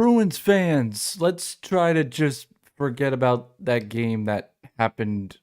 Bruins fans, let's try to just forget about that game that happened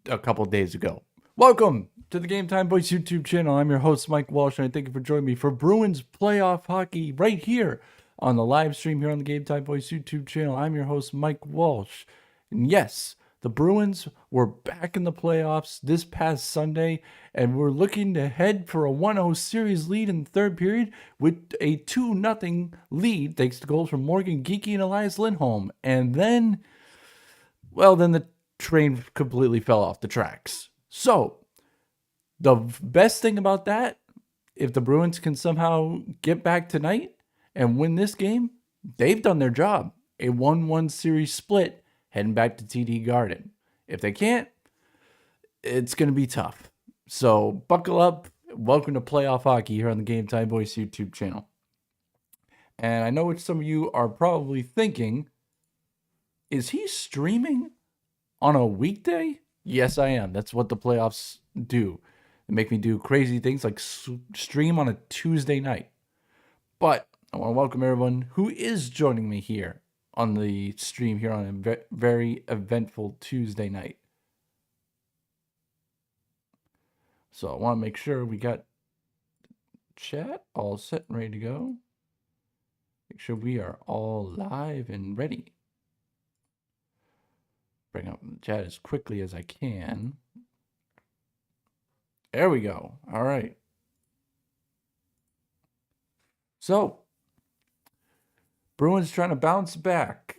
a couple days ago. Welcome to the Game Time Boys YouTube channel. I'm your host, Mike Walsh, and I thank you for joining me for Bruins playoff hockey right here on the live stream here on the Game Time Boys YouTube channel. I'm your host, Mike Walsh. And yes, the Bruins were back in the playoffs this past Sunday, and we're looking to head for a 1-0 series lead in the third period with a 2-0 lead thanks to goals from Morgan Geekie and Elias Lindholm. And then the train completely fell off the tracks. So, the best thing about that, if the Bruins can somehow get back tonight and win this game, they've done their job. A 1-1 series split heading back to TD Garden. If they can't, it's going to be tough. So buckle up. Welcome to playoff hockey here on the Game Time Boys YouTube channel. And I know what some of you are probably thinking, is he streaming on a weekday? Yes, I am. That's what the playoffs do. They make me do crazy things like stream on a Tuesday night. But I want to welcome everyone who is joining me here on the stream here on a very eventful Tuesday night. So I want to make sure we got chat all set and ready to go. Make sure we are all live and ready. Bring up the chat as quickly as I can. There we go. All right. So, Bruins trying to bounce back.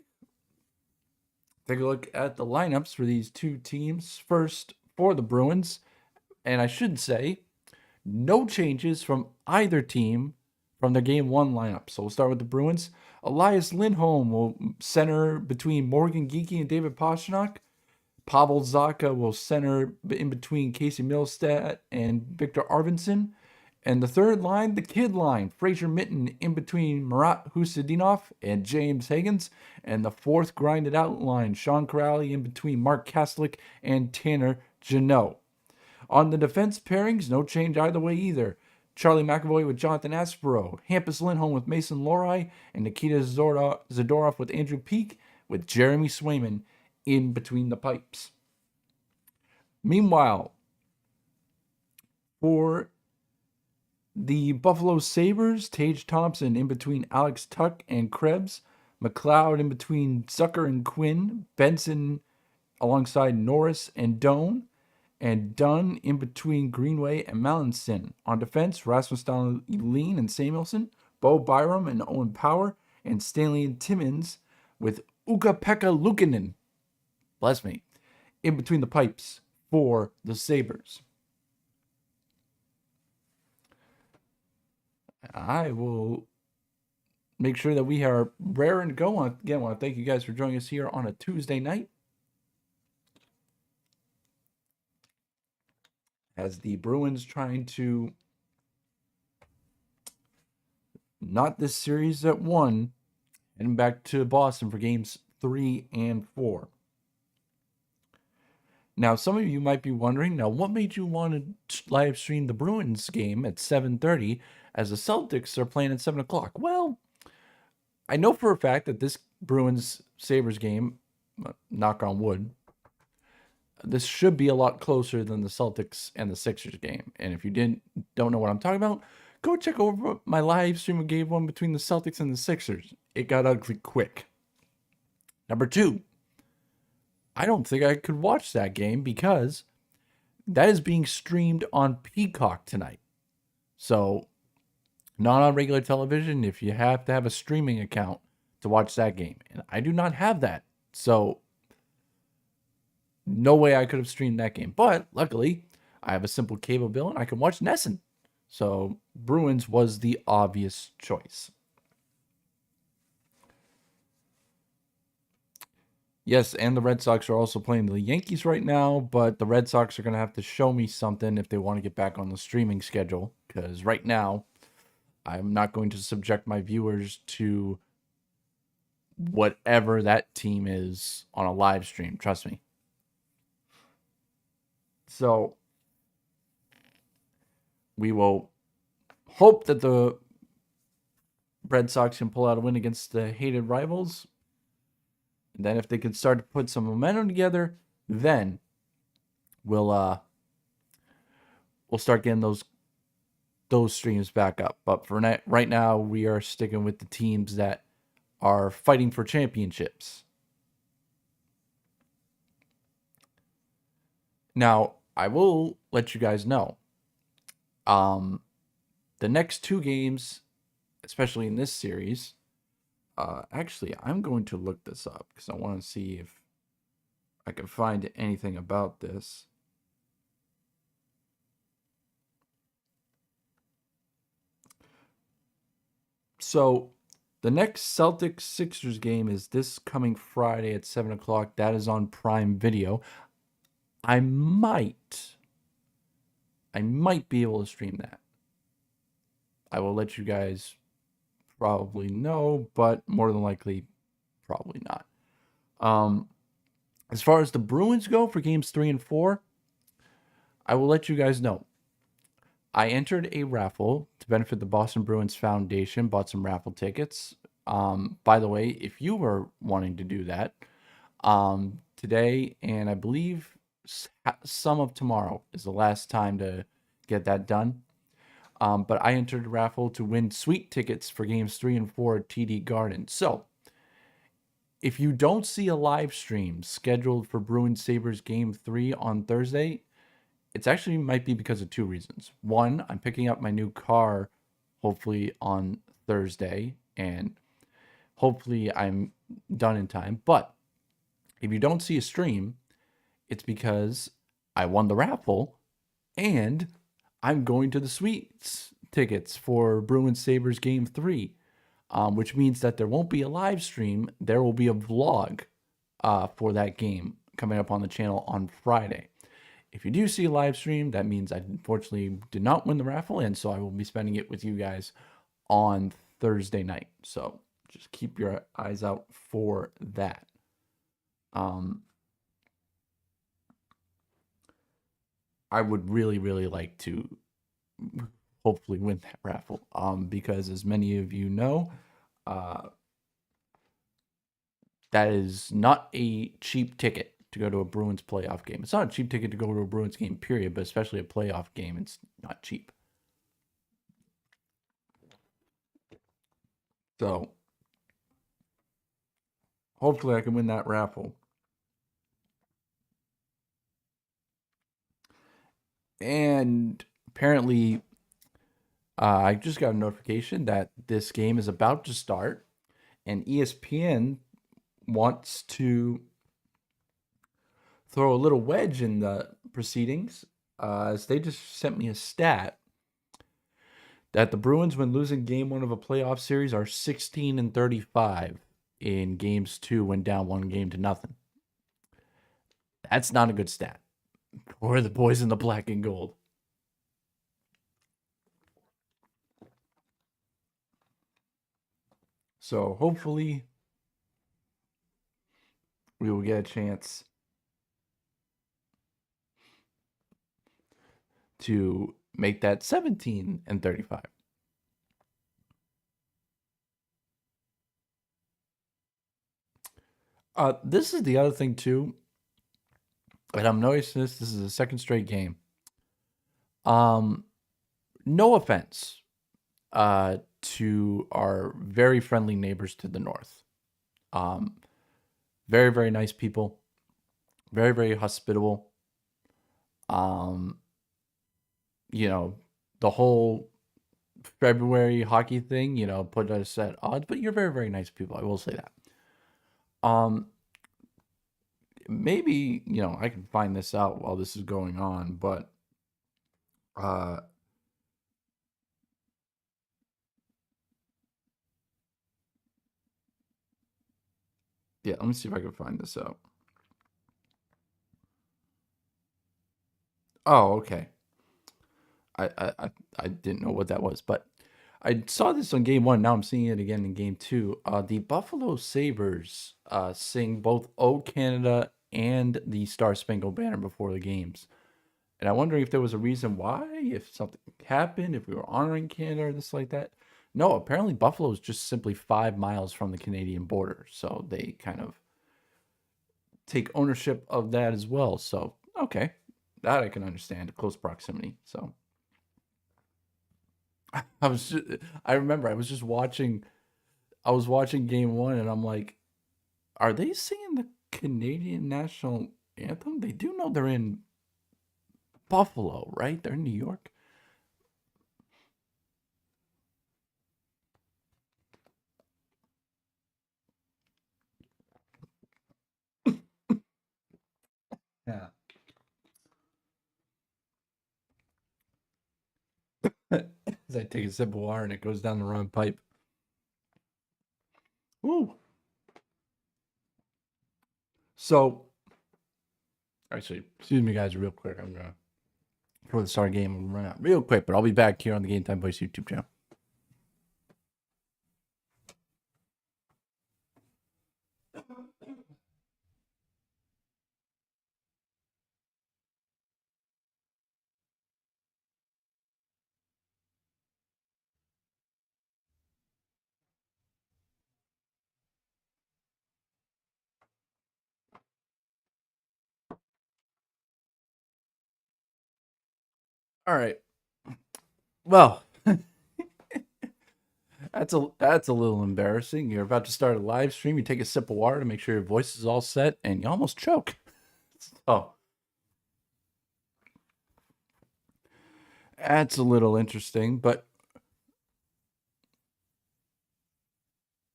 Take a look at the lineups for these two teams. First, for the Bruins, and I should say, no changes from either team from their Game 1 lineup. So we'll start with the Bruins. Elias Lindholm will center between Morgan Geekie and David Pastrnak. Pavel Zacha will center in between Casey Milstead and Victor Arvidsson. And the third line, the kid line, Fraser Mitten in between Marat Husadinov and James Higgins. And the fourth grinded out line, Sean Corrali in between Mark Kastelic and Tanner Jeannot. On the defense pairings, no change either way either. Charlie McAvoy with Jonathan Aspero, Hampus Lindholm with Mason Lohrei, and Nikita Zadorov with Andrew Peeke, with Jeremy Swayman in between the pipes. Meanwhile, for the Buffalo Sabres, Tage Thompson in between Alex Tuch and Krebs, McLeod in between Zucker and Quinn, Benson alongside Norris and Doan, and Dunn in between Greenway and Mallinson. On defense, Rasmus Dahlin and Samuelson, Bo Byram and Owen Power, and Stanley and Timmins with Ukko-Pekka Luukkonen, bless me, in between the pipes for the Sabres. I will make sure that we are raring to go. Again, I want to thank you guys for joining us here on a Tuesday night, as the Bruins trying to knot this series at 1, heading back to Boston for games 3 and 4. Now, some of you might be wondering, what made you want to live stream the Bruins game at 7:30 as the Celtics are playing at 7 o'clock? Well, I know for a fact that this Bruins-Sabres game, knock on wood, this should be a lot closer than the Celtics and the Sixers game. And if you don't know what I'm talking about, go check over my live stream of game 1 between the Celtics and the Sixers. It got ugly quick. Number 2, I don't think I could watch that game because that is being streamed on Peacock tonight. So, not on regular television, if you have to have a streaming account to watch that game. And I do not have that. So, no way I could have streamed that game. But luckily, I have a simple cable bill and I can watch NESN. So Bruins was the obvious choice. Yes, and the Red Sox are also playing the Yankees right now, but the Red Sox are going to have to show me something if they want to get back on the streaming schedule. Because right now, I'm not going to subject my viewers to whatever that team is on a live stream. Trust me. So we will hope that the Red Sox can pull out a win against the hated rivals. And then if they can start to put some momentum together, then we'll start getting those streams back up. But for right now, we are sticking with the teams that are fighting for championships. Now, I will let you guys know. The next 2 games, especially in this series, actually, I'm going to look this up because I want to see if I can find anything about this. So, the next Celtics-Sixers game is this coming Friday at 7 o'clock. That is on Prime Video. I might be able to stream that. I will let you guys probably know, but more than likely, probably not. As far as the Bruins go for games 3 and 4, I will let you guys know. I entered a raffle to benefit the Boston Bruins Foundation, bought some raffle tickets. By the way, if you were wanting to do that, today and I believe some of tomorrow is the last time to get that done. But I entered a raffle to win sweet tickets for games 3 and 4 at TD Garden. So, if you don't see a live stream scheduled for Bruins Sabres game 3 on Thursday, it's actually might be because of 2 reasons. One, I'm picking up my new car hopefully on Thursday, and hopefully I'm done in time. But if you don't see a stream, it's because I won the raffle and I'm going to the Sweets tickets for Bruins Sabres game 3, which means that there won't be a live stream. There will be a vlog for that game coming up on the channel on Friday. If you do see a live stream, that means I unfortunately did not win the raffle, and so I will be spending it with you guys on Thursday night. So just keep your eyes out for that. I would really, really like to hopefully win that raffle. Because as many of you know, that is not a cheap ticket to go to a Bruins playoff game. It's not a cheap ticket to go to a Bruins game, period, but especially a playoff game, it's not cheap. So, hopefully I can win that raffle. And apparently, I just got a notification that this game is about to start, and ESPN wants to throw a little wedge in the proceedings, as they just sent me a stat that the Bruins, when losing game 1 of a playoff series, are 16-35 in games 2 when down 1-0. That's not a good stat for the boys in the black and gold. So hopefully we will get a chance to make that 17-35. This is the other thing too, and I'm noticing this is the second straight game. No offense to our very friendly neighbors to the north. Very, very nice people. Very, very hospitable. You know, the whole February hockey thing, you know, put us at odds, but you're very, very nice people. I will say that. Maybe, you know, I can find this out while this is going on, but yeah, let me see if I can find this out. Oh, okay. I didn't know what that was, but I saw this on game 1. Now I'm seeing it again in game 2. The Buffalo Sabres sing both "O Canada" and the Star Spangled Banner before the games, and I'm wondering if there was a reason why, if something happened, if we were honoring Canada or this like that. No, apparently Buffalo is just simply 5 miles from the Canadian border, so they kind of take ownership of that as well. So okay, that I can understand, close proximity. So I remember I was just watching. I was watching game one, and I'm like, are they singing the Canadian national anthem? They do know they're in Buffalo, right? They're in New York. Yeah. As I take a sip of water and it goes down the wrong pipe. Ooh. So, actually, excuse me, guys, real quick. I'm gonna before the start game, I'm gonna run out real quick, but I'll be back here on the Game Time Boys YouTube channel. All right. Well, that's a little embarrassing. You're about to start a live stream. You take a sip of water to make sure your voice is all set, and you almost choke. Oh, that's a little interesting, but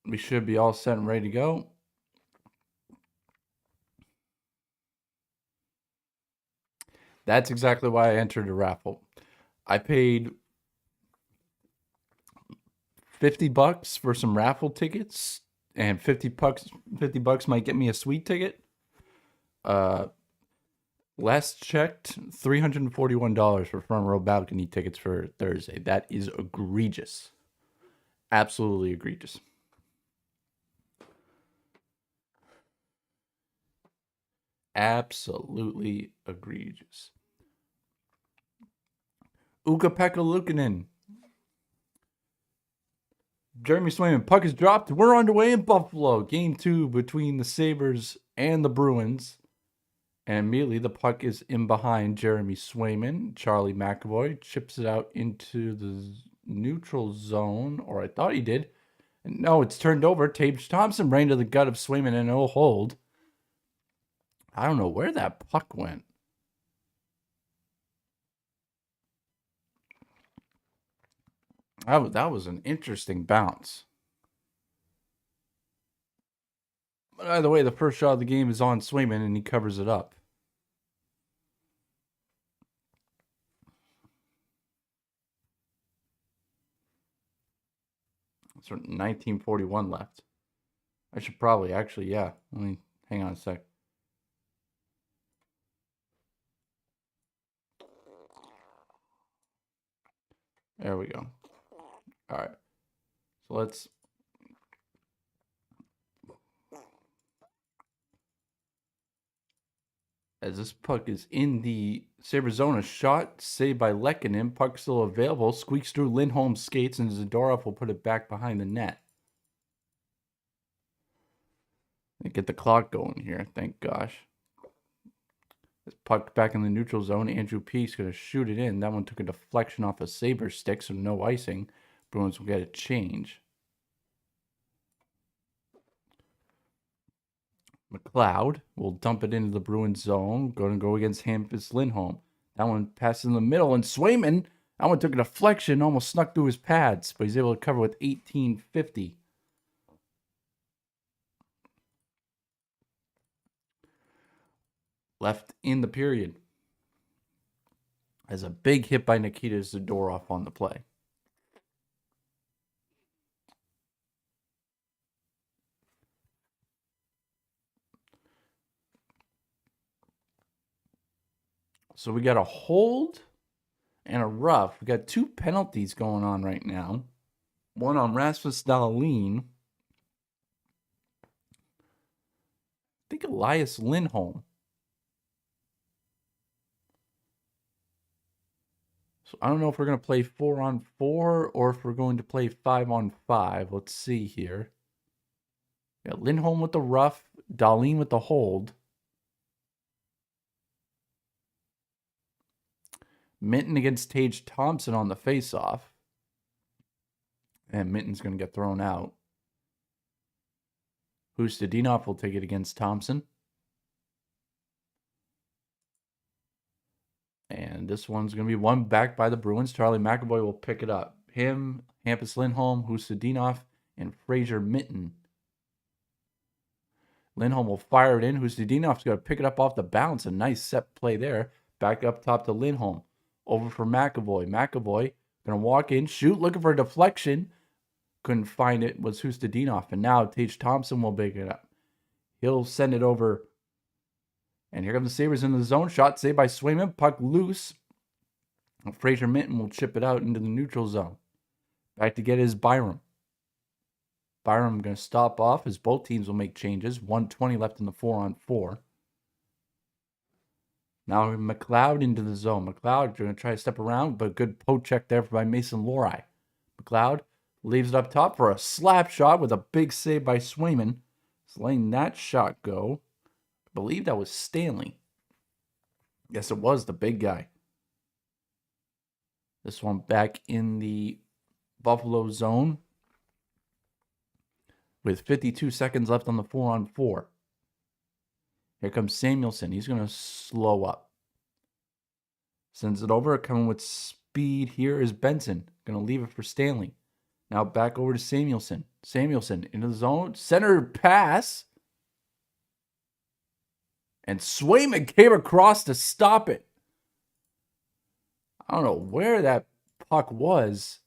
we should be all set and ready to go. That's exactly why I entered a raffle. I paid $50 for some raffle tickets, and $50 might get me a suite ticket. Last checked, $341 for front row balcony tickets for Thursday. That is egregious. Absolutely egregious. Absolutely egregious. Ukko-Pekka Luukkonen. Jeremy Swayman, puck is dropped. We're underway in Buffalo. Game 2 between the Sabres and the Bruins. And immediately the puck is in behind Jeremy Swayman. Charlie McAvoy chips it out into the neutral zone, or I thought he did. And no, it's turned over. Tage Thompson ran to the gut of Swayman and no hold. I don't know where that puck went. That was an interesting bounce. But either way, the first shot of the game is on Swayman and he covers it up. It's 1941 left. I should probably actually, yeah. Let me hang on a sec. There we go. All right. So let's. As this puck is in the Sabres zone, a shot saved by Lehkonen. Puck still available. Squeaks through Lindholm's skates, and Zadorov will put it back behind the net. Get the clock going here. Thank gosh. This puck back in the neutral zone. Andrew Peace going to shoot it in. That one took a deflection off a Sabres stick, so no icing. Bruins will get a change. McLeod will dump it into the Bruins zone. Going to go against Hampus Lindholm. That one passes in the middle, and Swayman, that one took a deflection, almost snuck through his pads, but he's able to cover with 1850. Left in the period. As a big hit by Nikita Zadorov on the play. So we got a hold and a rough. We got 2 penalties going on right now. One on Rasmus Dahlin. I think Elias Lindholm. So I don't know if we're going to play 4-on-4 or if we're going to play 5-on-5. Let's see here. Yeah, Lindholm with the rough, Dahlin with the hold. Minton against Tage Thompson on the faceoff. And Minton's going to get thrown out. Hustadinov will take it against Thompson. And this one's going to be won back by the Bruins. Charlie McAvoy will pick it up. Him, Hampus Lindholm, Hustadinov, and Fraser Minton. Lindholm will fire it in. Hustadinov's going to pick it up off the bounce. A nice set play there. Back up top to Lindholm. Over for McAvoy. McAvoy going to walk in, shoot, looking for a deflection. Couldn't find it. Was Hustadinov. And now Tage Thompson will pick it up. He'll send it over. And here comes the Sabres in the zone. Shot saved by Swayman. Puck loose. Fraser Minton will chip it out into the neutral zone. Back to get his Byram. Byram going to stop off as both teams will make changes. 1:20 left in the 4-on-4. Now McLeod into the zone. McLeod going to try to step around, but good poke check there by Mason Lohrei. McLeod leaves it up top for a slap shot with a big save by Swayman. He's letting that shot go. I believe that was Stanley. Yes, it was the big guy. This one back in the Buffalo zone with 52 seconds left on the 4-on-4. Here comes Samuelsson. He's going to slow up. Sends it over. Coming with speed here is Benson. Going to leave it for Stanley. Now back over to Samuelsson. Samuelsson into the zone. Center pass. And Swayman came across to stop it. I don't know where that puck was.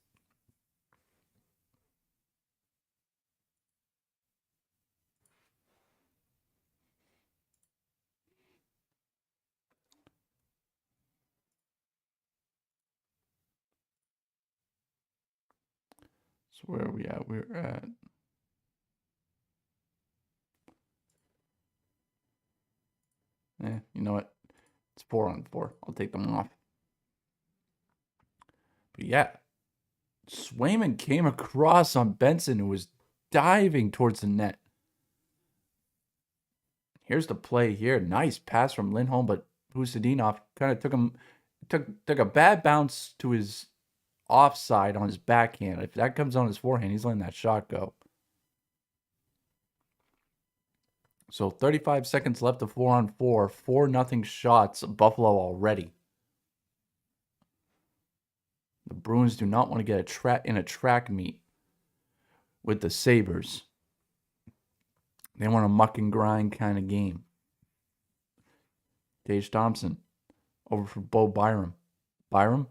So where are we at? We're at... you know what? It's 4-on-4. I'll take them off. But yeah, Swayman came across on Benson, who was diving towards the net. Here's the play here. Nice pass from Lindholm, but Hustadinov kind of took a bad bounce to his offside on his backhand. If that comes on his forehand, he's letting that shot go. So 35 seconds left of 4-on-4. 4-0 shots. Buffalo already. The Bruins do not want to get in a track meet with the Sabres. They want a muck and grind kind of game. Tage Thompson over for Bo Byram. Byram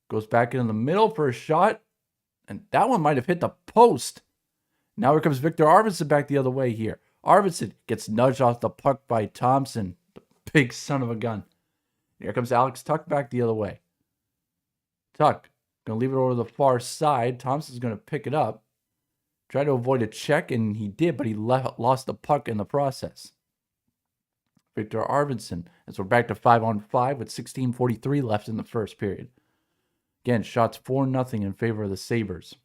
goes back in the middle for a shot, and that one might have hit the post. Now here comes Victor Arvidsson back the other way here. Arvidsson gets nudged off the puck by Thompson. The big son of a gun. Here comes Alex Tuch back the other way. Tuch going to leave it over the far side. Thompson's going to pick it up. Try to avoid a check, and he did, but he lost the puck in the process. Victor Arvidsson, as we're back to 5-on-5 with 16:43 left in the first period. Again, shots 4-0 in favor of the Sabres.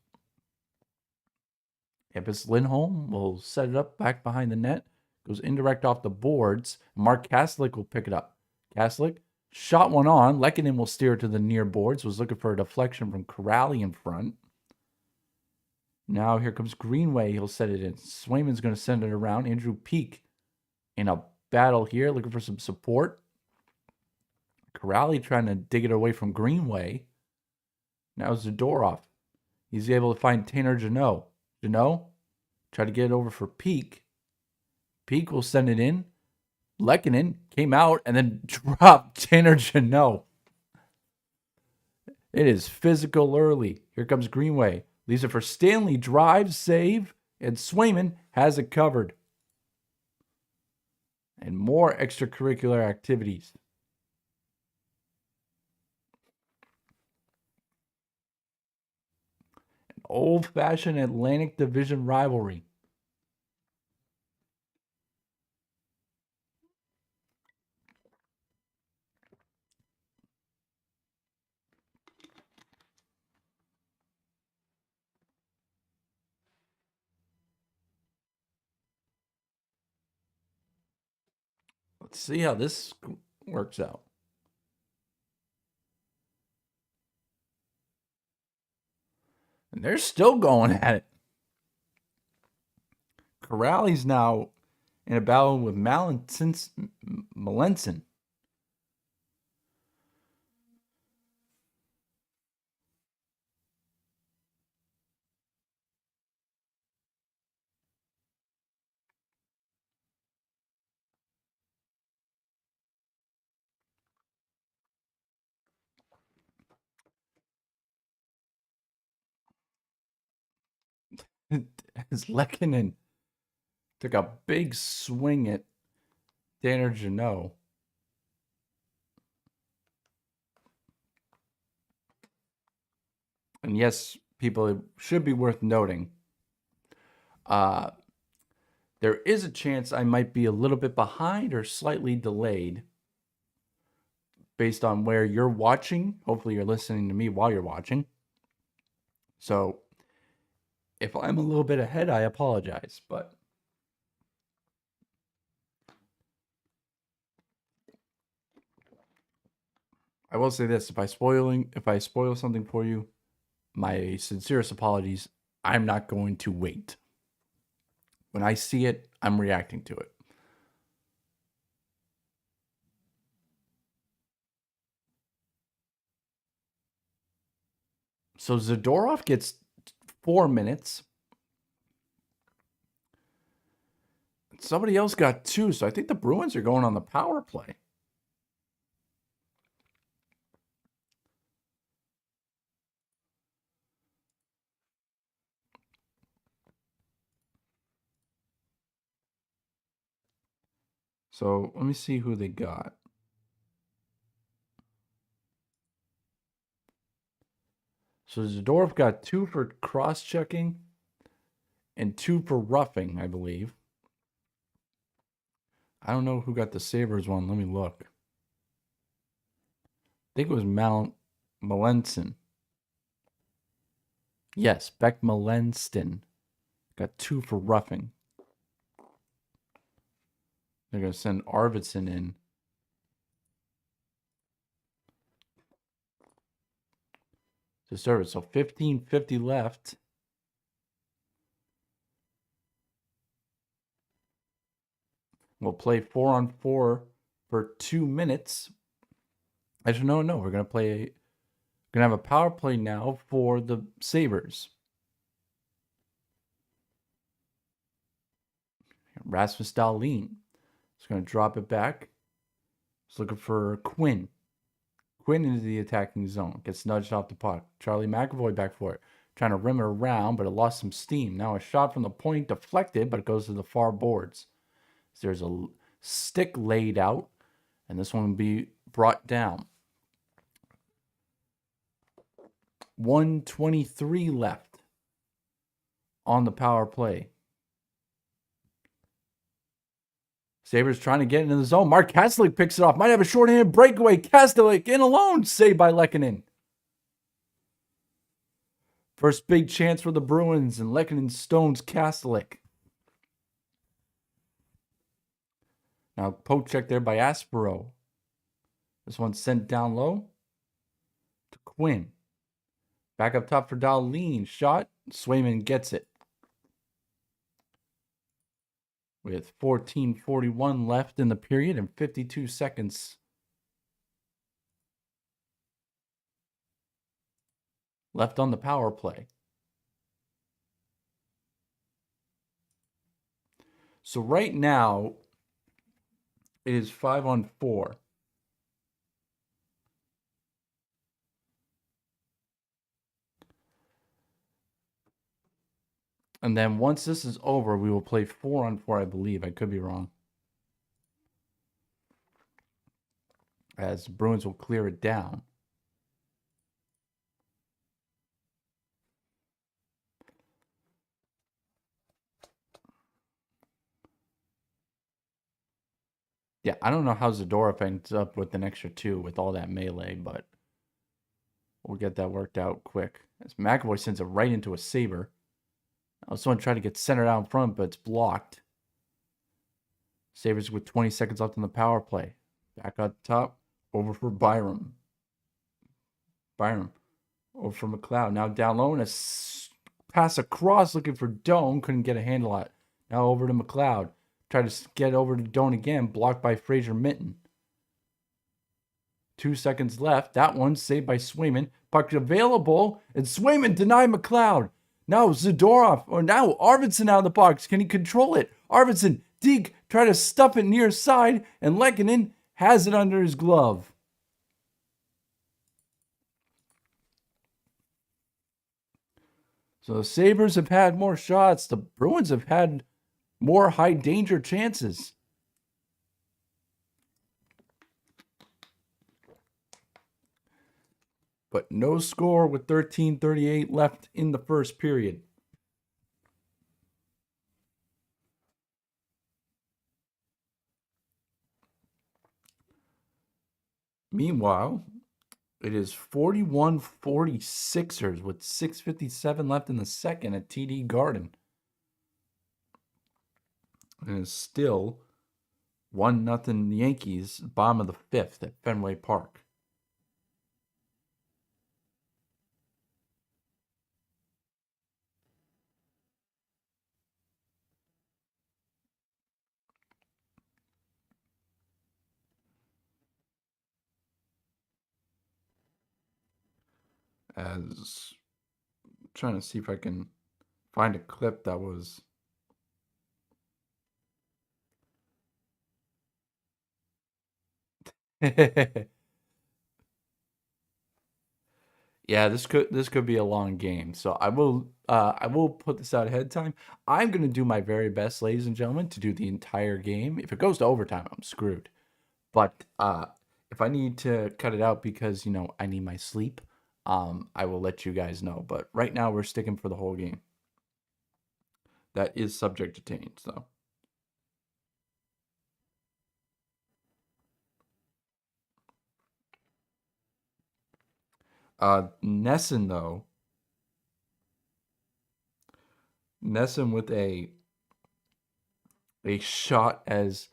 Hampus Lindholm will set it up back behind the net. Goes indirect off the boards. Mark Kaslik will pick it up. Kaslik shot one on. Lehkonen will steer it to the near boards. Was looking for a deflection from Corrali in front. Now here comes Greenway. He'll set it in. Swayman's going to send it around. Andrew Peak in a battle here, looking for some support. Corrali trying to dig it away from Greenway. Now Zadorov. He's able to find Tanner Jeannot. Jeannot try to get it over for Peak. Peak will send it in. Lehkonen came out and then dropped Tanner Jeannot. It is physical early. Here comes Greenway. Leaves it for Stanley. Drive, save, and Swayman has it covered. And more extracurricular activities. An old-fashioned Atlantic Division rivalry. Let's see how this works out. And they're still going at it. Corrali's now in a battle with Melanson. As Lehkonen took a big swing at Tanner Jeannot. And yes, people, it should be worth noting. There is a chance I might be a little bit behind or slightly delayed based on where you're watching. Hopefully you're listening to me while you're watching. So if I'm a little bit ahead, I apologize, but I will say this, if I spoil something for you, my sincerest apologies. I'm not going to wait. When I see it, I'm reacting to it. So Zadorov gets 4 minutes. Somebody else got 2, so I think the Bruins are going on the power play. So let me see who they got. So Zadorov got 2 for cross-checking and 2 for roughing, I believe. I don't know who got the Sabres one. Let me look. I think it was Melanson. Yes, Beck Melanson got 2 for roughing. They're going to send Arvidsson in. To serve it. So 15:50 left. We'll play 4-on-4 for 2 minutes. Actually, no. We're gonna have a power play now for the Sabres. Rasmus Dahlin is gonna drop it back. He's looking for Quinn. Quinn into the attacking zone. Gets nudged off the puck. Charlie McAvoy back for it. Trying to rim it around, but it lost some steam. Now a shot from the point deflected, but it goes to the far boards. There's a stick laid out, and this one will be brought down. 1:23 left on the power play. Sabres trying to get into the zone. Mark Kastelik picks it off. Might have a shorthanded breakaway. Kastelik in alone. Saved by Lehkonen. First big chance for the Bruins, and Lehkonen stones Kastelik. Now poke check there by Aspero. This one's sent down low to Quinn. Back up top for Dahlin. Shot. Swayman gets it. With 14:41 left in the period and 52 seconds left on the power play. So right now, it is 5-on-4. And then once this is over, we will play 4-on-4, I believe. I could be wrong. As the Bruins will clear it down. Yeah, I don't know how Zadorov ends up with an extra 2 with all that melee, but we'll get that worked out quick. As McAvoy sends it right into a Sabre. I was going to try to get centered out in front, but it's blocked. Sabres with 20 seconds left on the power play. Back up top. Over for Byram. Over for McLeod. Now down low and a pass across looking for Doan. Couldn't get a handle on it. Now over to McLeod. Tried to get over to Doan again. Blocked by Fraser Minton. 2 seconds left. That one saved by Swayman. Puck available. And Swayman denied McLeod. Now Zadorov. Or now Arvidsson out of the box. Can he control it? Arvidsson. Deke. Try to stuff it near side. And Lehkonen has it under his glove. So the Sabres have had more shots. The Bruins have had more high danger chances. But no score with 13:38 left in the first period. Meanwhile, it is 41-40 with 6:57 left in the second at TD Garden. And it's still 1-0 Yankees, bottom of the fifth at Fenway Park. As I'm trying to see if I can find a clip that was yeah, this could be a long game. So I will put this out ahead of time. I'm gonna do my very best, ladies and gentlemen, to do the entire game. If it goes to overtime, I'm screwed. But if I need to cut it out because I need my sleep, I will let you guys know. But right now we're sticking for the whole game. That is subject to change, though. Nesson, though. Nesson with a shot as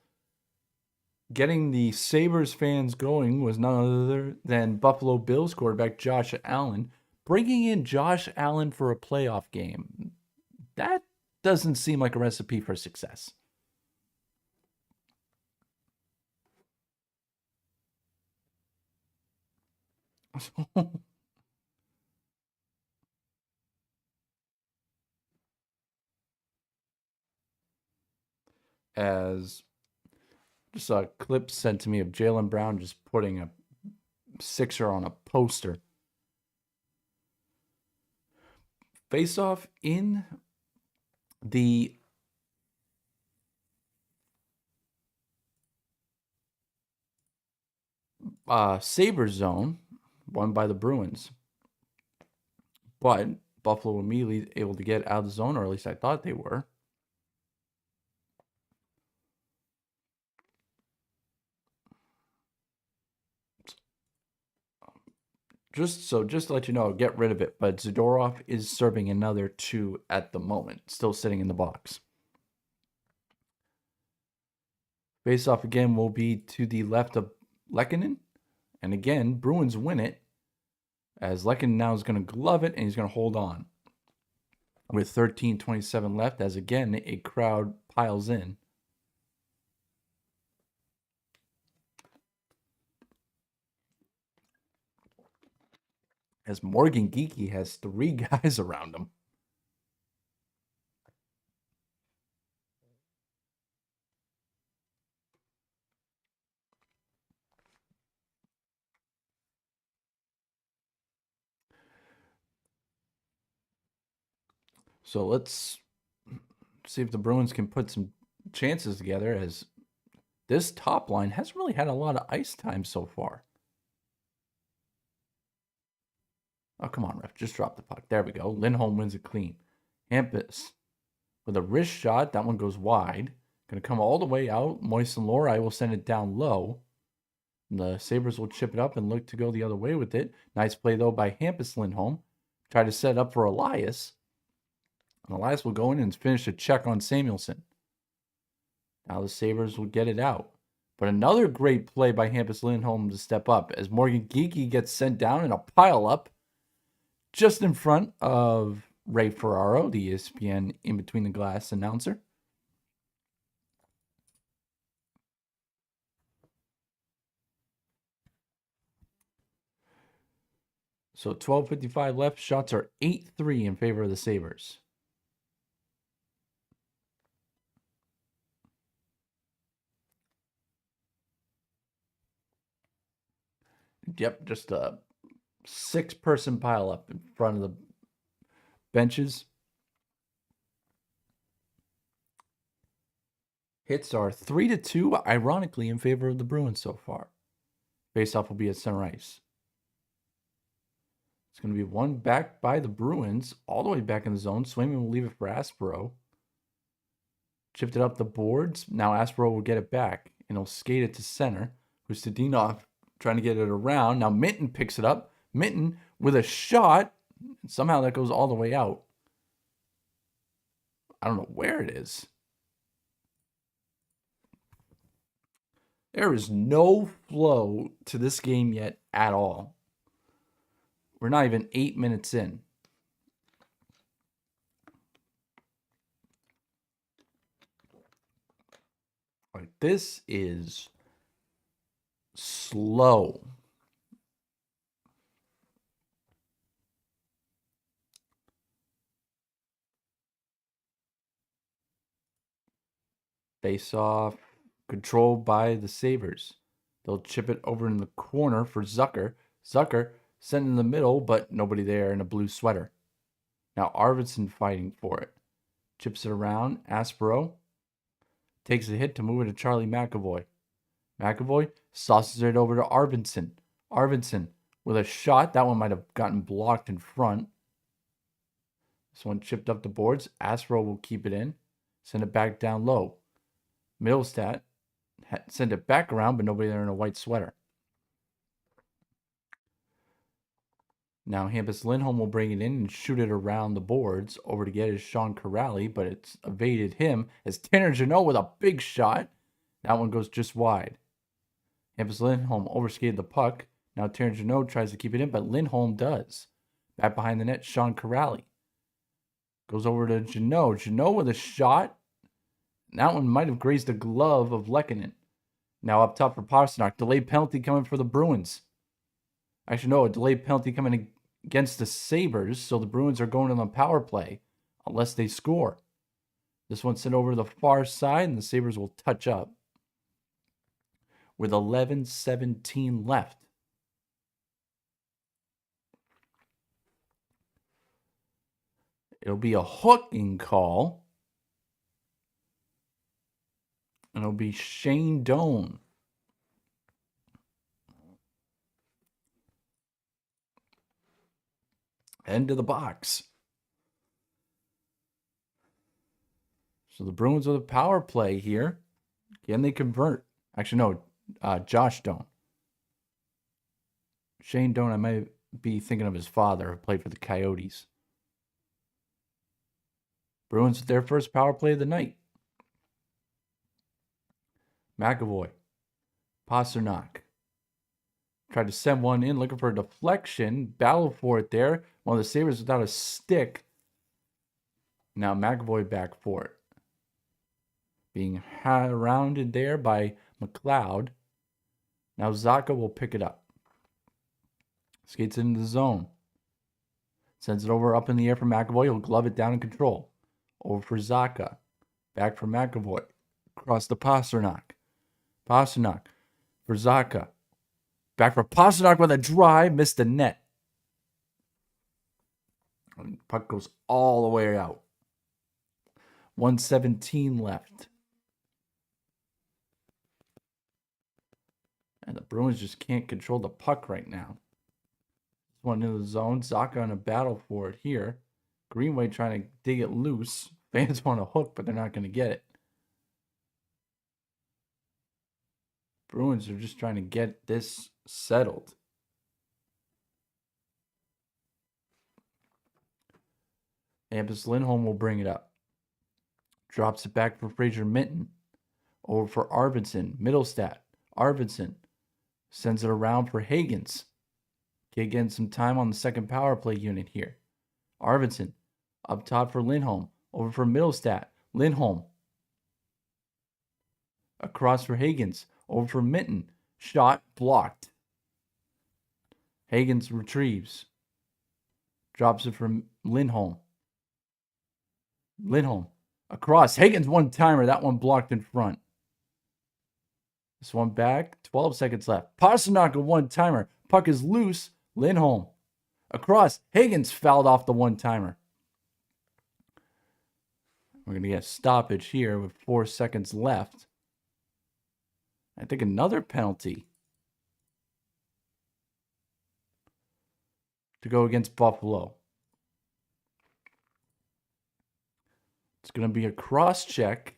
getting the Sabres fans going was none other than Buffalo Bills quarterback Josh Allen. Bringing in Josh Allen for a playoff game, that doesn't seem like a recipe for success. As just a clip sent to me of Jaylen Brown just putting a sixer on a poster. Face-off in the Sabres zone, won by the Bruins. But Buffalo immediately able to get out of the zone, or at least I thought they were. Just to let you know, get rid of it. But Zadorov is serving another 2 at the moment, still sitting in the box. Face-off again will be to the left of Lehkonen. And again, Bruins win it, as Lehkonen now is going to glove it, and he's going to hold on. With 13:27 left, as again, a crowd piles in. As Morgan Geekie has 3 guys around him. So let's see if the Bruins can put some chances together, as this top line hasn't really had a lot of ice time so far. Oh, come on, ref. Just drop the puck. There we go. Lindholm wins it clean. Hampus with a wrist shot. That one goes wide. Going to come all the way out. Moisten Lorei will send it down low. The Sabres will chip it up and look to go the other way with it. Nice play, though, by Hampus Lindholm. Try to set up for Elias. And Elias will go in and finish a check on Samuelson. Now the Sabres will get it out. But another great play by Hampus Lindholm to step up as Morgan Geekie gets sent down in a pile up just in front of Ray Ferraro, the ESPN in between the glass announcer. So 12:55 left. Shots are 8-3 in favor of the Sabres. Yep, just a 6-person pile up in front of the benches. Hits are 3-2, ironically, in favor of the Bruins so far. Faceoff will be at center ice. It's going to be one back by the Bruins, all the way back in the zone. Swayman will leave it for Aspero. Chipped it up the boards. Now Aspero will get it back, and he'll skate it to center. Hustadinov trying to get it around. Now Minton picks it up. Minton with a shot. Somehow that goes all the way out. I don't know where it is. There is no flow to this game yet at all. We're not even 8 minutes in. Like, this is slow. Face off, controlled by the Sabres. They'll chip it over in the corner for Zucker. Zucker sent in the middle, but nobody there in a blue sweater. Now Arvidsson fighting for it. Chips it around. Aspero takes a hit to move it to Charlie McAvoy. McAvoy sauces it over to Arvidsson. Arvidsson with a shot. That one might have gotten blocked in front. This one chipped up the boards. Aspero will keep it in. Send it back down low. Middlestat send it back around, but nobody there in a white sweater. Now Hampus Lindholm will bring it in and shoot it around the boards. Over to get is Sean Corrali, but it's evaded him as Tanner Jeannot with a big shot. That one goes just wide. Hampus Lindholm overskated the puck. Now Tanner Jeannot tries to keep it in, but Lindholm does. Back behind the net, Sean Corrali. Goes over to Jeannot. Jeannot with a shot. That one might have grazed the glove of Lehkonen. Now up top for Pastrnak. Delayed penalty coming for the Bruins. Actually, no, a delayed penalty coming against the Sabres, so the Bruins are going on the power play unless they score. This one's sent over to the far side, and the Sabres will touch up with 11:17 left. It'll be a hooking call. And it'll be Shane Doan. End of the box. So the Bruins with a power play here. Can they convert? Actually, no. Josh Doan. Shane Doan, I might be thinking of his father who played for the Coyotes. Bruins with their first power play of the night. McAvoy. Pastrnak. Tried to send one in, looking for a deflection. Battle for it there. One of the Sabres without a stick. Now McAvoy back for it. Being rounded there by McLeod. Now Zacha will pick it up. Skates into the zone. Sends it over up in the air for McAvoy. He'll glove it down in control. Over for Zacha. Back for McAvoy. Across to Pastrnak. Pastrnak for Zacha. Back for Pastrnak with a drive. Missed the net. Puck goes all the way out. 1:17 left. And the Bruins just can't control the puck right now. This one in the zone. Zacha on a battle for it here. Greenway trying to dig it loose. Fans want a hook, but they're not going to get it. Bruins are just trying to get this settled. Hampus Lindholm will bring it up. Drops it back for Fraser Minton. Over for Arvidsson. Middlestat. Arvidsson sends it around for Higgins. Getting some time on the second power play unit here. Arvidsson up top for Lindholm. Over for Middlestat. Lindholm. Across for Higgins. Over for Mitten. Shot blocked. Higgins retrieves. Drops it from Lindholm. Lindholm. Across. Higgins one-timer. That one blocked in front. This one back. 12 seconds left. Pastrnak a one-timer. Puck is loose. Lindholm. Across. Higgins fouled off the one-timer. We're going to get a stoppage here with 4 seconds left. I think another penalty to go against Buffalo. It's going to be a cross check.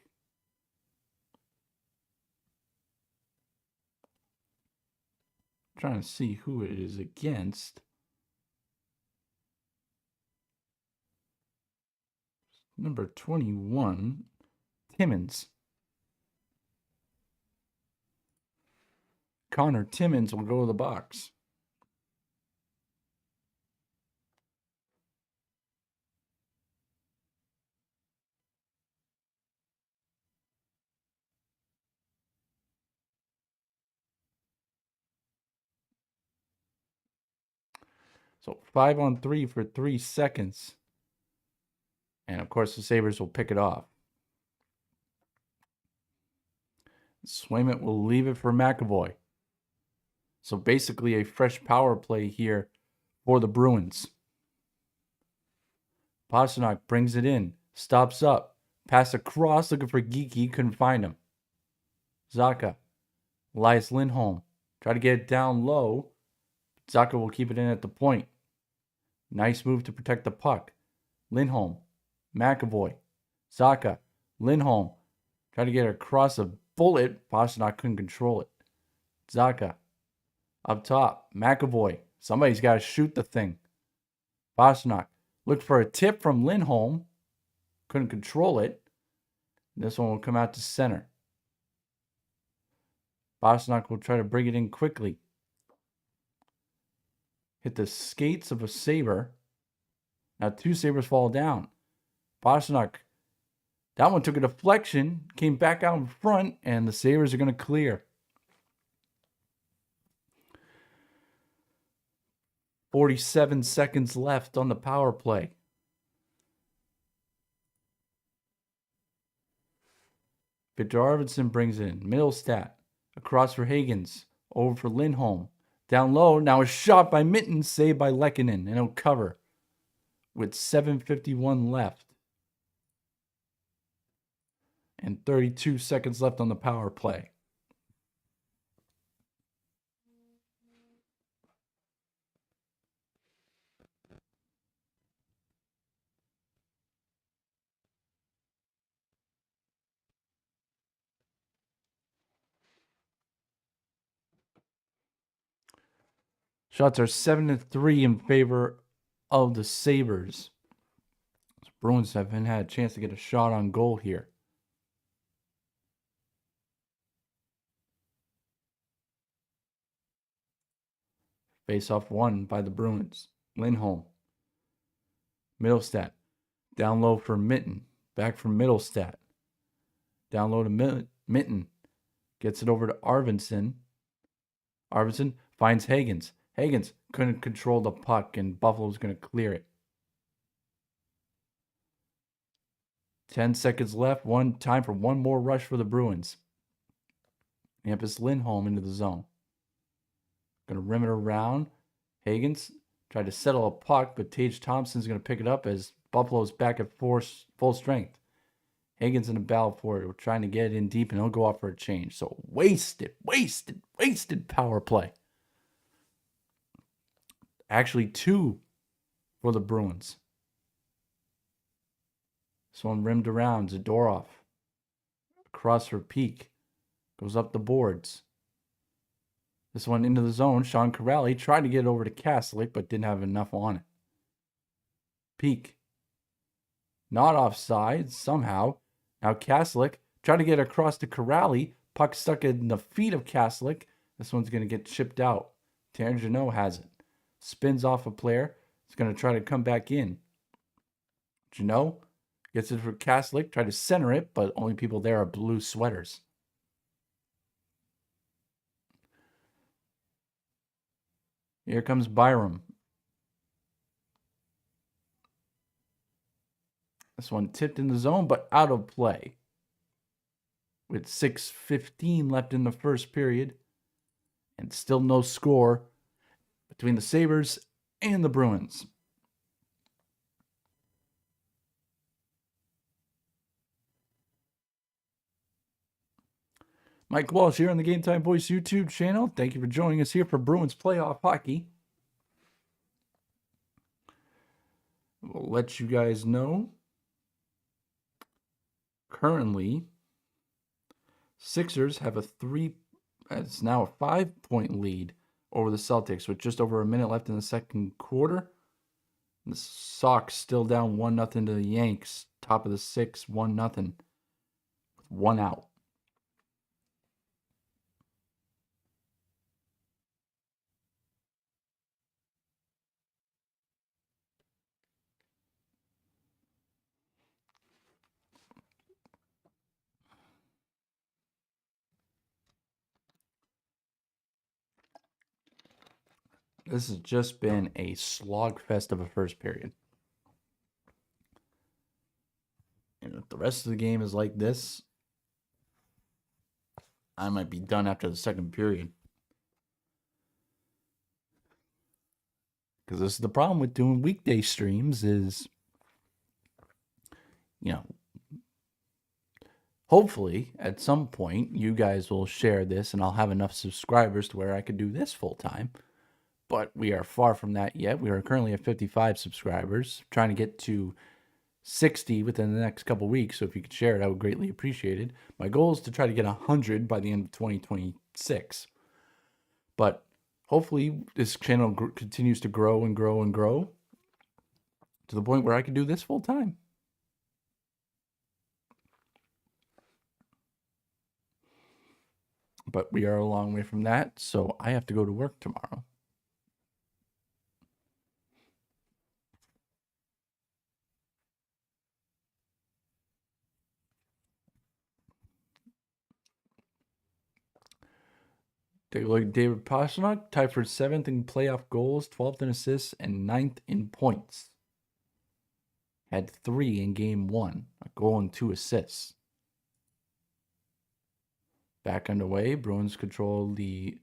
I'm trying to see who it is against. Number 21, Timmins. Connor Timmins will go to the box. So 5-on-3 for 3 seconds. And of course, the Sabres will pick it off. Swayman will leave it for McAvoy. So basically a fresh power play here for the Bruins. Pastrnak brings it in. Stops up. Pass across looking for Geeky. Couldn't find him. Zacha. Elias Lindholm. Try to get it down low. Zacha will keep it in at the point. Nice move to protect the puck. Lindholm. McAvoy. Zacha. Lindholm. Try to get across a bullet. Pastrnak couldn't control it. Zacha. Up top. McAvoy. Somebody's got to shoot the thing. Pastrnak. Looked for a tip from Lindholm. Couldn't control it. This one will come out to center. Pastrnak will try to bring it in quickly. Hit the skates of a Sabre. Now 2 Sabres fall down. Pastrnak. That one took a deflection. Came back out in front. And the Sabres are going to clear. 47 seconds left on the power play. Victor Arvidsson brings in Middlestat. Across for Higgins. Over for Lindholm. Down low. Now a shot by Mitten. Saved by Lehkonen. And he'll cover. With 7:51 left. And 32 seconds left on the power play. Shots are 7-3 in favor of the Sabres. The Bruins haven't had a chance to get a shot on goal here. Face-off won by the Bruins. Lindholm. Middlestat. Down low for Mitten. Back from Middlestat. Down low to Mitten. Gets it over to Arvidsson. Arvidsson finds Higgins. Higgins couldn't control the puck, and Buffalo's going to clear it. 10 seconds left. Time for one more rush for the Bruins. Hampus Lindholm into the zone. Going to rim it around. Higgins tried to settle a puck, but Tage Thompson's going to pick it up as Buffalo's back at full strength. Higgins in the battle for it. We're trying to get it in deep, and he'll go off for a change. So wasted power play. Actually, 2 for the Bruins. This one rimmed around. Zadorov. Across for Peak. Goes up the boards. This one into the zone. Sean Corrali tried to get it over to Kaslik, but didn't have enough on it. Peak. Not offside somehow. Now Kaslik Try to get across to Corrali. Puck stuck in the feet of Kaslik. This one's going to get chipped out. Tangino has it. Spins off a player. It's going to try to come back in. Janot gets it for Kaslik. Try to center it, but only people there are blue sweaters. Here comes Byram. This one tipped in the zone, but out of play. With 6:15 left in the first period. And still no score between the Sabres and the Bruins. Mike Walsh here on the Game Time Boys YouTube channel. Thank you for joining us here for Bruins playoff hockey. We'll let you guys know. Currently, Sixers have it's now a 5-point lead over the Celtics with just over a minute left in the second quarter. The Sox still down 1-0 to the Yanks. Top of the sixth, 1-0 with one out. This has just been a slogfest of a first period. And if the rest of the game is like this, I might be done after the second period. Because this is the problem with doing weekday streams is, hopefully at some point you guys will share this and I'll have enough subscribers to where I could do this full time. But we are far from that yet. We are currently at 55 subscribers, trying to get to 60 within the next couple weeks. So if you could share it, I would greatly appreciate it. My goal is to try to get 100 by the end of 2026. But hopefully this channel continues to grow and grow and grow to the point where I can do this full time. But we are a long way from that, so I have to go to work tomorrow. Take a look at David Pastrnak, tied for 7th in playoff goals, 12th in assists, and 9th in points. Had 3 in game 1, a goal and 2 assists. Back underway, Bruins control the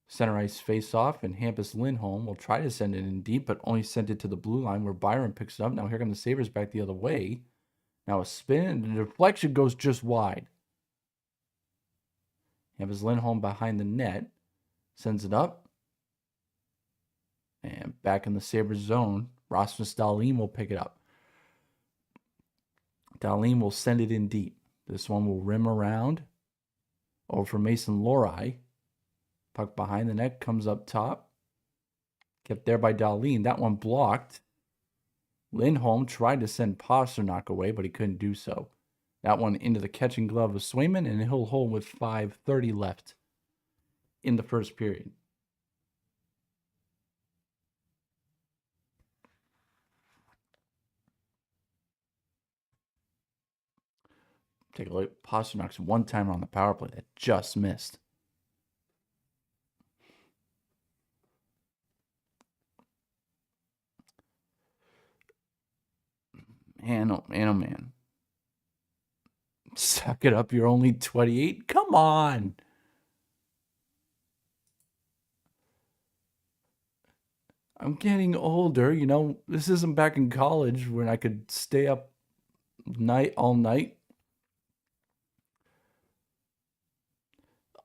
center ice face-off, and Hampus Lindholm will try to send it in deep, but only sent it to the blue line where Byron picks it up. Now here come the Sabres back the other way. Now a spin, and the deflection goes just wide. Hampus Lindholm behind the net, sends it up. And back in the Sabres zone, Rasmus Dahlin will pick it up. Dahlin will send it in deep. This one will rim around. Over for Mason Lohrei. Puck behind the net, comes up top. Kept there by Dahlin. That one blocked. Lindholm tried to send Pastrnak away, but he couldn't do so. That one into the catching glove of Swayman, and he'll hold with 5:30 left in the first period. Take a look at Pasternak's one-timer on the power play that just missed. Man, oh man, oh man. Suck it up, you're only 28? Come on! I'm getting older, this isn't back in college when I could stay up all night.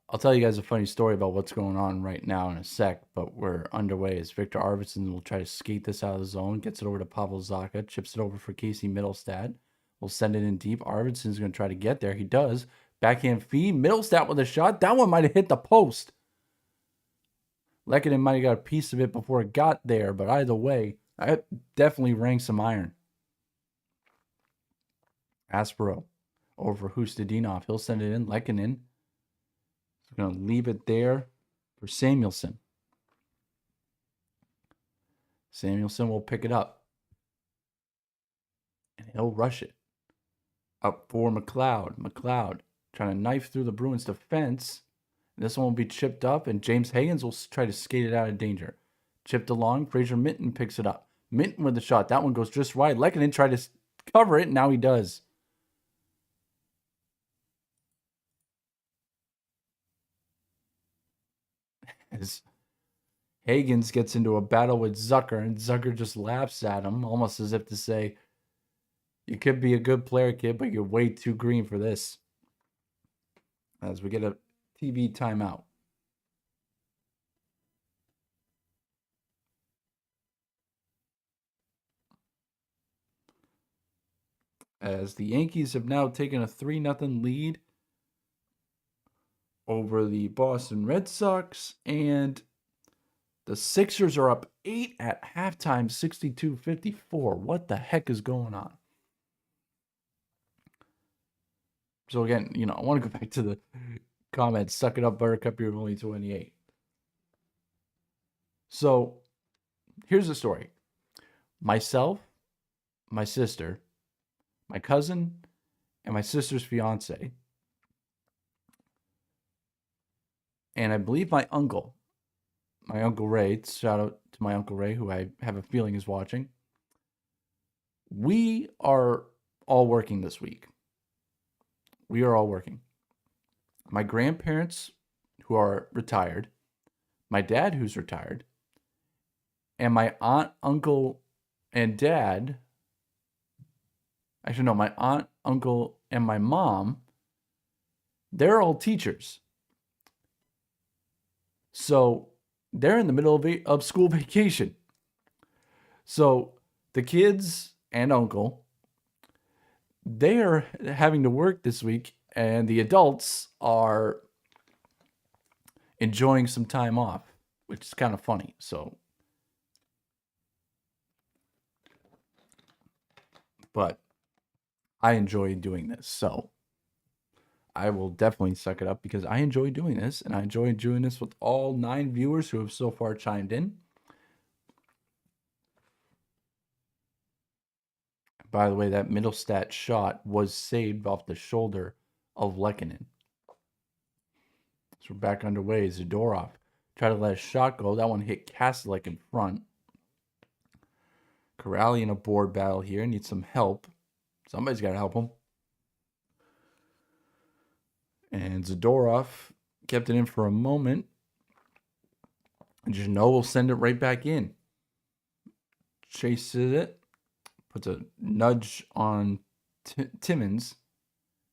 I'll tell you guys a funny story about what's going on right now in a sec, but we're underway as Victor Arvidsson will try to skate this out of the zone, gets it over to Pavel Zacha, chips it over for Casey Middlestad. We'll send it in deep. Arvidsson's going to try to get there. He does. Backhand feed. Middlestat with a shot. That one might have hit the post. Lehkonen might have got a piece of it before it got there, but either way, I definitely rang some iron. Aspero over Hustadinov. He'll send it in. Lehkonen. He's going to leave it there for Samuelsson. Samuelsson will pick it up. And he'll rush it. Up for McLeod. McLeod trying to knife through the Bruins defense. This one will be chipped up, and James Higgins will try to skate it out of danger. Chipped along. Fraser Minton picks it up. Minton with the shot. That one goes just wide. Lehkonen tried to cover it. Now he does. As Higgins gets into a battle with Zucker, and Zucker just laughs at him, almost as if to say, you could be a good player, kid, but you're way too green for this. As we get a TV timeout. As the Yankees have now taken a 3-0 lead over the Boston Red Sox, and the Sixers are up 8 at halftime, 62-54. What the heck is going on? So again, I want to go back to the comments. Suck it up, Buttercup, you're only 28. So here's the story. Myself, my sister, my cousin, and my sister's fiance, and I believe my uncle Ray, shout out to my Uncle Ray, who I have a feeling is watching. We are all working this week. We are all working. My grandparents, who are retired, my dad, who's retired, and my aunt, uncle, and dad. Actually, no, my aunt, uncle, and my mom, they're all teachers. So they're in the middle of school vacation. So the kids and uncle, they are having to work this week, and the adults are enjoying some time off, which is kind of funny. So, but I enjoy doing this. So I will definitely suck it up because I enjoy doing this, and I enjoy doing this with all 9 viewers who have so far chimed in. By the way, that Middlestat shot was saved off the shoulder of Lehkonen. So we're back underway. Zadorov tried to let a shot go. That one hit Kastelik in front. Corrali in a board battle here. Needs some help. Somebody's got to help him. And Zadorov kept it in for a moment. And Jeannot will send it right back in. Chases it. Puts a nudge on Timmins.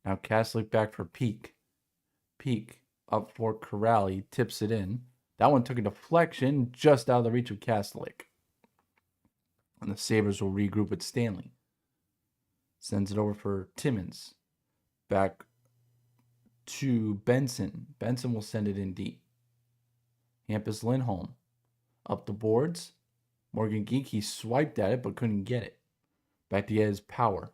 Now Kastelik back for Peak. Peak up for Corrali. Tips it in. That one took a deflection just out of the reach of Kastelik. And the Sabres will regroup with Stanley. Sends it over for Timmins. Back to Benson. Benson will send it in deep. Hampus Lindholm. Up the boards. Morgan Geekie swiped at it but couldn't get it. Back to get his power.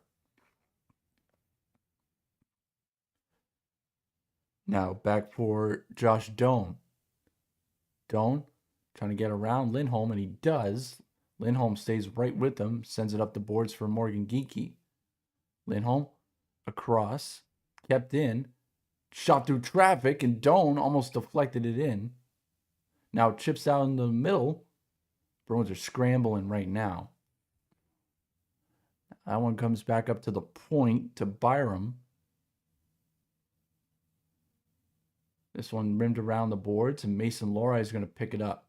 Now back for Josh Doan. Doan trying to get around Lindholm, and he does. Lindholm stays right with him. Sends it up the boards for Morgan Geekie. Lindholm across. Kept in. Shot through traffic, and Doan almost deflected it in. Now chips out in the middle. Bruins are scrambling right now. That one comes back up to the point to Byram. This one rimmed around the boards, and Mason Lohrei is going to pick it up.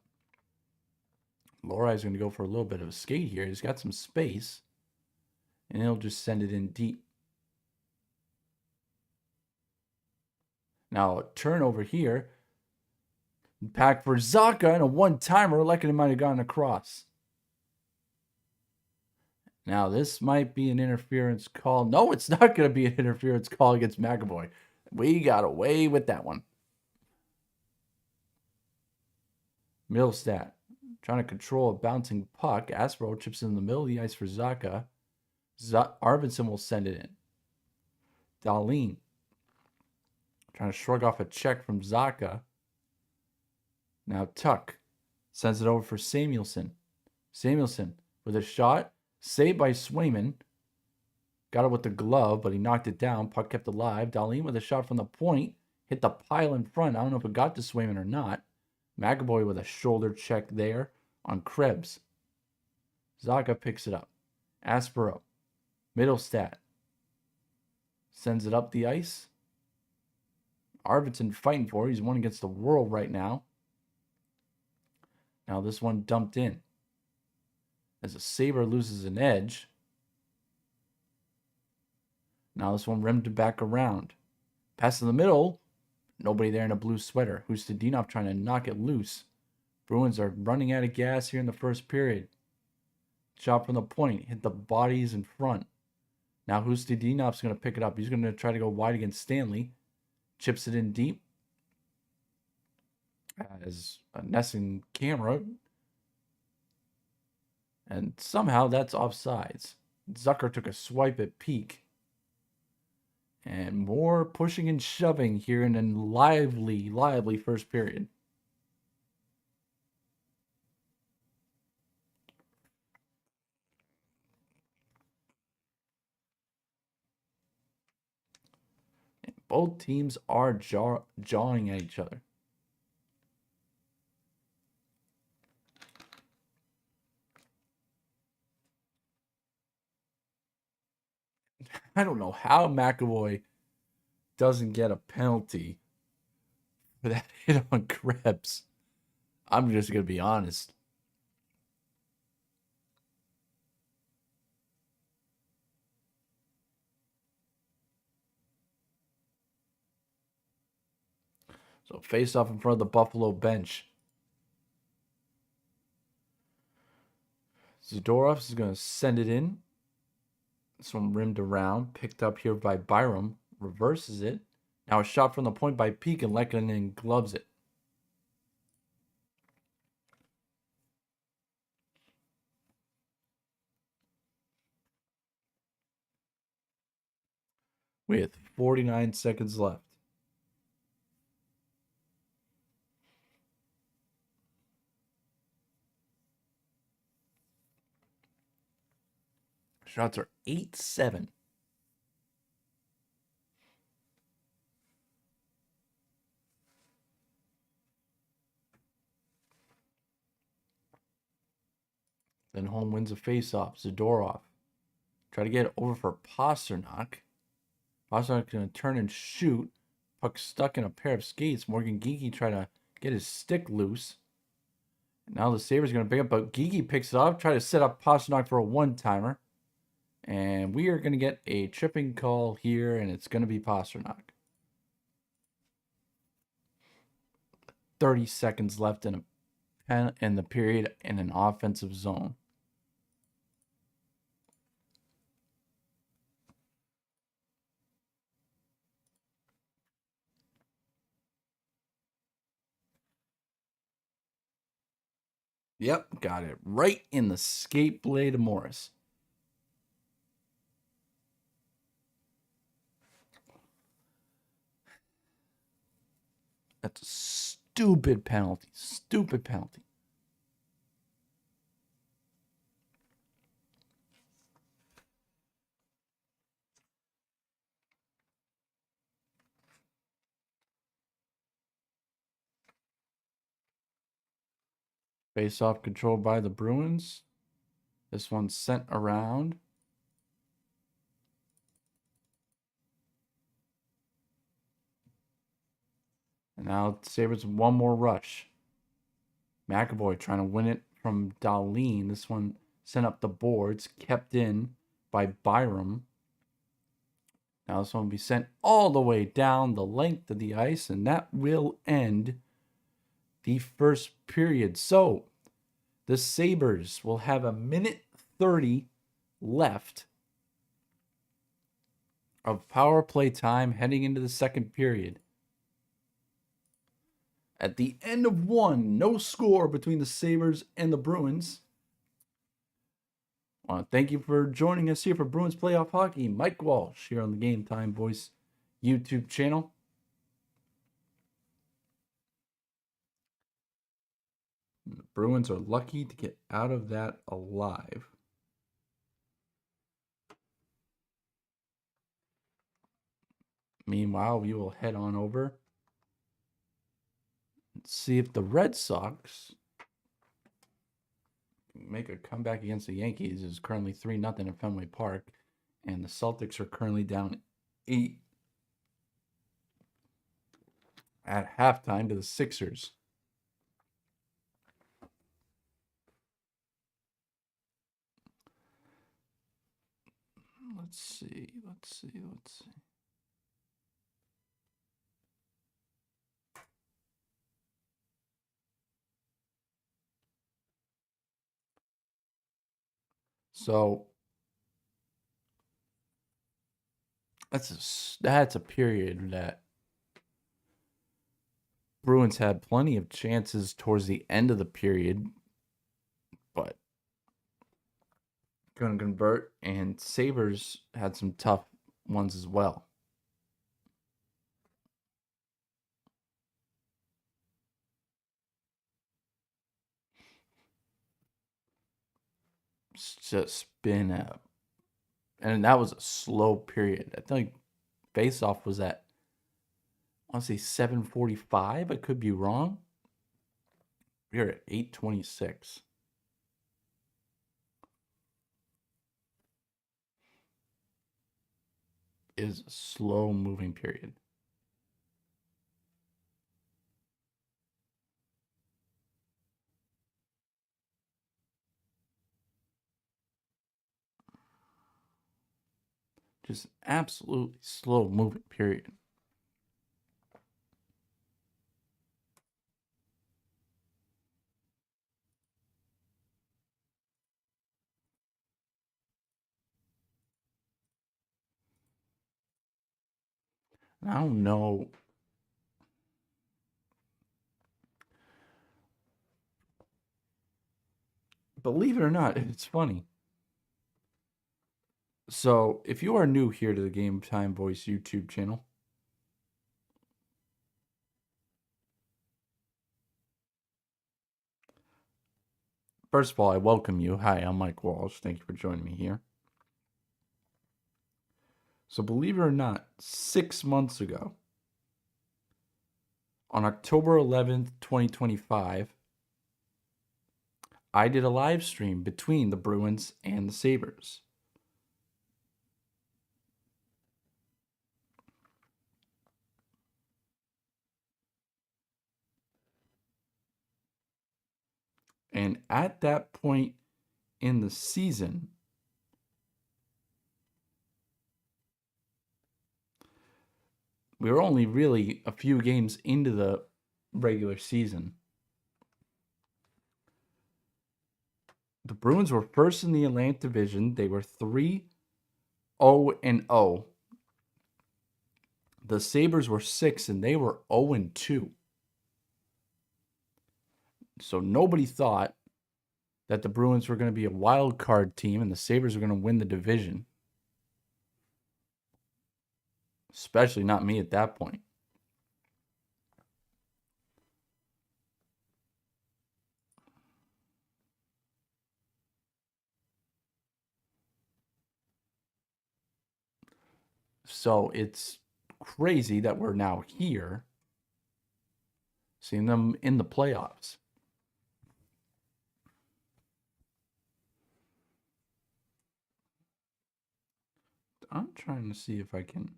Lohrei is going to go for a little bit of a skate here. He's got some space, and he'll just send it in deep. Now a turnover here. Back for Zacha, and a one-timer. Lehkonen might have gotten across. Now, this might be an interference call. No, it's not going to be an interference call against McAvoy. We got away with that one. Middlestat trying to control a bouncing puck. Aspero chips in the middle of the ice for Zacha. Arvidsson will send it in. Dahlin. Trying to shrug off a check from Zacha. Now Tuck sends it over for Samuelson. Samuelson with a shot. Saved by Swayman. Got it with the glove, but he knocked it down. Puck kept alive. Dahlin with a shot from the point. Hit the pile in front. I don't know if it got to Swayman or not. McAvoy with a shoulder check there on Krebs. Zacha picks it up. Aspero. Middlestat. Sends it up the ice. Arvidsson fighting for it. He's one against the world right now. Now this one dumped in. As a Sabre loses an edge. Now this one rimmed back around. Pass in the middle. Nobody there in a blue sweater. Hustadinov trying to knock it loose. Bruins are running out of gas here in the first period. Shot from the point. Hit the bodies in front. Now Hustadinov's going to pick it up. He's going to try to go wide against Stanley. Chips it in deep. As a Nesson camera. And somehow that's offsides. Zucker took a swipe at Peak. And more pushing and shoving here in a lively first period. And both teams are jawing at each other. I don't know how McAvoy doesn't get a penalty for that hit on Krebs. I'm just going to be honest. So face off in front of the Buffalo bench. Zadorov is going to send it in. This one rimmed around, picked up here by Byram, reverses it. Now a shot from the point by Peak, and Lehkonen gloves it. With 49 seconds left. Shots are 8-7. Then home wins a faceoff. Zadorov. Try to get it over for Pastrnak. Pastrnak going to turn and shoot. Puck stuck in a pair of skates. Morgan Geekie try to get his stick loose. And now the Sabres going to pick up, but Geekie picks it up. Try to set up Pastrnak for a one-timer. And we are going to get a tripping call here, and it's going to be Pastrnak. 30 seconds left in the period in an offensive zone. Yep, got it right in the skate blade of Morris. That's a stupid penalty. Stupid penalty. Face-off controlled by the Bruins. This one's sent around. And now Sabres one more rush. McAvoy trying to win it from Dahlin. This one sent up the boards, kept in by Byram. Now this one will be sent all the way down the length of the ice, and that will end the first period. So the Sabres will have a minute 30 left of power play time heading into the second period. At the end of one, no score between the Sabres and the Bruins. Thank you for joining us here for Bruins Playoff Hockey. Mike Walsh here on the Game Time Voice YouTube channel. The Bruins are lucky to get out of that alive. Meanwhile, we will head on over and see if the Red Sox make a comeback against the Yankees. It's currently 3-0 at Fenway Park, and the Celtics are currently down 8 at halftime to the Sixers. Let's see. So that's a period that Bruins had plenty of chances towards the end of the period, but couldn't convert, and Sabres had some tough ones as well. It's just been and that was a slow period. I think faceoff was at, I want to say 7:45. I could be wrong. We're at 8:26. Is a slow moving period. Just absolutely slow moving period. I don't know. Believe it or not, it's funny. So, if you are new here to the Game Time Voice YouTube channel, first of all, I welcome you. Hi, I'm Mike Walsh. Thank you for joining me here. So, believe it or not, 6 months ago, on October 11th, 2025, I did a live stream between the Bruins and the Sabres. And at that point in the season, we were only really a few games into the regular season. The Bruins were first in the Atlantic Division. They were 3-0-0. The Sabres were 6, and they were 0-2. So nobody thought that the Bruins were going to be a wild card team and the Sabres were going to win the division. Especially not me at that point. So it's crazy that we're now here, seeing them in the playoffs. I'm trying to see if I can.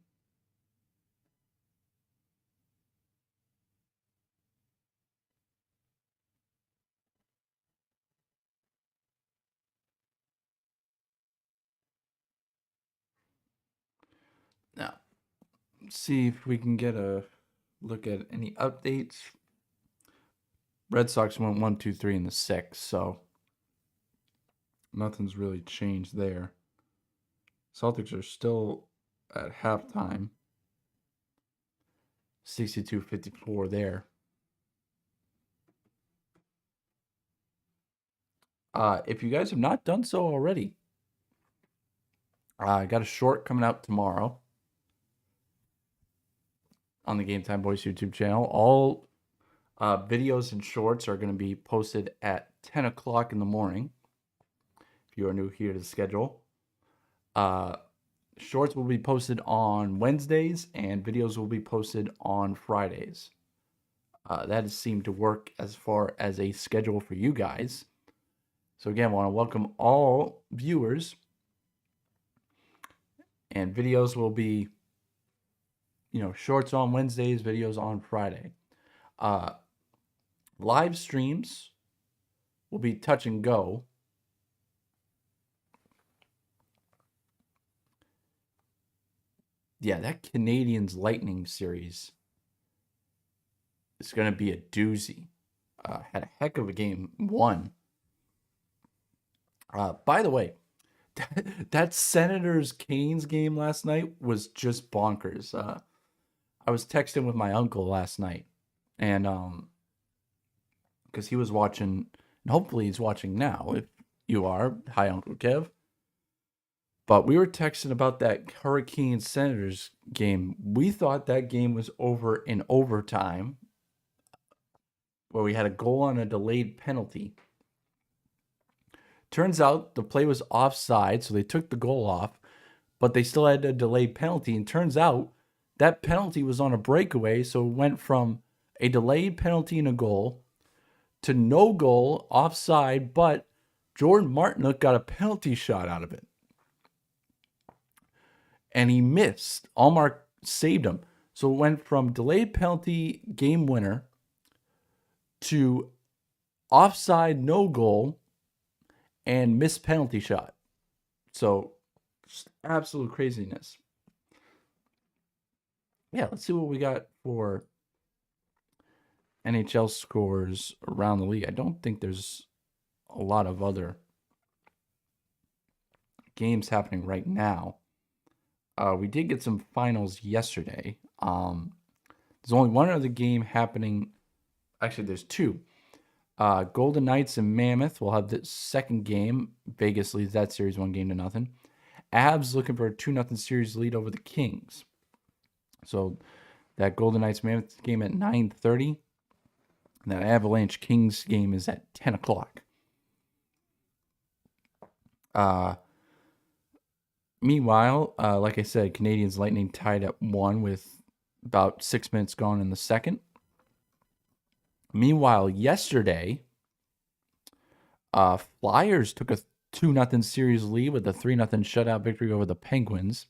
Now, see if we can get a look at any updates. Red Sox went 1-2-3 in the 6th, so nothing's really changed there. Celtics are still at halftime. 62-54 there. If you guys have not done so already, I got a short coming out tomorrow on the Game Time Boys YouTube channel. All videos and shorts are going to be posted at 10 o'clock in the morning. If you are new here to the schedule. Shorts will be posted on Wednesdays and videos will be posted on Fridays. That has seemed to work as far as a schedule for you guys. So again, I want to welcome all viewers. And videos will be, shorts on Wednesdays, videos on Friday. Live streams will be touch and go. Yeah, that Canadiens Lightning series is going to be a doozy. Had a heck of a game one. By the way, that Senators Canes game last night was just bonkers. I was texting with my uncle last night, and because he was watching, and hopefully he's watching now. If you are, hi Uncle Kev. But we were texting about that Hurricanes Senators game. We thought that game was over in overtime, where we had a goal on a delayed penalty. Turns out the play was offside, so they took the goal off, but they still had a delayed penalty. And turns out that penalty was on a breakaway, so it went from a delayed penalty and a goal to no goal, offside, but Jordan Martinook got a penalty shot out of it. And he missed. Allmark saved him. So it went from delayed penalty, game winner, to offside, no goal, and missed penalty shot. So, just absolute craziness. Yeah, let's see what we got for NHL scores around the league. I don't think there's a lot of other games happening right now. We did get some finals yesterday. There's only one other game happening. Actually, there's two. Golden Knights and Mammoth will have the second game. Vegas leads that series 1-0. Avs looking for a 2-0 series lead over the Kings. So that Golden Knights Mammoth game at 9:30. And that Avalanche Kings game is at 10 o'clock. Meanwhile, like I said, Canadiens Lightning tied at 1 with about 6 minutes gone in the second. Meanwhile, yesterday, Flyers took a 2-0 series lead with a 3-0 shutout victory over the Penguins.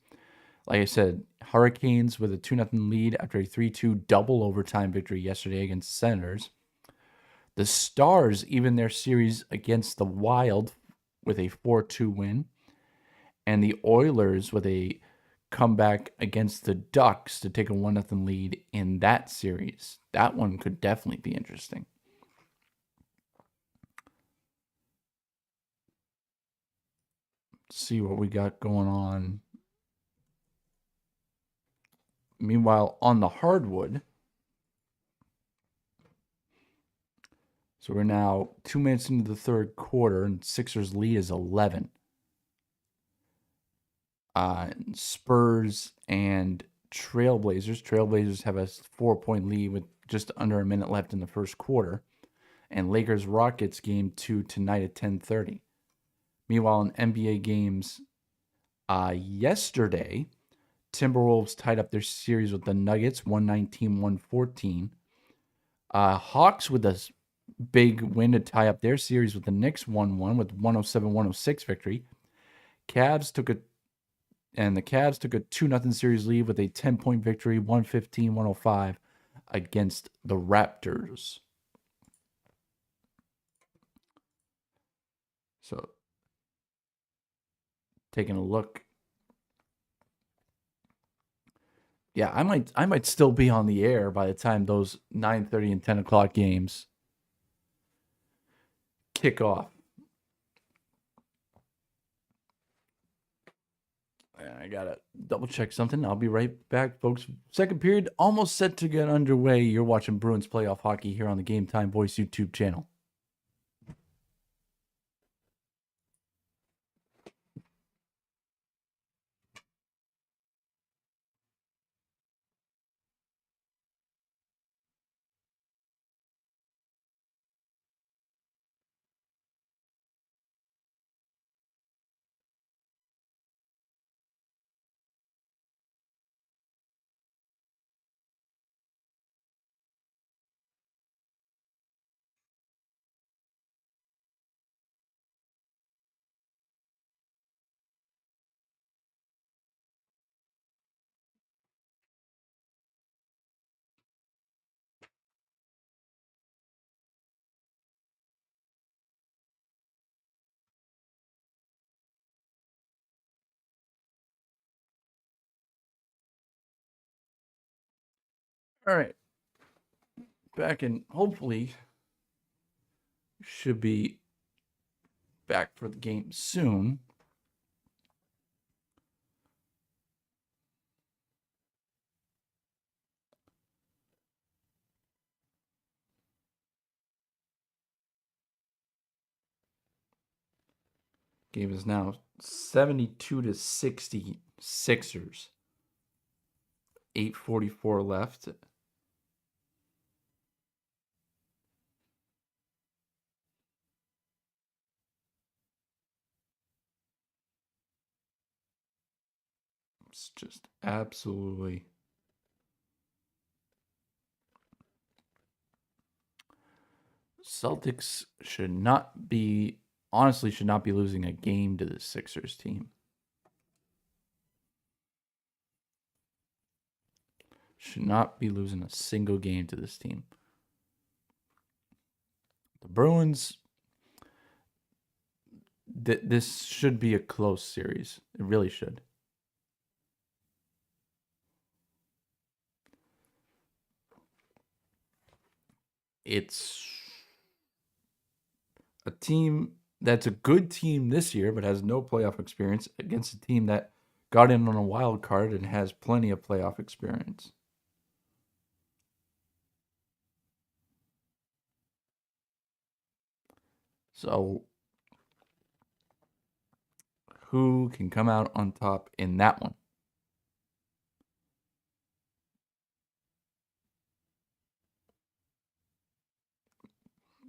Like I said, Hurricanes with a 2-0 lead after a 3-2 double overtime victory yesterday against the Senators. The Stars even their series against the Wild with a 4-2 win. And the Oilers with a comeback against the Ducks to take a 1-0 lead in that series. That one could definitely be interesting. Let's see what we got going on. Meanwhile, on the hardwood, so we're now 2 minutes into the third quarter, and Sixers' lead is 11. Spurs and Trailblazers. Trailblazers have a 4-point lead with just under a minute left in the first quarter. And Lakers-Rockets game 2 tonight at 10:30. Meanwhile, in NBA games, yesterday, Timberwolves tied up their series with the Nuggets, 119-114. Hawks with a big win to tie up their series with the Knicks, 1-1 with 107-106 victory. The Cavs took a 2-0 series lead with a 10-point victory, 115-105 against the Raptors. So, taking a look. Yeah, I might still be on the air by the time those 9:30 and 10 o'clock games kick off. I gotta double check something. I'll be right back, folks. Second period almost set to get underway. You're watching Bruins playoff hockey here on the Game Time Voice YouTube channel. All right. Back in, hopefully, should be back for the game soon. Game is now 72-60 Sixers. 8:44 left. It's just absolutely Celtics should not be losing a game to the Sixers team. Should not be losing a single game to this team. The Bruins, this should be a close series. It really should. It's a team that's a good team this year, but has no playoff experience against a team that got in on a wild card and has plenty of playoff experience. So, who can come out on top in that one?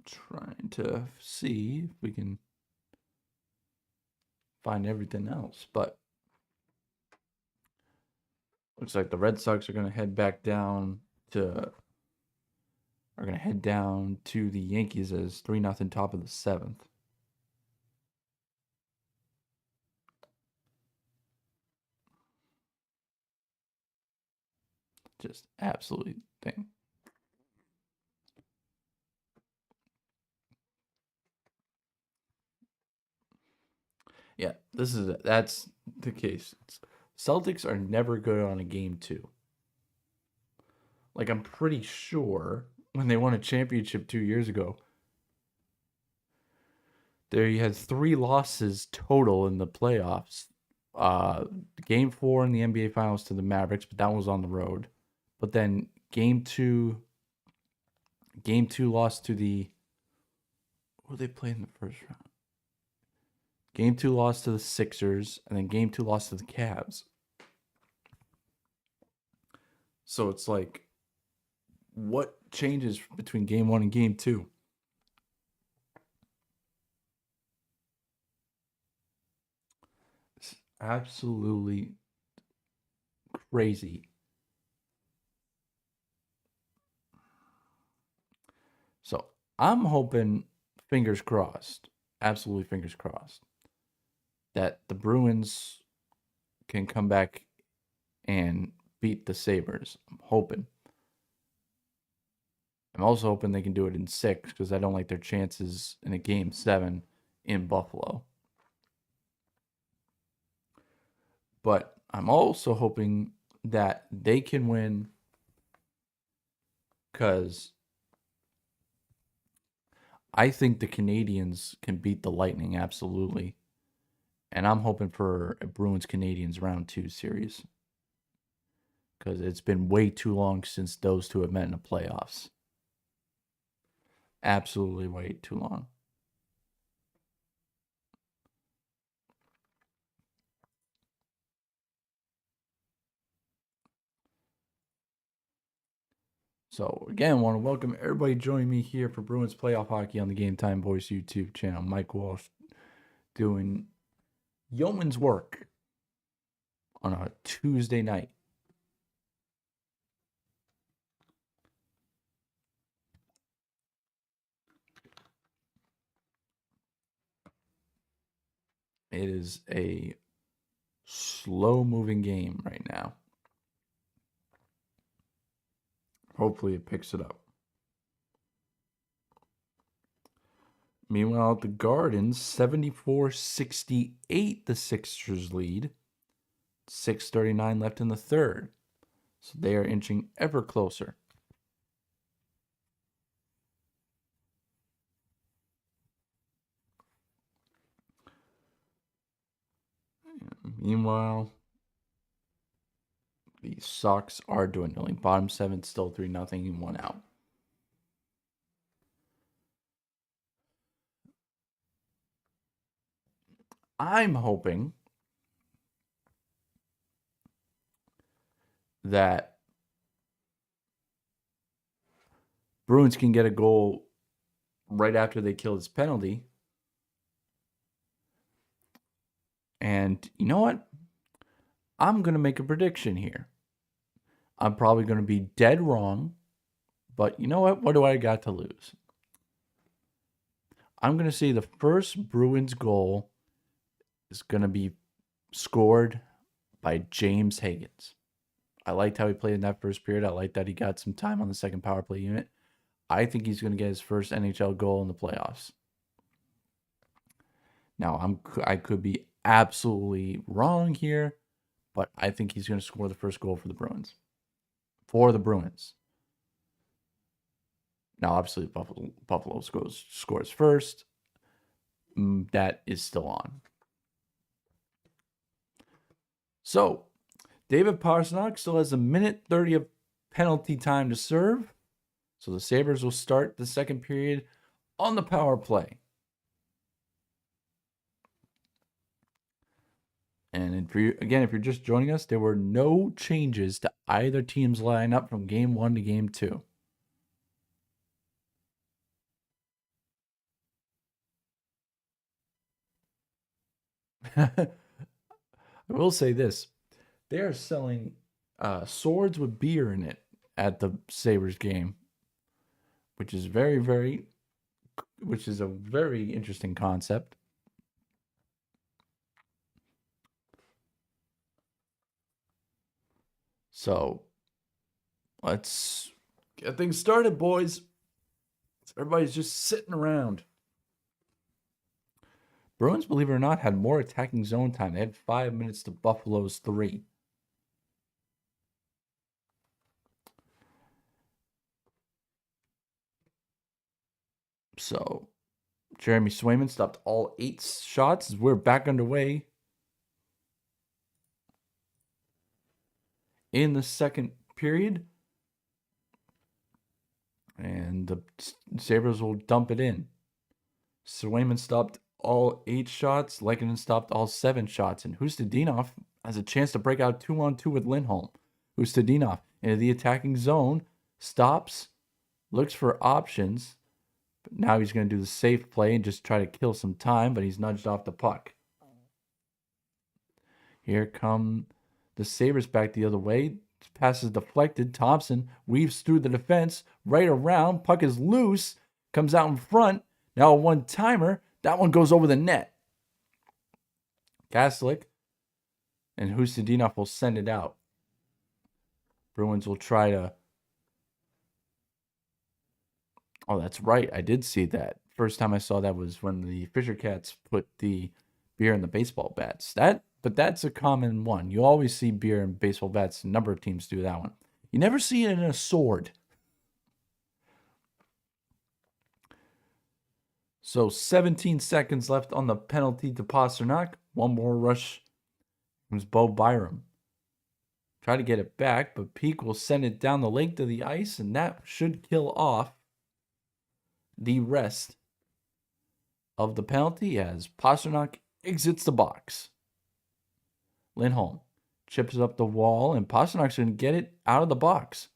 Trying to see if we can find everything else, but looks like the Red Sox are going to head down to the Yankees as 3-0 top of the 7th. Just absolutely thing. Yeah, that's the case. Celtics are never good on a game 2. Like, I'm pretty sure when they won a championship 2 years ago, they had 3 losses total in the playoffs. Game 4 in the NBA Finals to the Mavericks, but that was on the road. But then game 2 lost to the, who they played in the first round? Game 2 lost to the Sixers, and then game 2 lost to the Cavs. So it's like, what changes between game 1 and game 2? It's absolutely crazy. So I'm hoping, fingers crossed, absolutely fingers crossed, that the Bruins can come back and beat the Sabres. I'm hoping. I'm also hoping they can do it in 6 because I don't like their chances in a game 7 in Buffalo. But I'm also hoping that they can win because I think the Canadiens can beat the Lightning absolutely. And I'm hoping for a Bruins-Canadiens round 2 series because it's been way too long since those two have met in the playoffs. Absolutely way too long. So again, I want to welcome everybody joining me here for Bruins Playoff Hockey on the Game Time Boys YouTube channel. Mike Walsh doing yeoman's work on a Tuesday night. It is a slow-moving game right now. Hopefully it picks it up. Meanwhile, at the Gardens, 74-68, the Sixers lead. 6:39 left in the third. So they are inching ever closer. Meanwhile, the Sox are dwindling. Bottom 7 still 3-0, 1 out. I'm hoping that Bruins can get a goal right after they kill this penalty. And you know what? I'm going to make a prediction here. I'm probably going to be dead wrong. But you know what? What do I got to lose? I'm going to say the first Bruins goal is going to be scored by James Higgins. I liked how he played in that first period. I liked that he got some time on the second power play unit. I think he's going to get his first NHL goal in the playoffs. Now, I could be absolutely wrong here, but I think he's going to score the first goal for the Bruins. Now, obviously, Buffalo scores first. That is still on. So, David Pastrnak still has 1:30 of penalty time to serve. So the Sabres will start the second period on the power play. And if you're just joining us, there were no changes to either team's lineup from game 1 to game 2. I will say this. They are selling swords with beer in it at the Sabres game, which is a very interesting concept. So let's get things started, boys. Everybody's just sitting around. Bruins, believe it or not, had more attacking zone time. They had 5 minutes to Buffalo's 3. So, Jeremy Swayman stopped all 8 shots. We're back underway in the second period. And the Sabres will dump it in. Swayman stopped all 8 shots. Lehkonen stopped all 7 shots. And Hustadinov has a chance to break out 2-on-2 with Lindholm. Hustadinov into the attacking zone. Stops. Looks for options. But now he's going to do the safe play and just try to kill some time. But he's nudged off the puck. Here come the Sabres back the other way. Pass is deflected. Thompson weaves through the defense. Right around. Puck is loose. Comes out in front. Now a one-timer. That one goes over the net. Kaslik and Hustadinov will send it out. Bruins will try to... Oh, that's right. I did see that. First time I saw that was when the Fisher Cats put the beer in the baseball bats. But that's a common one. You always see beer in baseball bats. A number of teams do that one. You never see it in a sword. So 17 seconds left on the penalty to Pastrnak. One more rush comes Bo Byram. Try to get it back, but Peak will send it down the length of the ice, and that should kill off the rest of the penalty as Pastrnak exits the box. Lindholm chips up the wall, and Pasternak's going to get it out of the box.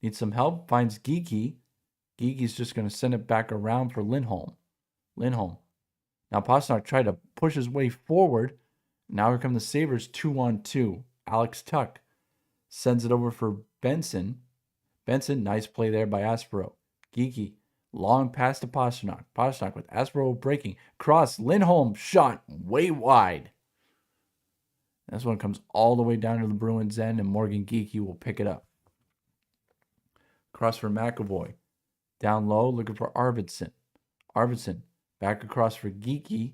Needs some help, finds Geekie. Geekie's just going to send it back around for Lindholm. Now Pastrnak tried to push his way forward. Now here come the Sabres 2-on-2. Alex Tuck sends it over for Benson. Nice play there by Aspero. Geekie, long pass to Pastrnak. Pastrnak with Aspero breaking. Cross, Lindholm shot way wide. This one comes all the way down to the Bruins' end, and Morgan Geekie will pick it up. Cross for McAvoy. Down low, looking for Arvidsson. Arvidsson back across for Geekie.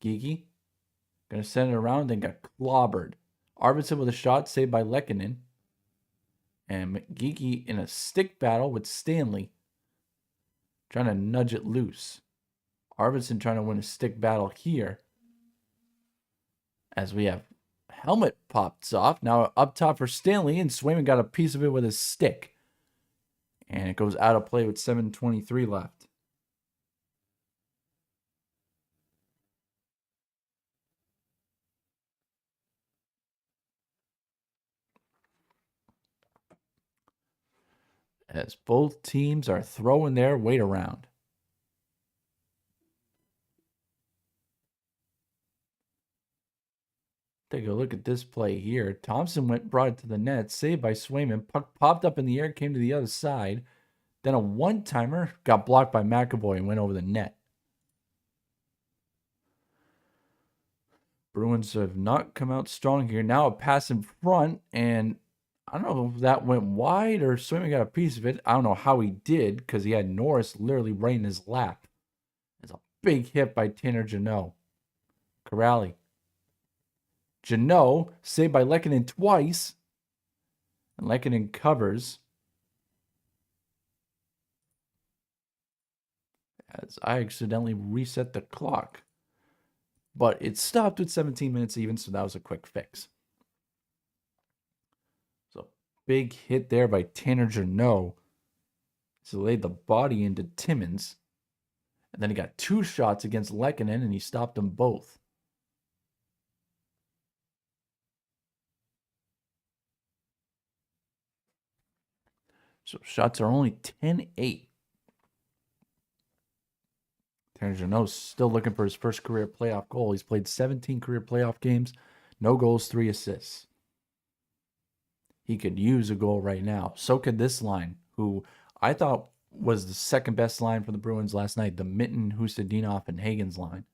Geekie going to send it around, then got clobbered. Arvidsson with a shot saved by Lehkonen. And McGeeky in a stick battle with Stanley, trying to nudge it loose. Arvidsson trying to win a stick battle here. As we have helmet pops off. Now up top for Stanley, and Swayman got a piece of it with his stick. And it goes out of play with 7:23 left. As both teams are throwing their weight around. Take a look at this play here. Thompson brought it to the net, saved by Swayman. Puck popped up in the air, came to the other side. Then a one-timer got blocked by McAvoy and went over the net. Bruins have not come out strong here. Now a pass in front, and I don't know if that went wide or Swayman got a piece of it. I don't know how he did because he had Norris literally right in his lap. It's a big hit by Tanner Jeannot. Corrali. Jeannot saved by Lehkonen twice. And Lehkonen covers. As I accidentally reset the clock. But it stopped with 17 minutes even, so that was a quick fix. So big hit there by Tanner Jeannot. So laid the body into Timmins. And then he got two shots against Lehkonen, and he stopped them both. So shots are only 10-8. Tanner Jeannot's still looking for his first career playoff goal. He's played 17 career playoff games, no goals, 3 assists. He could use a goal right now. So could this line, who I thought was the second best line for the Bruins last night, the Mitten, Hustadinov, and Hagens line.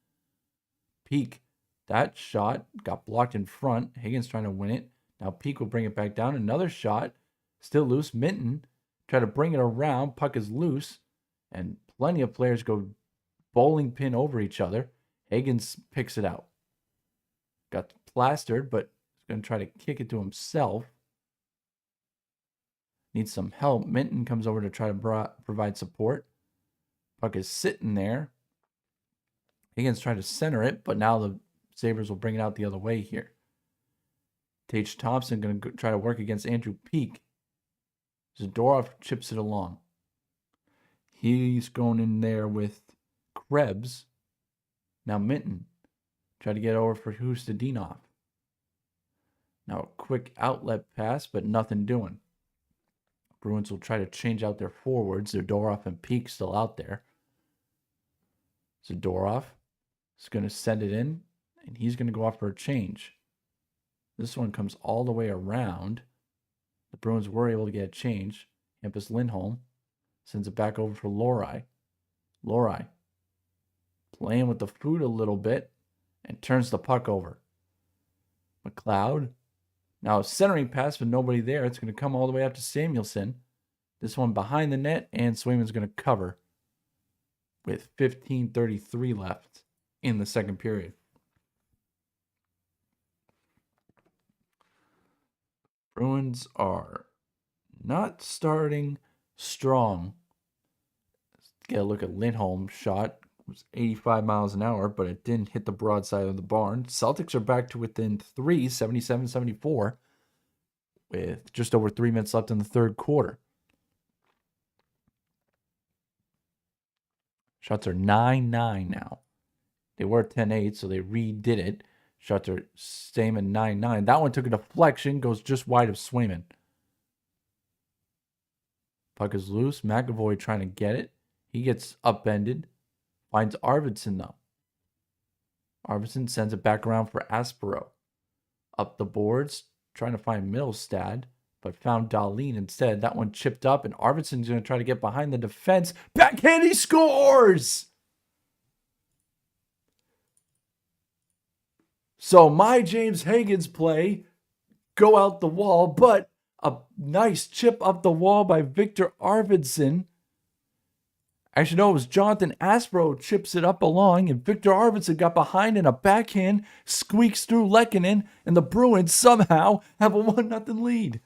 Peak, that shot got blocked in front. Hagens trying to win it. Now Peak will bring it back down. Another shot, still loose. Mitten try to bring it around. Puck is loose, and plenty of players go bowling pin over each other. Hagens picks it out. Got plastered, but he's going to try to kick it to himself. Needs some help. Minton comes over to try to provide support. Puck is sitting there. Hagens trying to center it, but now the Sabres will bring it out the other way here. Tage Thompson going to try to work against Andrew Peak. Zadorov chips it along. He's going in there with Krebs. Now Minton. Try to get over for Hustadinov. Now a quick outlet pass, but nothing doing. Bruins will try to change out their forwards. Zadorov and Peak still out there. Zadorov is going to send it in, and he's going to go off for a change. This one comes all the way around. The Bruins were able to get a change. Hampus Lindholm sends it back over for Lohrei. Lohrei playing with the food a little bit and turns the puck over. McLeod. Now a centering pass with nobody there. It's going to come all the way up to Samuelson. This one behind the net, and Swayman's going to cover with 15:33 left in the second period. Bruins are not starting strong. Let's get a look at Lindholm's shot. It was 85 miles an hour, but it didn't hit the broadside of the barn. Celtics are back to within 3, 77-74, with just over 3 minutes left in the third quarter. Shots are 9-9 now. They were 10-8, so they redid it. Shots are same at 9-9. That one took a deflection, goes just wide of Swayman. Puck is loose. McAvoy trying to get it. He gets upended. Finds Arvidsson, though. Arvidsson sends it back around for Aspero. Up the boards, trying to find Middlestad, but found Dahlin instead. That one chipped up, and Arvidsson's going to try to get behind the defense. Backhand, he scores! So my James Hagens play, go out the wall, but a nice chip up the wall by Victor Arvidsson. Actually, no, it was Jonathan Aspero chips it up along, and Victor Arvidsson got behind in a backhand, squeaks through Lehkonen, and the Bruins somehow have a 1-0 lead.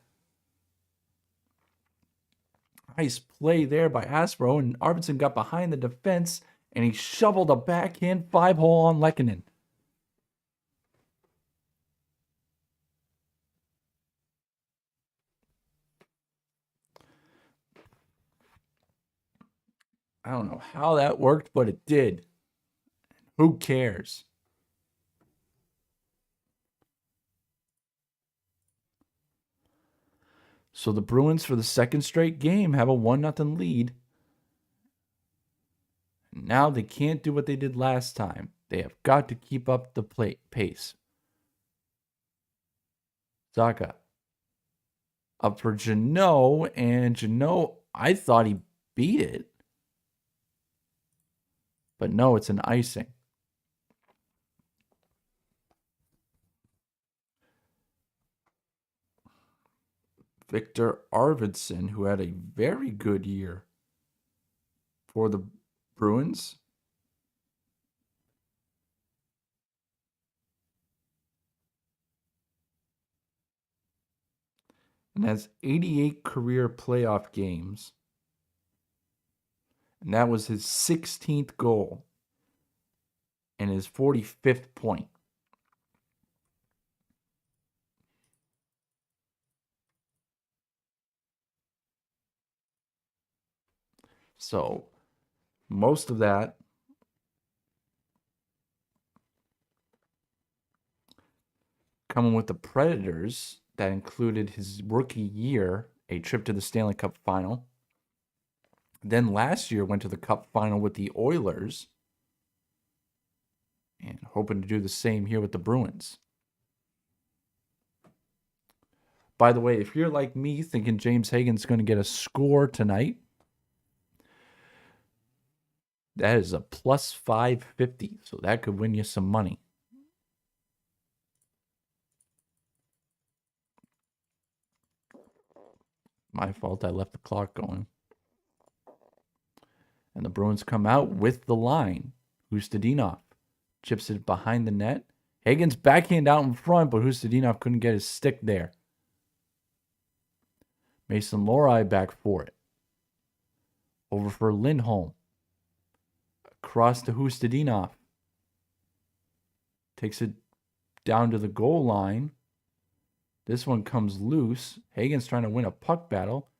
Nice play there by Aspro, and Arvidsson got behind the defense, and he shoveled a backhand 5-hole on Lehkonen. I don't know how that worked, but it did. Who cares? So the Bruins, for the second straight game, have a 1-0 lead. Now they can't do what they did last time. They have got to keep up the pace. Zaga up for Jeannot, and Jeannot, I thought he beat it. But no, it's an icing. Victor Arvidsson, who had a very good year for the Bruins. And has 88 career playoff games. And that was his 16th goal and his 45th point. So most of that coming with the Predators, that included his rookie year, a trip to the Stanley Cup final. Then last year went to the Cup final with the Oilers. And hoping to do the same here with the Bruins. By the way, if you're like me thinking James Hagen's going to get a score tonight, that is a plus 550. So that could win you some money. My fault, I left the clock going. And the Bruins come out with the line. Hustadinov chips it behind the net. Hagen's backhand out in front, but Hustadinov couldn't get his stick there. Mason Lohrei back for it. Over for Lindholm. Across to Hustadinov. Takes it down to the goal line. This one comes loose. Hagen's trying to win a puck battle.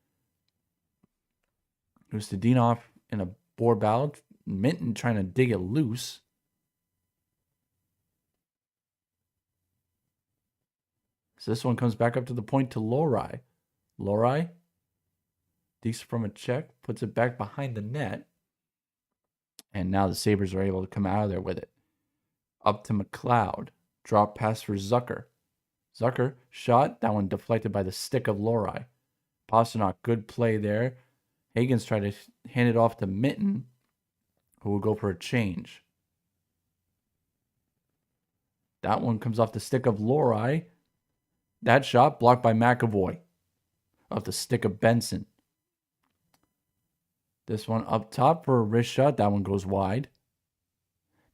Hustadinov in a boar battle. Minton trying to dig it loose. So this one comes back up to the point to Lohrei. Lohrei digs from a check, puts it back behind the net. And now the Sabres are able to come out of there with it. Up to McLeod. Drop pass for Zucker. Zucker shot. That one deflected by the stick of Lohrei. Pastrnak, good play there. Hagen's trying to hand it off to Minton, who will go for a change. That one comes off the stick of Lohrei. That shot blocked by McAvoy. Off the stick of Benson. This one up top for a wrist shot. That one goes wide.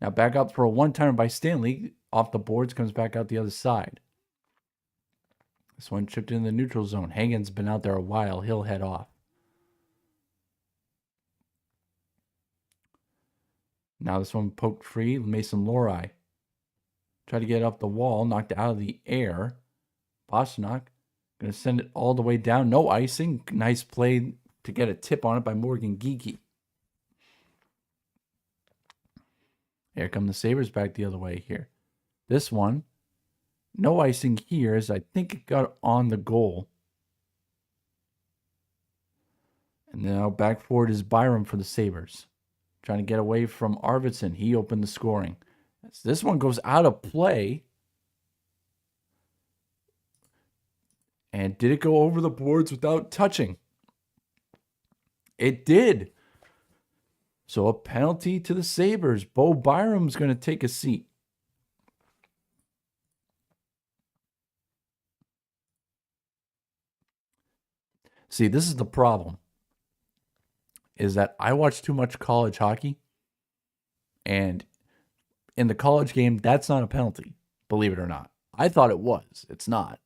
Now back up for a one-timer by Stanley. Off the boards, comes back out the other side. This one chipped in the neutral zone. Hagen's been out there a while. He'll head off. Now this one poked free. Mason Lohrei tried to get up the wall. Knocked out of the air. Pastrnak going to send it all the way down. No icing. Nice play to get a tip on it by Morgan Geekie. Here come the Sabres back the other way here. This one, no icing here, as I think it got on the goal. And now back forward is Byram for the Sabres. Trying to get away from Arvidsson. He opened the scoring. As this one goes out of play. And did it go over the boards without touching? It did. So a penalty to the Sabres. Bo Byram's going to take a seat. See, this is the problem. Is that I watch too much college hockey. And in the college game, that's not a penalty. Believe it or not. I thought it was. It's not.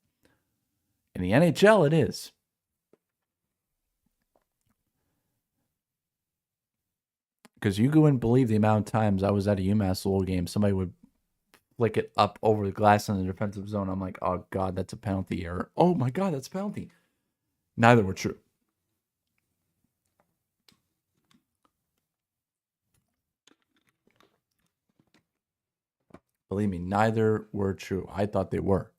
In the NHL, it is. Because you wouldn't believe the amount of times I was at a UMass Lowell game, somebody would flick it up over the glass in the defensive zone. I'm like, oh, God, that's a penalty error. Oh, my God, that's a penalty. Neither were true. Believe me, neither were true. I thought they were.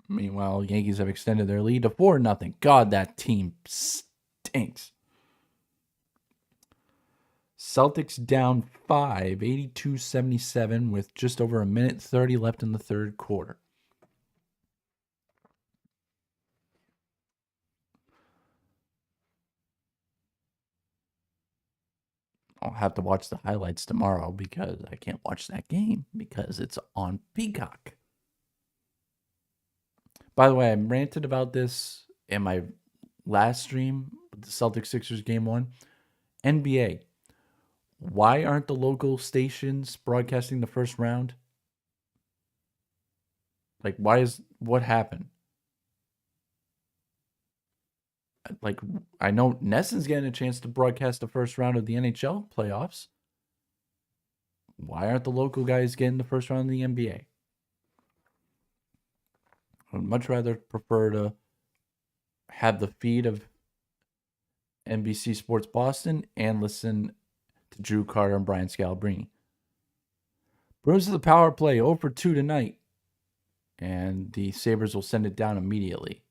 Meanwhile, Yankees have extended their lead to 4-0. God, that team stinks. Celtics down 5, 82-77 with just over a minute 30 left in the third quarter. I'll have to watch the highlights tomorrow because I can't watch that game because it's on Peacock. By the way, I ranted about this in my last stream with the Celtics Sixers game 1. NBA. Why aren't the local stations broadcasting the first round? Like, what happened? Like, I know Nesson's getting a chance to broadcast the first round of the NHL playoffs. Why aren't the local guys getting the first round of the NBA? I'd much rather prefer to have the feed of NBC Sports Boston and listen to Drew Carter and Brian Scalabrine. Bruins to the power play, 0 for 2 tonight. And the Sabres will send it down immediately.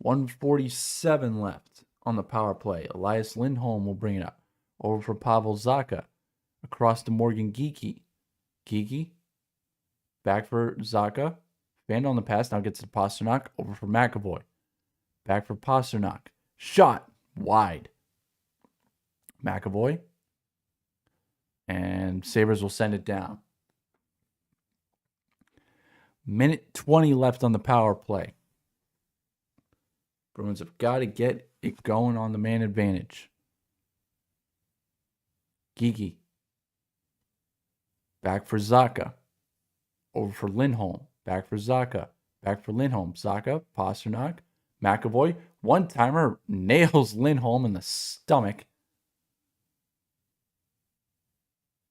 .147 left on the power play. Elias Lindholm will bring it up. Over for Pavel Zacha. Across to Morgan Geekie. Geekie. Back for Zacha. Fan on the pass. Now gets to Pastrnak. Over for McAvoy. Back for Pastrnak. Shot. Wide. McAvoy. And Sabres will send it down. Minute 20 left on the power play. Bruins have got to get it going on the man advantage. Geekie. Back for Zacha. Over for Lindholm. Back for Zacha. Back for Lindholm. Zacha. Pastrnak. McAvoy. One-timer nails Lindholm in the stomach.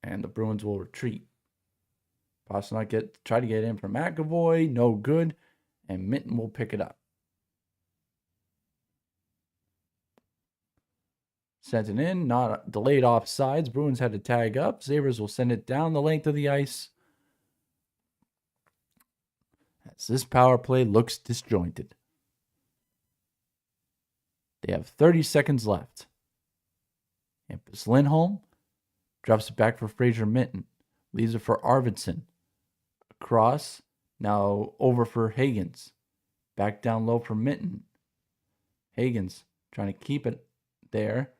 And the Bruins will retreat. Pastrnak try to get in for McAvoy. No good. And Minton will pick it up. Sent it in, not delayed offsides. Bruins had to tag up. Sabres will send it down the length of the ice. As this power play looks disjointed. They have 30 seconds left. Hampus Lindholm drops it back for Fraser Minton. Leaves it for Arvidsson. Across, now over for Higgins. Back down low for Minton. Higgins trying to keep it there.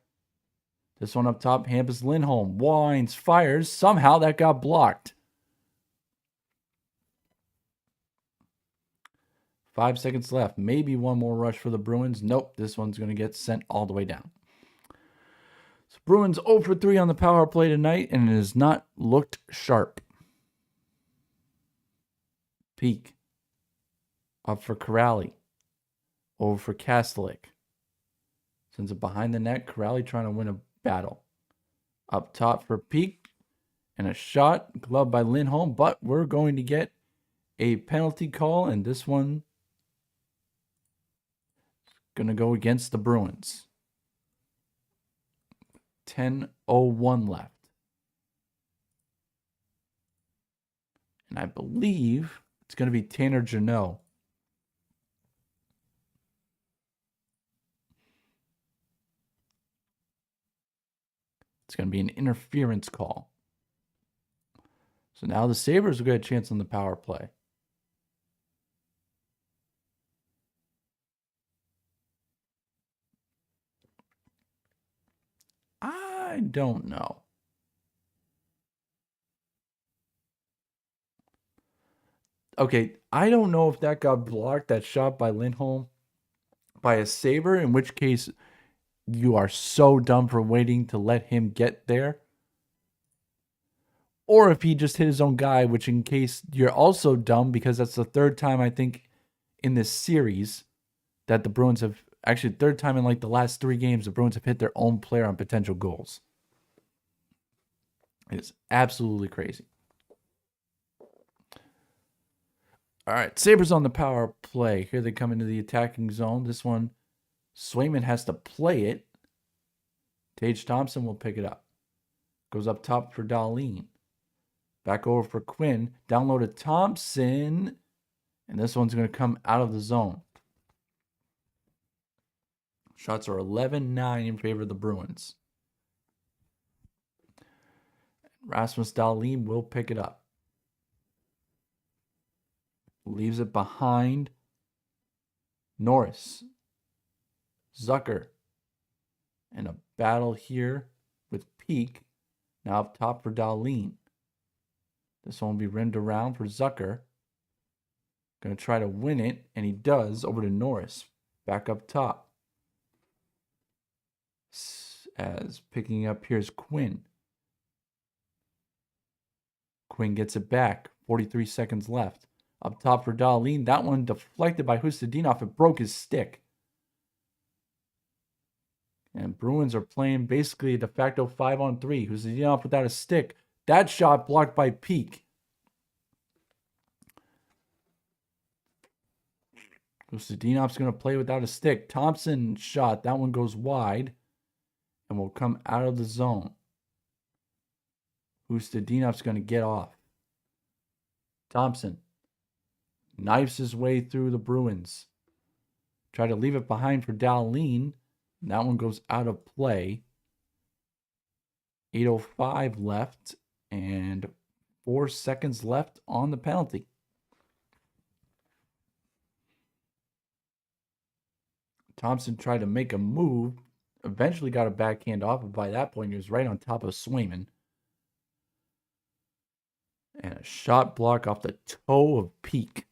This one up top, Hampus Lindholm winds, fires. Somehow that got blocked. 5 seconds left. Maybe one more rush for the Bruins. Nope, this one's going to get sent all the way down. So Bruins 0 for 3 on the power play tonight, and it has not looked sharp. Peak. Up for Corrali. Over for Kastelik. Sends it behind the net. Corrali trying to win a battle. Up top for Peak. And a shot. Gloved by Lindholm. But we're going to get a penalty call. And this one is going to go against the Bruins. 10:01 left. And I believe it's going to be Tanner Jeannot. It's going to be an interference call. So now the Sabres will get a chance on the power play. I don't know. Okay, I don't know if that got blocked, that shot by Lindholm, by a Sabre, in which case you are so dumb for waiting to let him get there. or if he just hit his own guy, which in case you're also dumb, because that's the third time I think in this series that the Bruins have, actually third time in like the last 3 games, the Bruins have hit their own player on potential goals. It's absolutely crazy. All right, Sabres on the power play. Here they come into the attacking zone. This one, Swayman has to play it. Tage Thompson will pick it up. Goes up top for Dahlin. Back over for Quinn. Down low to Thompson. And this one's going to come out of the zone. Shots are 11-9 in favor of the Bruins. Rasmus Dahlin will pick it up. Leaves it behind Norris. Zucker. And a battle here with Peak. Now up top for Dahlin. This one will be rimmed around for Zucker. Going to try to win it, and he does, over to Norris. Back up top. As picking up, here's Quinn. Quinn gets it back. 43 seconds left. Up top for Dahlin. That one deflected by Hustadinov. It broke his stick. And Bruins are playing basically a de facto 5-on-3. Hustadinov without a stick. That shot blocked by Peak. Hustadinov's going to play without a stick. Thompson shot. That one goes wide. And will come out of the zone. Hustadinov's going to get off. Thompson knifes his way through the Bruins. Try to leave it behind for Dahlin. That one goes out of play. 8:05 left and 4 seconds left on the penalty. Thompson tried to make a move. Eventually got a backhand off, but by that point he was right on top of Swayman. And a shot block off the toe of Peak.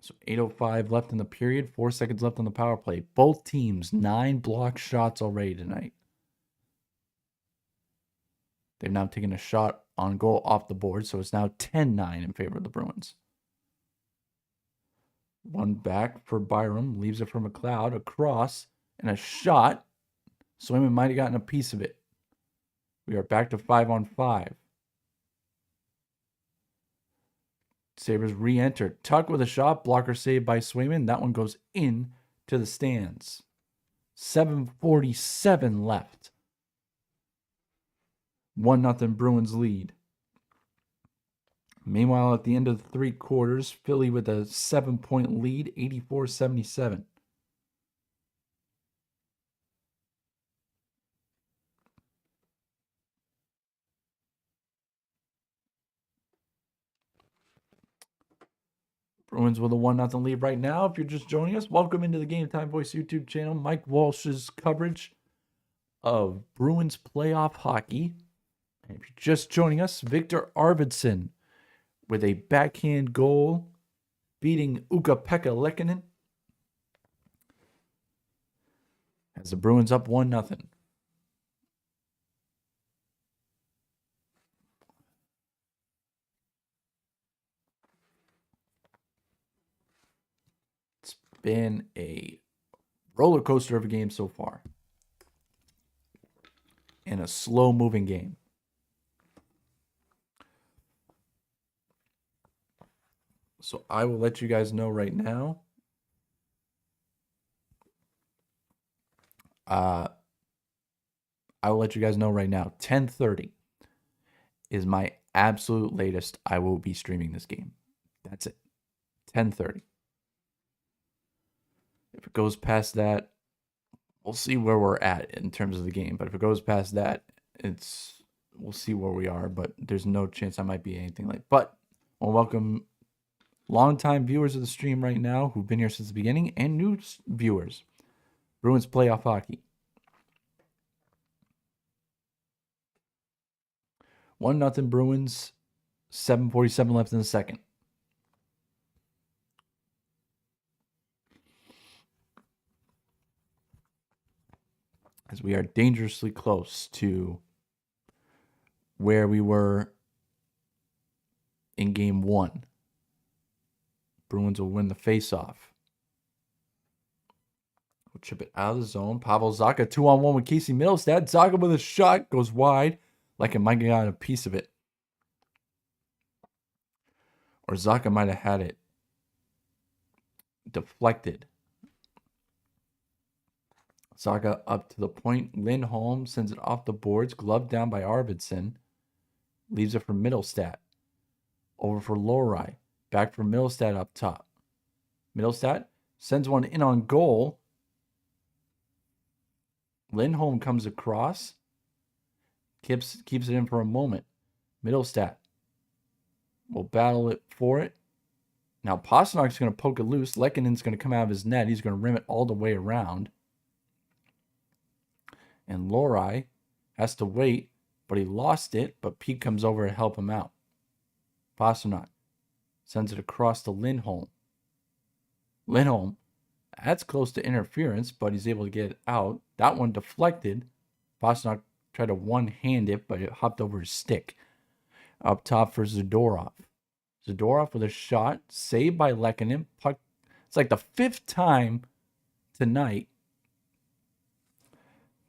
So 8:05 left in the period. 4 seconds left on the power play. Both teams, 9 blocked shots already tonight. They've now taken a shot on goal off the board, so it's now 10-9 in favor of the Bruins. One back for Byram. Leaves it for McLeod. Across. And a shot. Swayman might have gotten a piece of it. We are back to 5-on-5. Sabres re-enter. Tuck with a shot. Blocker saved by Swayman. That one goes in to the stands. 7:47 left. 1-0 Bruins lead. Meanwhile, at the end of the 3 quarters, Philly with a 7-point lead, 84-77. Bruins with a 1-0 lead right now. If you're just joining us, welcome into the Game Time Voice YouTube channel. Mike Walsh's coverage of Bruins playoff hockey. And if you're just joining us, Victor Arvidsson with a backhand goal, beating Ukko-Pekka Lehkonen. As the Bruins up 1-0. It's been a roller coaster of a game so far. And a slow-moving game. So I will let you guys know right now. I will let you guys know right now. 10:30 is my absolute latest I will be streaming this game. That's it. 10:30. If it goes past that, we'll see where we're at in terms of the game. But if it goes past that, we'll see where we are. But there's no chance I might be anything like. But I'll welcome longtime viewers of the stream right now who've been here since the beginning, and new viewers. Bruins playoff hockey. 1-0 Bruins. 7:47 left in the second. As we are dangerously close to where we were in game 1. Bruins will win the faceoff. We'll chip it out of the zone. Pavel Zacha 2-on-1 with Casey Middlestad. Zacha with a shot goes wide, like it might have got a piece of it. Or Zacha might have had it deflected. Zacha up to the point. Lindholm sends it off the boards. Gloved down by Arvidsson. Leaves it for Middlestad. Over for Lohrei. Back for Middlestad up top. Middlestad sends one in on goal. Lindholm comes across. Keeps it in for a moment. Middlestad will battle it for it. Now Pastrnak's going to poke it loose. Lekkonen's going to come out of his net. He's going to rim it all the way around. And Lohrei has to wait, but he lost it. But Pete comes over to help him out. Pastrnak sends it across to Lindholm. Lindholm, that's close to interference, but he's able to get it out. That one deflected. Pastrnak tried to one-hand it, but it hopped over his stick. Up top for Zadorov. Zadorov with a shot, saved by Lekkonen. Puck. It's like the 5th time tonight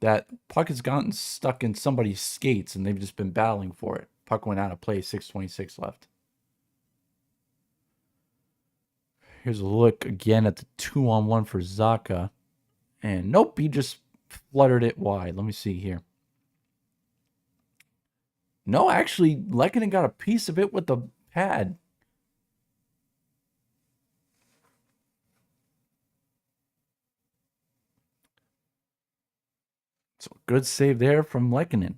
that puck has gotten stuck in somebody's skates, and they've just been battling for it. Puck went out of play, 6:26 left. Here's a look again at the 2-on-1 for Zacha. And nope, he just fluttered it wide. Let me see here. No, actually, Lekkonen got a piece of it with the pad. So good save there from Lekkonen.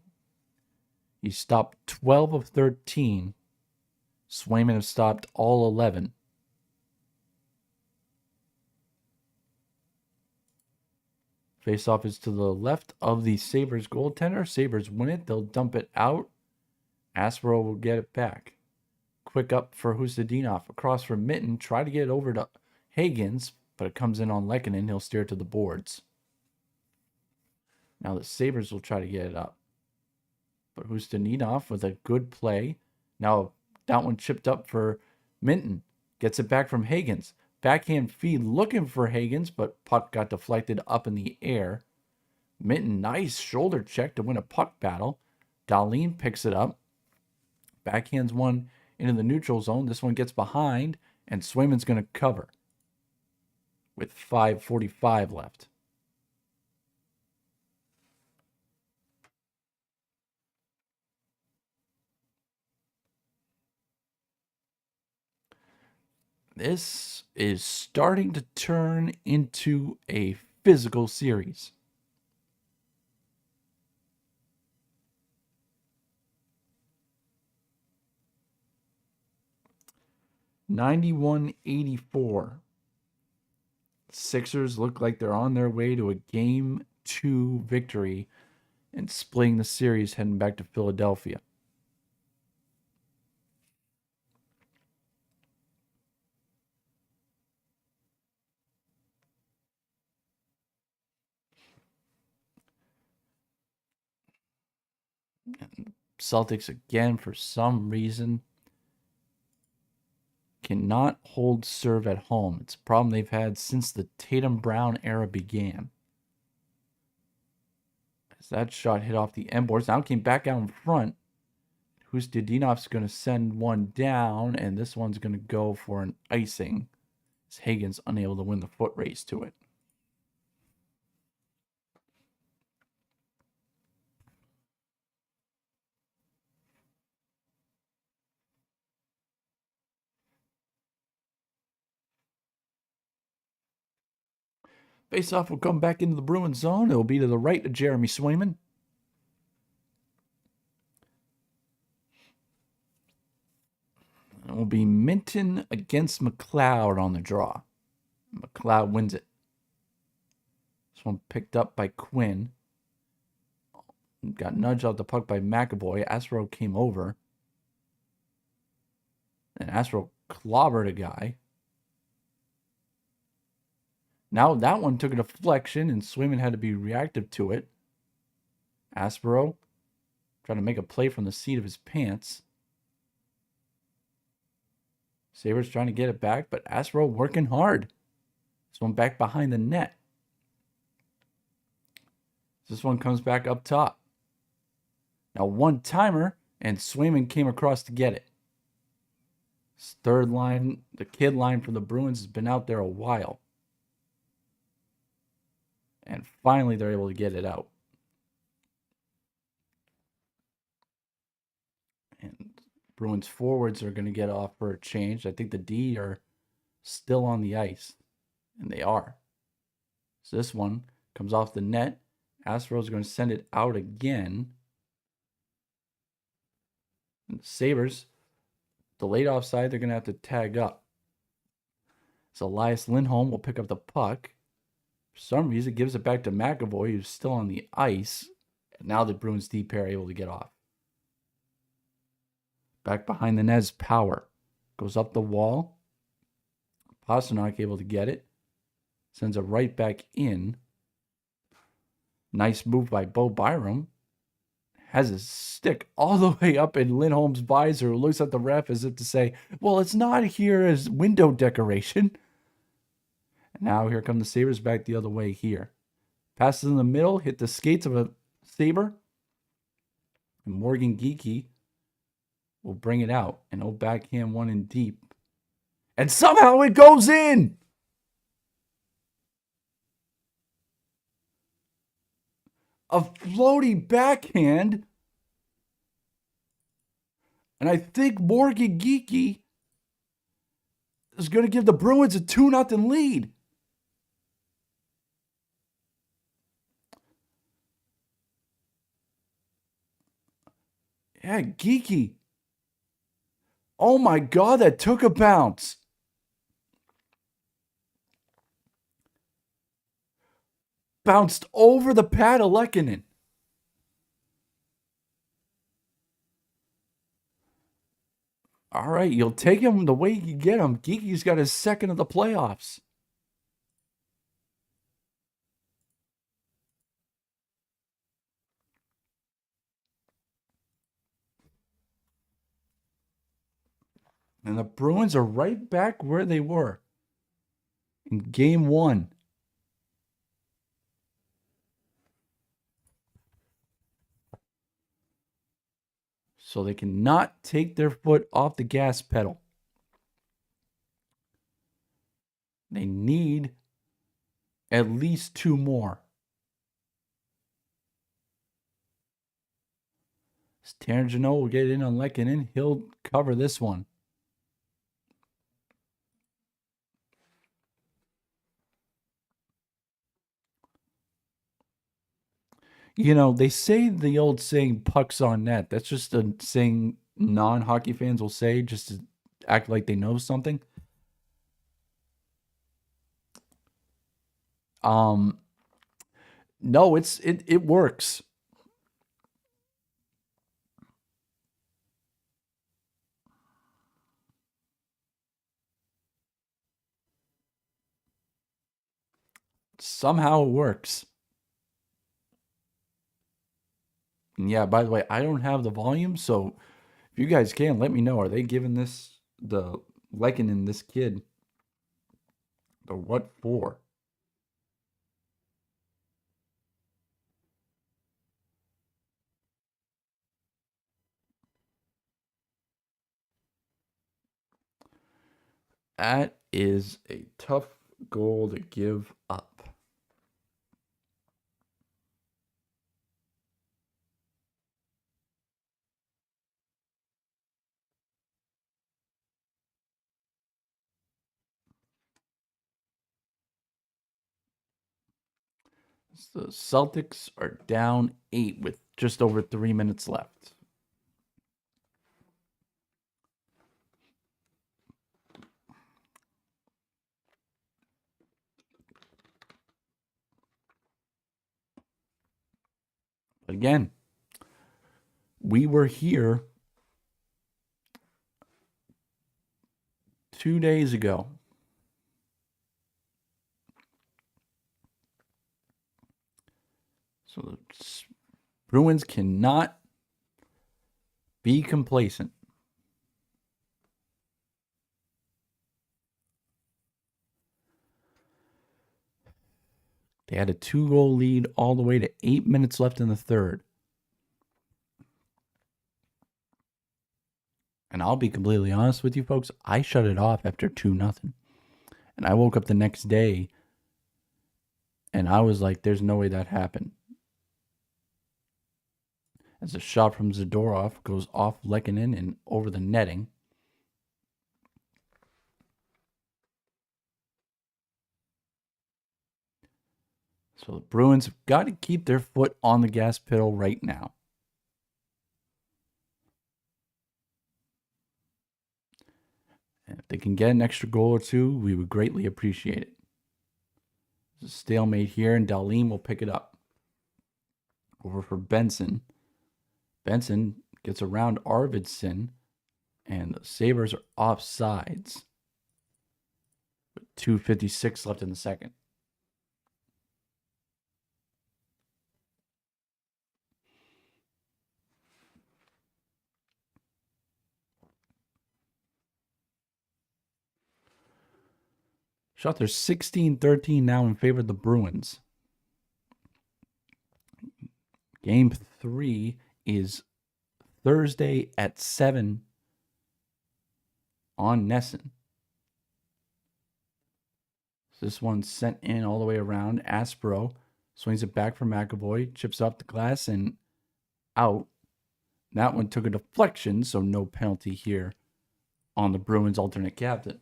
He stopped 12 of 13. Swayman has stopped all 11. Faceoff is to the left of the Sabres goaltender. Sabres win it. They'll dump it out. Aspero will get it back. Quick up for Hustadinov. Across from Mitten. Try to get it over to Higgins, but it comes in on Lekkonen. He'll steer it to the boards. Now the Sabres will try to get it up. But Hustadinov with a good play. Now that one chipped up for Minton. Gets it back from Higgins. Backhand feed looking for Higgins, but puck got deflected up in the air. Minton, nice shoulder check to win a puck battle. Dahlin picks it up. Backhands one into the neutral zone. This one gets behind, and Swayman's going to cover with 5:45 left. This is starting to turn into a physical series. (91-84). Sixers look like they're on their way to a Game 2 victory and splitting the series heading back to Philadelphia. And Celtics again, for some reason, cannot hold serve at home. It's a problem they've had since the Tatum Brown era began. As that shot hit off the end boards, now came back out in front. Hustadinov's going to send one down, and this one's going to go for an icing. As Higgins unable to win the foot race to it. Faceoff will come back into the Bruins zone. It will be to the right of Jeremy Swayman. It will be Minton against McLeod on the draw. McLeod wins it. This one picked up by Quinn. Got nudged off the puck by McAvoy. Aspero came over. And Aspero clobbered a guy. Now that one took a deflection, and Swayman had to be reactive to it. Aspero trying to make a play from the seat of his pants. Sabres trying to get it back, but Asro working hard. This one back behind the net. This one comes back up top. Now one-timer, and Swayman came across to get it. His third line, the kid line for the Bruins, has been out there a while. And finally, they're able to get it out. And Bruins forwards are going to get off for a change. I think the D are still on the ice. And they are. So this one comes off the net. Astros are going to send it out again. And the Sabres, delayed offside, they're going to have to tag up. So Elias Lindholm will pick up the puck. For some reason, gives it back to McAvoy, who's still on the ice. And now the Bruins D pair are able to get off. Back behind the net is Power. Goes up the wall. Pastrnak able to get it. Sends it right back in. Nice move by Bo Byram. Has his stick all the way up in Lindholm's visor. Looks at the ref as if to say, well, it's not here as window decoration. And now here come the Sabres back the other way here. Passes in the middle, hit the skates of a Sabre. And Morgan Geekie will bring it out. And no backhand one in deep. And somehow it goes in! A floaty backhand. And I think Morgan Geekie is going to give the Bruins a 2-0 lead. Yeah, Geekie. Oh my God, that took a bounce. Bounced over the pad of Lehkonen. All right, you'll take him the way you get him. Geekie's got his second of the playoffs. And the Bruins are right back where they were in game one. So they cannot take their foot off the gas pedal. They need at least 2 more. Tarantino will get in on Lehkonen. He'll cover this one. You know, they say the old saying, pucks on net. That's just a saying non-hockey fans will say just to act like they know something. No, it works. Somehow it works. And yeah, by the way, I don't have the volume, so if you guys can, let me know. Are they giving this, the Lehkonen, this kid, the what for? That is a tough goal to give up. The Celtics are down 8 with just over 3 minutes left. Again, we were here 2 days ago. So the Bruins cannot Be complacent. They had a 2-goal lead all the way to 8 minutes left in the third. And I'll be completely honest with you folks, I shut it off after 2-0. And I woke up the next day and I was like, there's no way that happened. As a shot from Zadorov goes off Lehkonen and over the netting. So the Bruins have got to keep their foot on the gas pedal right now. And if they can get an extra goal or two, we would greatly appreciate it. There's a stalemate here, and Dahlin will pick it up. Over for Benson. Benson gets around Arvidsson, and the Sabres are offsides. With 2:56 left in the second. Shot there's 16-13 now in favor of the Bruins. Game 3 is Thursday at 7 on Nesson. So this one's sent in all the way around. Aspero swings it back for McAvoy, chips off the glass and out. That one took a deflection, so no penalty here on the Bruins' alternate captain.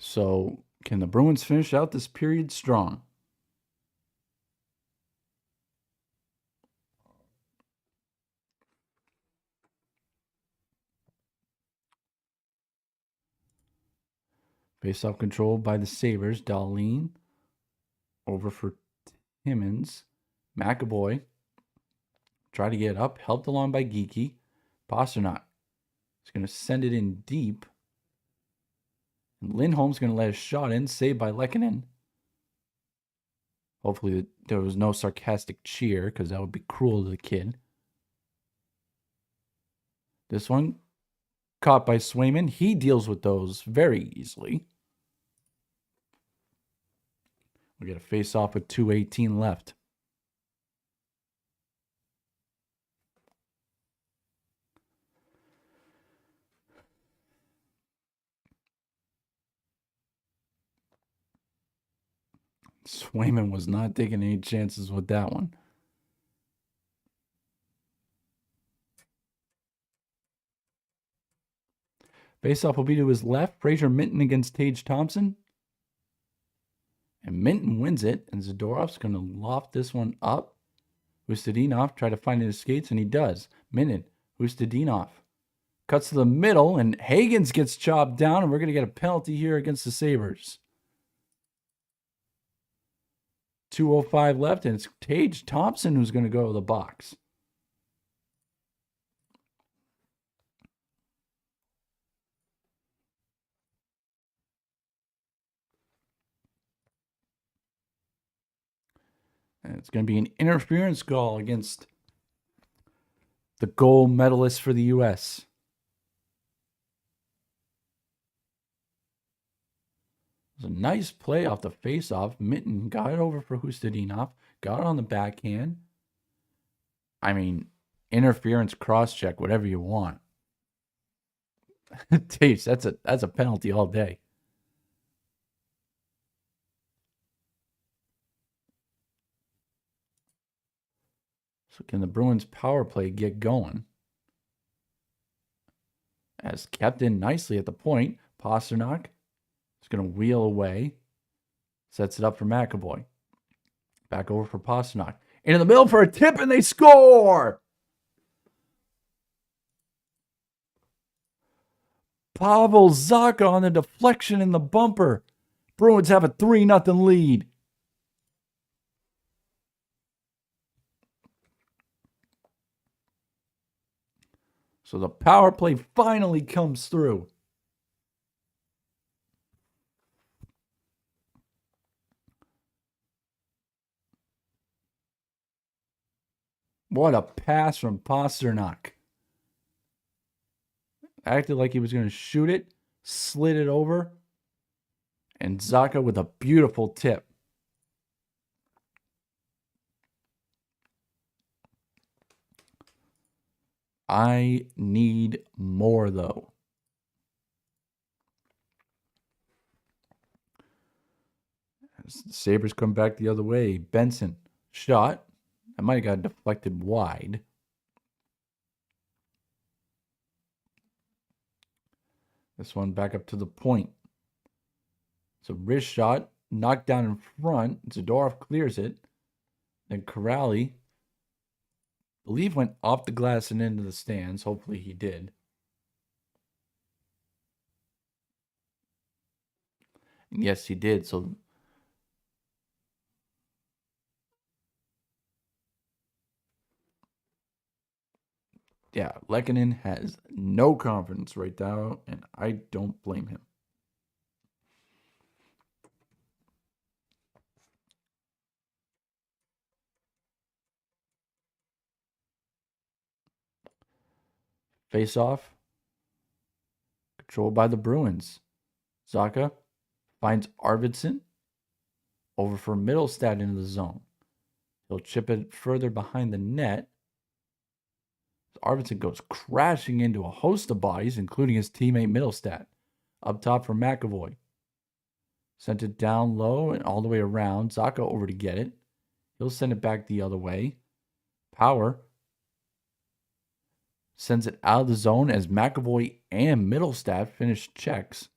So, can the Bruins finish out this period strong? Face-off controlled by the Sabres. Dahlin over for Timmins. McAvoy try to get up. Helped along by Geekie. Pastrnak is going to send it in deep. And Lindholm's going to let a shot in. Saved by Lehkonen. Hopefully there was no sarcastic cheer because that would be cruel to the kid. This one caught by Swayman. He deals with those very easily. We get a face-off with 2:18 left. Swayman was not taking any chances with that one. Face-off will be to his left. Fraser Minton against Tage Thompson. And Minton wins it. And Zadorov's going to loft this one up. Ustedinov try to find his skates, and he does. Minton, Ustedinov. Cuts to the middle, and Hagens gets chopped down, and we're going to get a penalty here against the Sabres. 2:05 left, and it's Tage Thompson who's going to go to the box. And it's going to be an interference goal against the gold medalist for the U.S. It was a nice play off the face-off. Minton got it over for Ustedinov. Got it on the backhand. I mean, interference, cross-check, whatever you want. Taste, that's a penalty all day. So can the Bruins power play get going? As kept in nicely at the point, Pastrnak is going to wheel away. Sets it up for McAvoy. Back over for Pastrnak. Into the middle for a tip, and they score! Pavel Zacha on the deflection in the bumper. Bruins have a 3-0 lead. So the power play finally comes through. What a pass from Pastrnak. Acted like he was going to shoot it, slid it over, and Zacha with a beautiful tip. I need more, though. As the Sabres come back the other way. Benson, shot. That might have got deflected wide. This one back up to the point. It's a wrist shot, knocked down in front. Zadorov clears it. Then Corrali, I believe, went off the glass and into the stands. Hopefully he did. And yes, he did. So yeah, Lehkonen has no confidence right now, and I don't blame him. Face off. Controlled by the Bruins. Zacha finds Arvidsson. Over for Middlestad into the zone. He'll chip it further behind the net. Arvidsson goes crashing into a host of bodies, including his teammate Middlestad. Up top for McAvoy. Sent it down low and all the way around. Zacha over to get it. He'll send it back the other way. Power sends it out of the zone as McAvoy and Middlestad finish checks.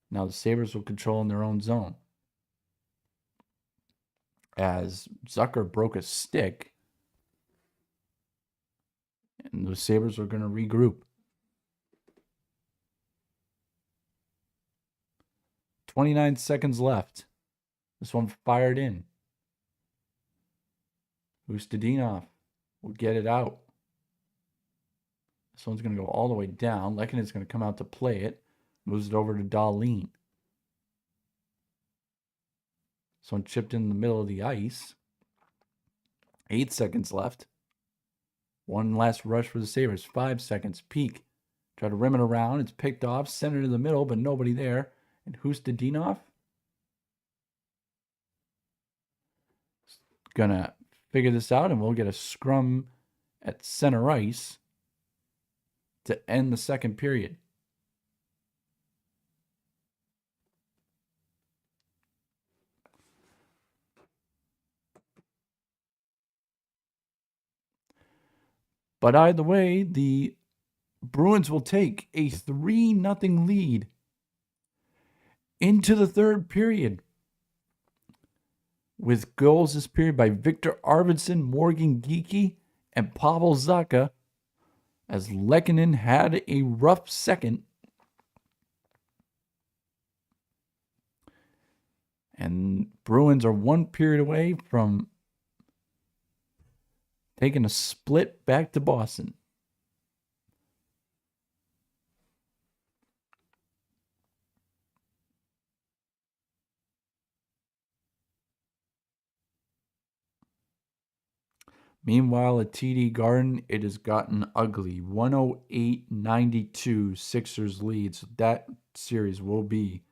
Now the Sabres will control in their own zone. As Zucker broke a stick, and the Sabres are going to regroup. 29 seconds left. This one fired in. Ustedinov will get it out. This one's going to go all the way down. Lehkonen's going to come out to play it. Moves it over to Dahlin. This one chipped in the middle of the ice. 8 seconds left. One last rush for the Sabres. 5 seconds. Peak. Try to rim it around. It's picked off. Center to the middle, but nobody there. And Ustedinov gonna figure this out, and we'll get a scrum at center ice to end the second period. But either way, the Bruins will take a 3-0 lead into the third period, with goals this period by Victor Arvidsson, Morgan Geekie, and Pavel Zacha, as Lehkonen had a rough second. And Bruins are one period away from taking a split back to Boston. Meanwhile, at TD Garden, it has gotten ugly. 108-92 Sixers lead. So that series will be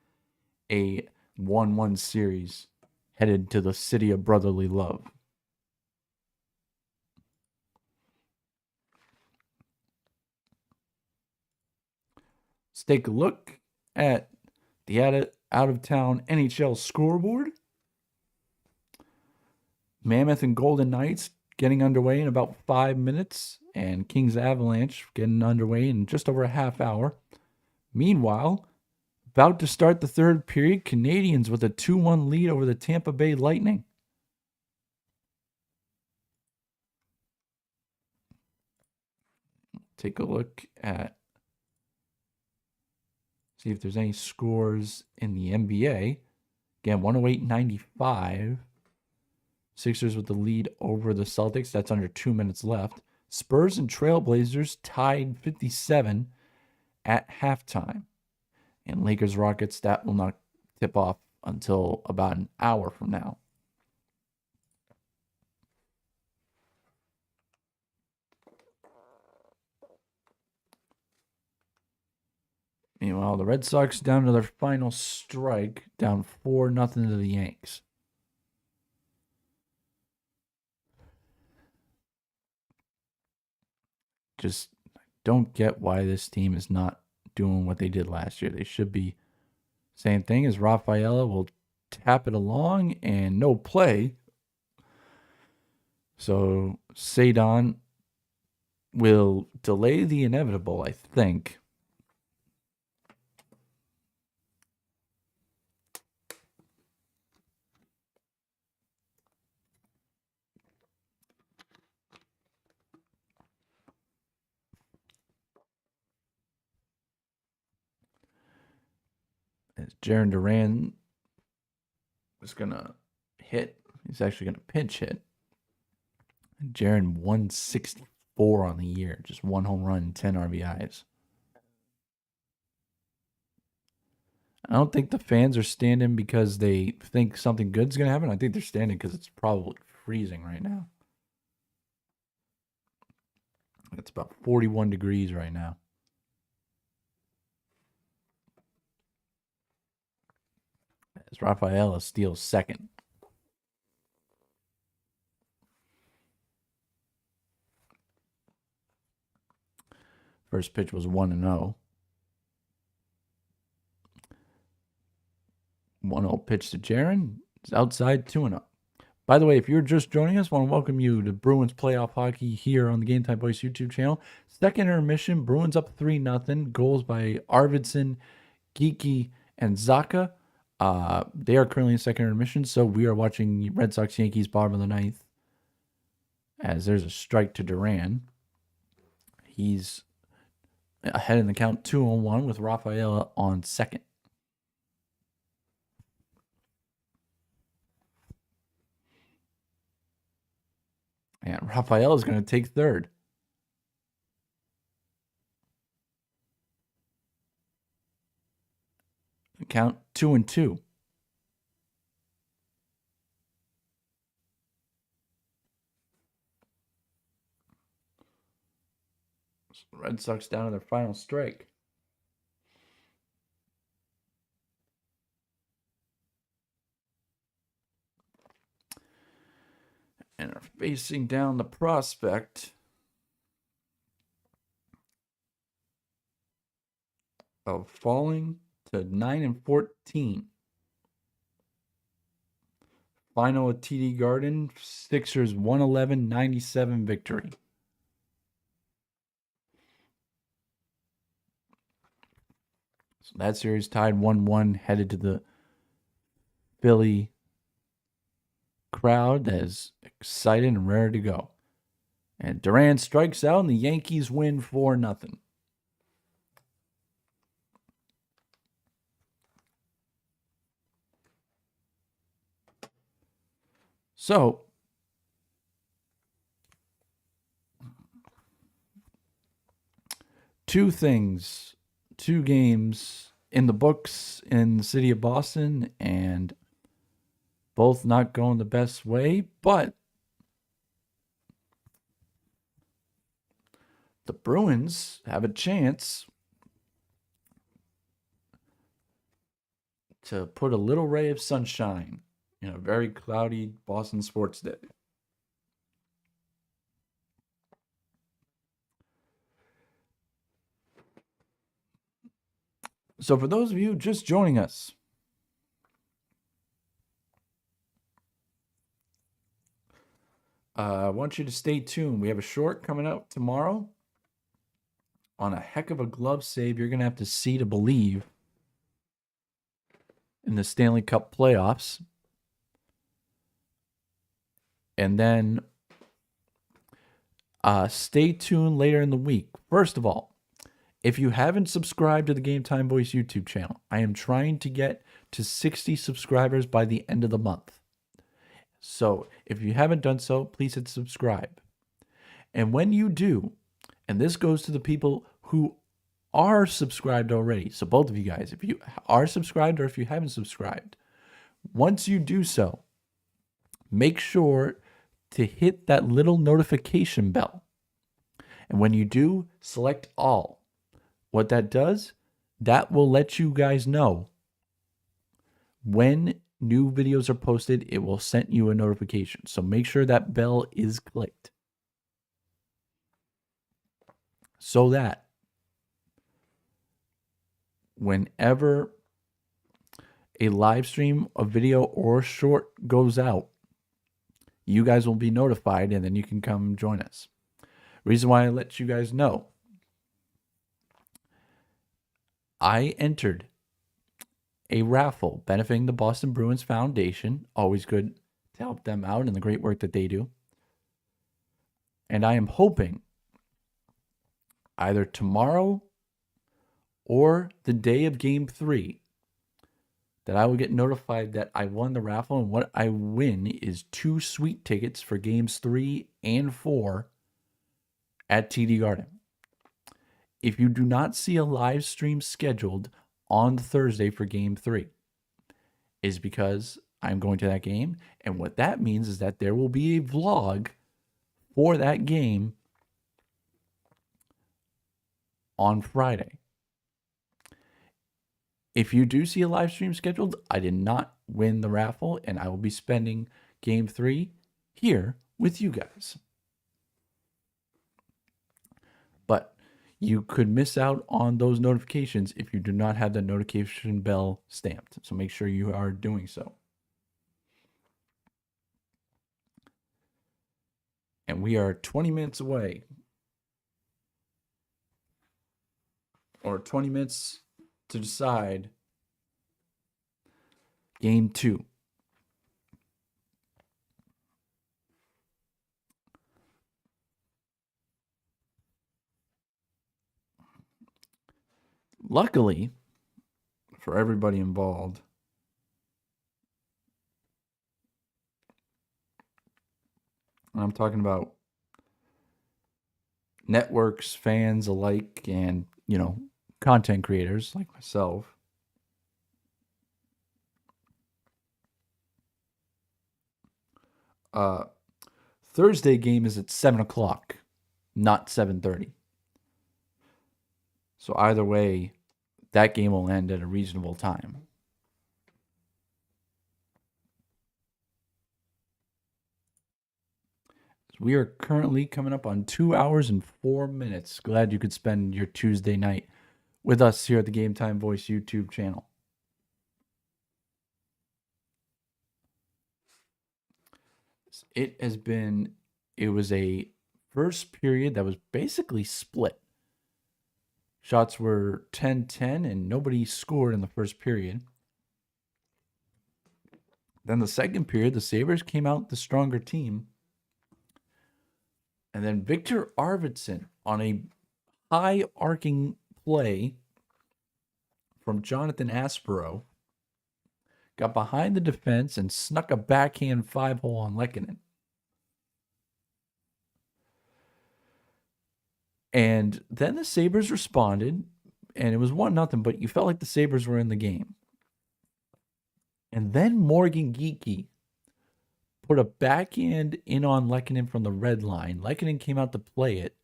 a 1-1 series headed to the city of brotherly love. Let's take a look at the out-of-town NHL scoreboard. Mammoth and Golden Knights getting underway in about 5 minutes, and Kings Avalanche getting underway in just over a half hour. Meanwhile, about to start the third period, Canadiens with a 2-1 lead over the Tampa Bay Lightning. Take a look at, see if there's any scores in the NBA. Again, 108-95. Sixers with the lead over the Celtics. That's under 2 minutes left. Spurs and Trailblazers tied 57 at halftime. And Lakers Rockets, that will not tip off until about an hour from now. Meanwhile, the Red Sox down to their final strike, down 4-0 to the Yanks. Just don't get why this team is not doing what they did last year. They should be. Same thing as Rafaela will tap it along and no play. So Cedon will delay the inevitable, I think. As Jarren Duran is going to hit. He's actually going to pinch hit. And Jarren 164 on the year. Just 1 home run, 10 RBIs. I don't think the fans are standing because they think something good's going to happen. I think they're standing because it's probably freezing right now. It's about 41 degrees right now. As Rafaela steals second. First pitch was 1-0. 1-0 pitch to Jarren. It's outside 2-0. By the way, if you're just joining us, I want to welcome you to Bruins Playoff Hockey here on the Game Time Boys YouTube channel. Second intermission, Bruins up 3-0. Goals by Arvidsson, Geeky, and Zaka. They are currently in second intermission, so we are watching Red Sox Yankees bottom of the ninth. As there's a strike to Duran. He's ahead in the count 2-1 with Rafaela on second. And Rafaela is going to take third. Count 2-2. So Red Sox down to their final strike. And are facing down the prospect of falling to 9-14. Final at TD Garden, Sixers 111-97 victory. So that series tied 1-1, headed to the Philly crowd that is excited and ready to go. And Duran strikes out and the Yankees win 4-0. So, two games in the books in the city of Boston, and both not going the best way, but the Bruins have a chance to put a little ray of sunshine in a very cloudy Boston sports day. So for those of you just joining us, I want you to stay tuned. We have a short coming out tomorrow on a heck of a glove save you're going to have to see to believe in the Stanley Cup playoffs. And then stay tuned later in the week. First of all, if you haven't subscribed to the Game Time Boys YouTube channel, I am trying to get to 60 subscribers by the end of the month. So if you haven't done so, please hit subscribe. And when you do, and this goes to the people who are subscribed already, so both of you guys, if you are subscribed or if you haven't subscribed, once you do so, make sure to hit that little notification bell. And when you do, select all. What that does, that will let you guys know when new videos are posted. It will send you a notification. So make sure that bell is clicked so that whenever a live stream, a video, or short goes out, you guys will be notified and then you can come join us. Reason why I let you guys know, I entered a raffle benefiting the Boston Bruins Foundation. Always good to help them out and the great work that they do. And I am hoping either tomorrow or the day of Game 3 that I will get notified that I won the raffle, and what I win is 2 sweet tickets for Games 3 and 4 at TD Garden. If you do not see a live stream scheduled on Thursday for Game 3, is because I'm going to that game, and what that means is that there will be a vlog for that game on Friday. If you do see a live stream scheduled, I did not win the raffle, and I will be spending Game 3 here with you guys. But you could miss out on those notifications if you do not have the notification bell stamped. So make sure you are doing so. And we are 20 minutes away. Or 20 minutes to decide Game 2. Luckily, for everybody involved, and I'm talking about networks, fans alike, and, content creators like myself, Thursday game is at 7 o'clock, not 7:30. So either way, that game will end at a reasonable time. We are currently coming up on 2 hours and 4 minutes. Glad you could spend your Tuesday night with us here at the Game Time Voice YouTube channel. It was a first period that was basically split. Shots were 10-10 and nobody scored in the first period. Then the second period, the Sabres came out the stronger team. And then Victor Arvidsson on a high arcing play from Jonathan Aspero got behind the defense and snuck a backhand 5-hole on Lehkonen. And then the Sabres responded, and it was 1-0, but you felt like the Sabres were in the game. And then Morgan Geekie put a backhand in on Lehkonen from the red line. Lehkonen came out to play it,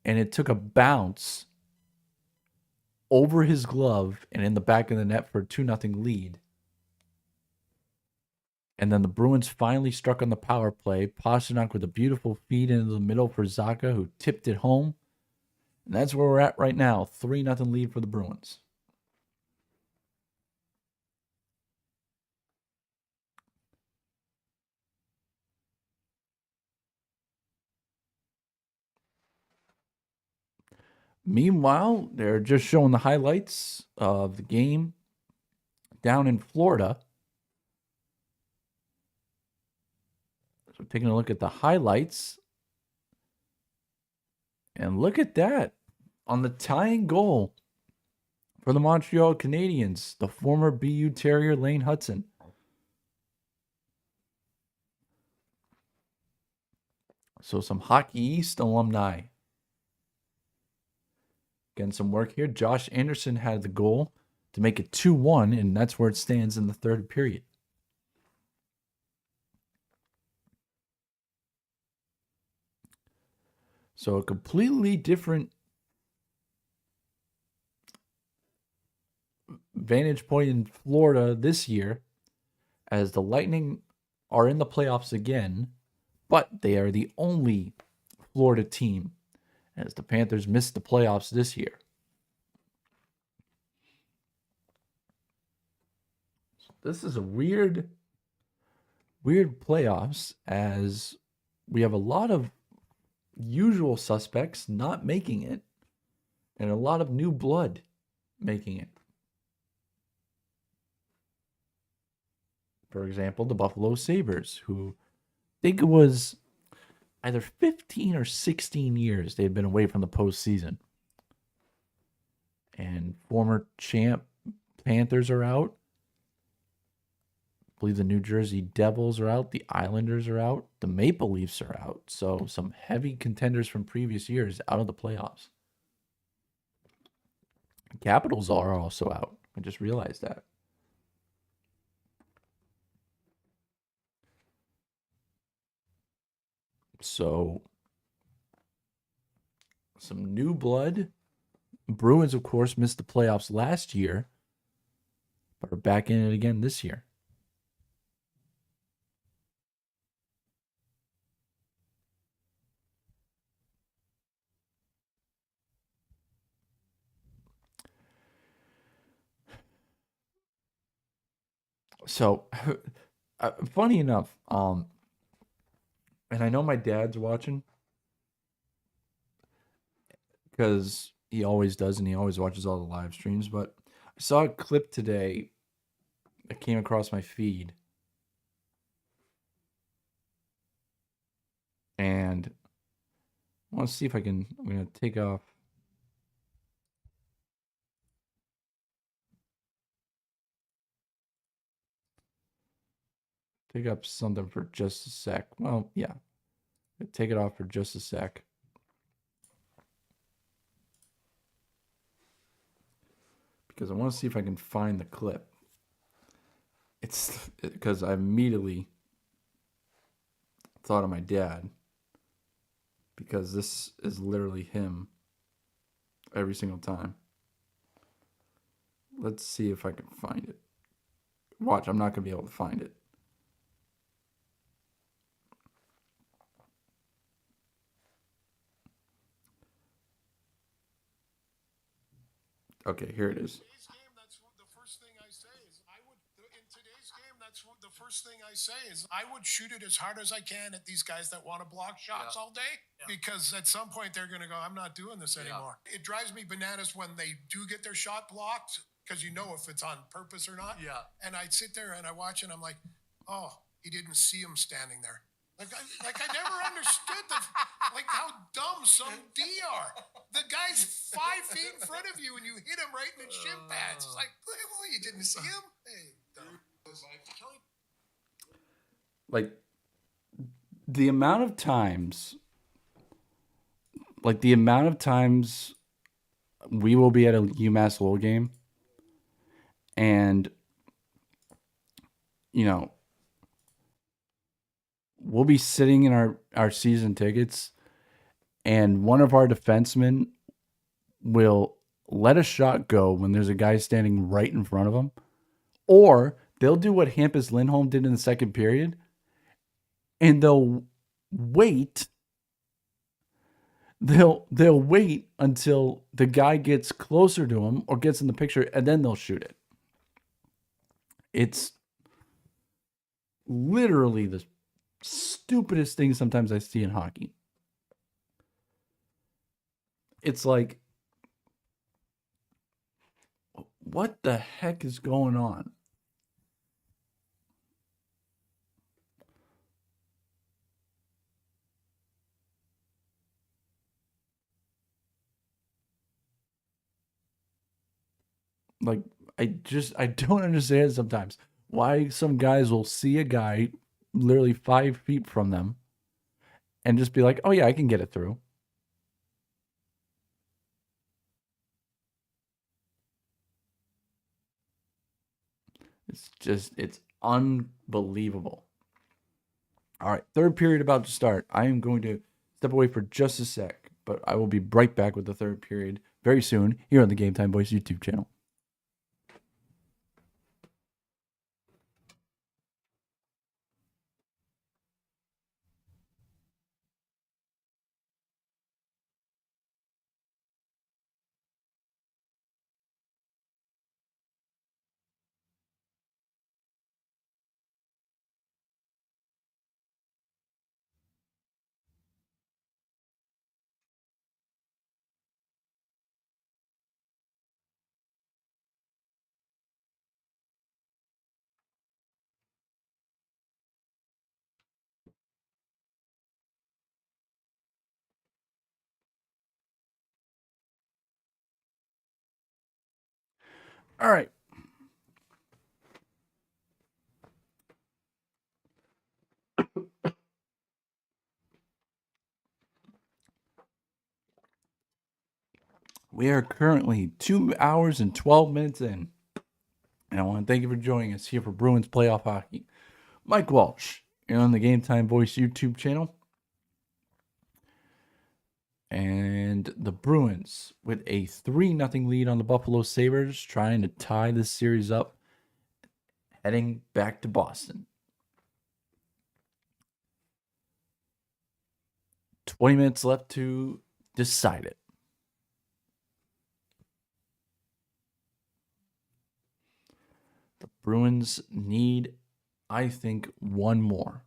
and it took a bounce over his glove and in the back of the net for a 2-0 lead. And then the Bruins finally struck on the power play. Pastrnak with a beautiful feed into the middle for Zacha, who tipped it home. And that's where we're at right now. 3-0 lead for the Bruins. Meanwhile, they're just showing the highlights of the game down in Florida. So taking a look at the highlights. And look at that. On the tying goal for the Montreal Canadiens, the former BU Terrier Lane Hudson. So some Hockey East alumni. Getting some work here. Josh Anderson had the goal to make it 2-1, and that's where it stands in the third period. So a completely different vantage point in Florida this year, as the Lightning are in the playoffs again, but they are the only Florida team, as the Panthers missed the playoffs this year. This is a weird playoffs, as we have a lot of usual suspects not making it and a lot of new blood making it. For example, the Buffalo Sabres, who I think it was either 15 or 16 years they had been away from the postseason. And former champ Panthers are out. I believe the New Jersey Devils are out. The Islanders are out. The Maple Leafs are out. So some heavy contenders from previous years out of the playoffs. Capitals are also out. I just realized that. So some new blood. Bruins, of course, missed the playoffs last year, but are back in it again this year. So, funny enough, and I know my dad's watching because he always does, and he always watches all the live streams. But I saw a clip today that came across my feed, and I want to see if I can. I'm gonna take off. Take up something for just a sec. Well, yeah. Take it off for just a sec. Because I want to see if I can find the clip. It's because I immediately thought of my dad. Because this is literally him every single time. Let's see if I can find it. Watch, I'm not going to be able to find it. Okay, here it is. The first thing I say is I would shoot it as hard as I can at these guys that want to block shots all day, because at some point they're going to go, I'm not doing this anymore. It drives me bananas when they do get their shot blocked, because you know if it's on purpose or not. And I sit there and I watch and I'm like, oh, he didn't see him standing there. Like I never understood how dumb some D are. The guy's 5 feet in front of you and you hit him right in the shin pads. It's like, oh, you didn't see him? Hey, dumb. Like, the amount of times we will be at a UMass Lowell game, and we'll be sitting in our season tickets, and one of our defensemen will let a shot go when there's a guy standing right in front of him, or they'll do what Hampus Lindholm did in the second period, and they'll wait. They'll wait until the guy gets closer to him or gets in the picture, and then they'll shoot it. It's literally the stupidest thing sometimes I see in hockey. It's like, what the heck is going on? Like, I don't understand sometimes why some guys will see a guy literally 5 feet from them and just be like, oh yeah, I can get it through. It's unbelievable. All right, third period about to start. I am going to step away for just a sec, but I will be right back with the third period very soon here on the Game Time Boys YouTube channel. All right. We are currently 2 hours and 12 minutes in. And I want to thank you for joining us here for Bruins Playoff Hockey. Mike Walsh, you're on the Game Time Voice YouTube channel. And the Bruins with a 3-0 lead on the Buffalo Sabres, trying to tie this series up, heading back to Boston. 20 minutes left to decide it. The Bruins need, I think, one more.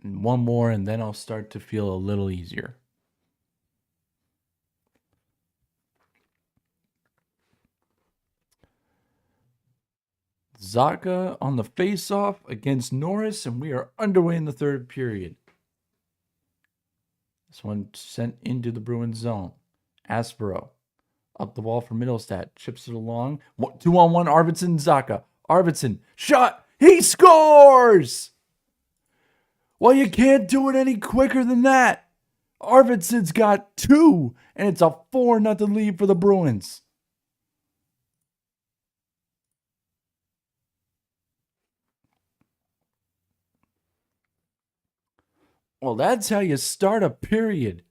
One more, and then I'll start to feel a little easier. Zacha on the face-off against Norris, and we are underway in the third period. This one sent into the Bruins zone. Aspero up the wall for Middlestat. Chips it along. 2-on-1, Arvidsson, Zacha. Arvidsson, shot. He scores! Well, you can't do it any quicker than that. Arvidsson's got 2, and it's a 4-0 lead for the Bruins. Well, that's how you start a period.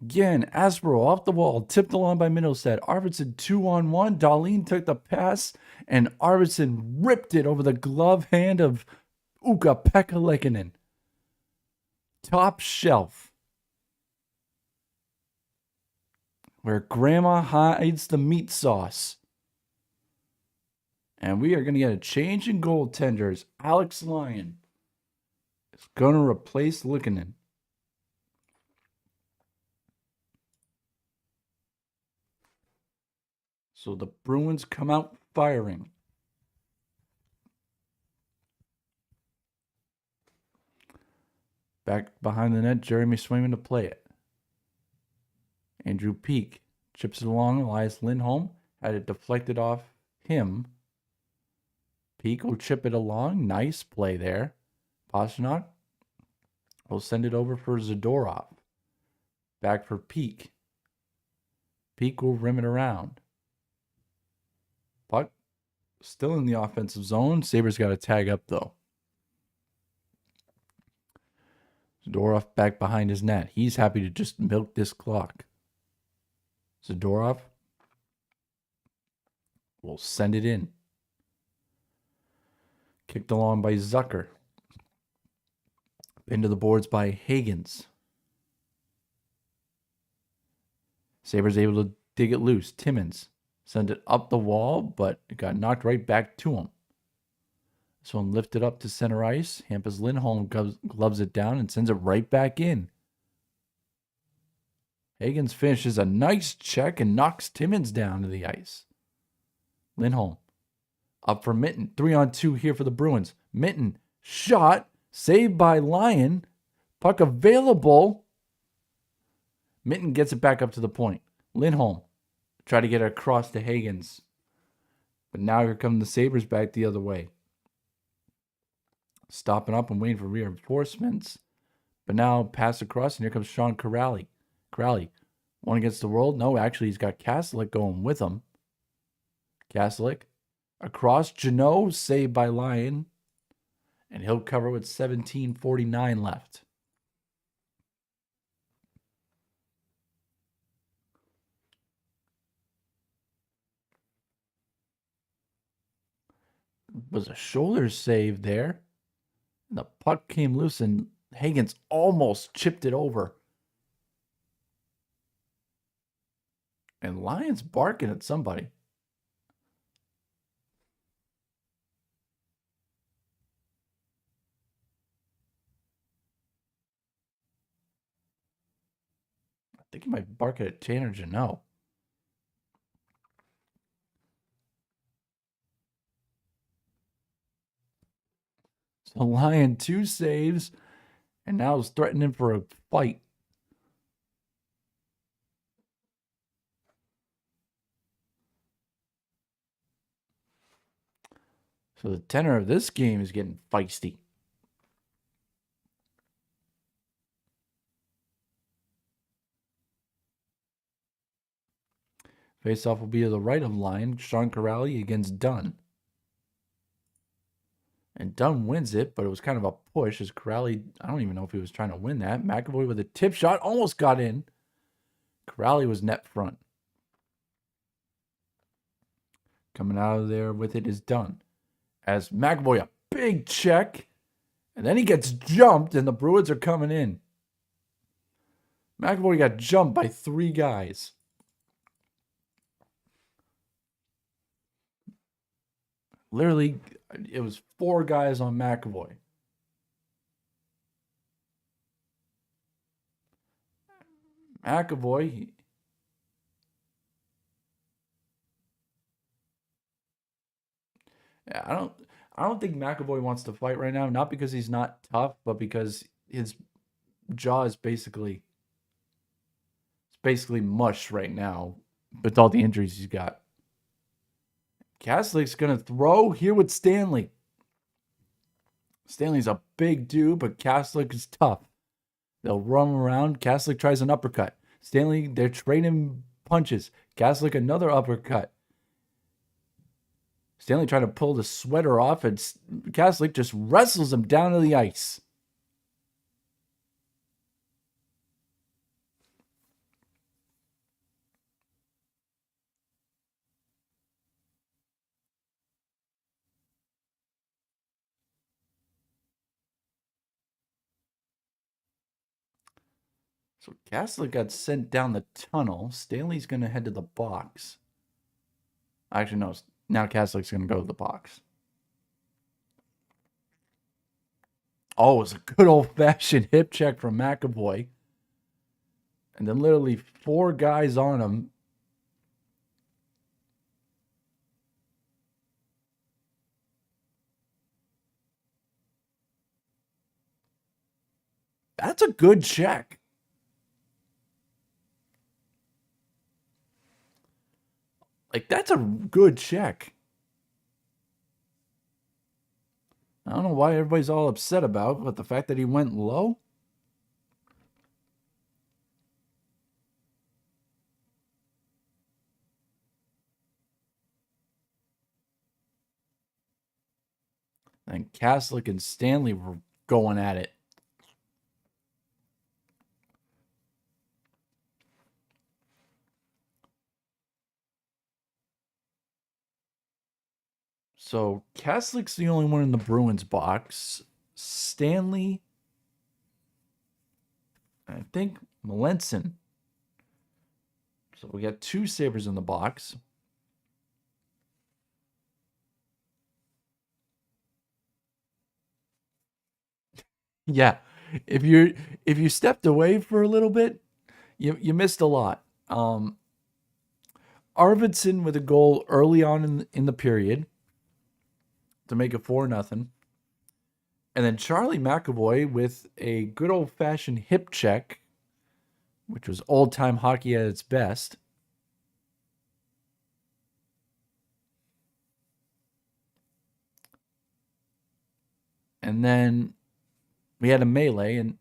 Again, Aspero off the wall, tipped along by Middlestat. Arvidsson 2-on-1. Dahlin took the pass, and Arvidsson ripped it over the glove hand of Ukko-Pekka Lehtinen. Top shelf. Where grandma hides the meat sauce. And we are going to get a change in goaltenders. Alex Lyon is going to replace Lehtinen. So the Bruins come out firing. Back behind the net, Jeremy Swayman to play it. Andrew Peeke chips it along. Elias Lindholm had it deflected off him. Peeke will chip it along. Nice play there. Pastrnak will send it over for Zadorov. Back for Peeke. Peeke will rim it around. Puck still in the offensive zone. Sabres got to tag up, though. Zadorov back behind his net. He's happy to just milk this clock. Zadorov will send it in. Kicked along by Zucker. Pinned to the boards by Higgins. Sabres able to dig it loose. Timmins sent it up the wall, but it got knocked right back to him. This one lifted up to center ice. Hampus Lindholm gloves it down and sends it right back in. Higgins finishes a nice check and knocks Timmins down to the ice. Lindholm up for Minton. 3-on-2 here for the Bruins. Minton shot. Saved by Lyon. Puck available. Mitten gets it back up to the point. Lindholm try to get it across to Higgins. But now here come the Sabres back the other way. Stopping up and waiting for reinforcements. But now pass across, and here comes Sean Corrali. Corrali, one against the world. No, actually, he's got Kaslik going with him. Kaslik across. Janot, saved by Lyon. And he'll cover with 17:49 left. Was a shoulder save there. And the puck came loose, and Higgins almost chipped it over. And Lyon's barking at somebody. I think he might bark at Tanner Janot. So Lyon 2 saves, and now is threatening for a fight. So the tenor of this game is getting feisty. Face-off will be to the right of Lyon. Sean Corrali against Dunn. And Dunn wins it, but it was kind of a push as Corrali, I don't even know if he was trying to win that. McAvoy with a tip shot, almost got in. Corrali was net front. Coming out of there with it is Dunn. As McAvoy, a big check. And then he gets jumped, and the Bruins are coming in. McAvoy got jumped by 3 guys. Literally, it was 4 guys on McAvoy. McAvoy, I don't think McAvoy wants to fight right now. Not because he's not tough, but because his jaw is basically mush right now with all the injuries he's got. Kaslik's going to throw here with Stanley. Stanley's a big dude, but Kaslik is tough. They'll run around. Kaslik tries an uppercut. Stanley, they're trading punches. Kaslik, another uppercut. Stanley trying to pull the sweater off, and Kaslik just wrestles him down to the ice. So Kaslik got sent down the tunnel. Stanley's going to head to the box. Actually, no. Now Kaslik's going to go to the box. Oh, it was a good old-fashioned hip check from McAvoy. And then literally 4 guys on him. That's a good check. Like, that's a good check. I don't know why everybody's all upset about, but the fact that he went low. And Kaslik and Stanley were going at it. So Kaslik's the only one in the Bruins box. Stanley, I think Melanson. So we got 2 Sabres in the box. Yeah, if you stepped away for a little bit, you missed a lot. Arvidsson with a goal early on in the period to make it 4-0. And then Charlie McAvoy with a good old-fashioned hip check which was old-time hockey at its best. And then we had a melee, and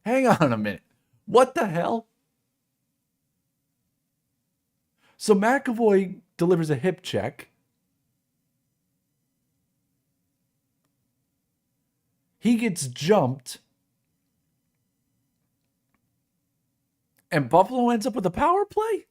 hang on a minute. What the hell? So McAvoy delivers a hip check. He gets jumped. And Buffalo ends up with a power play?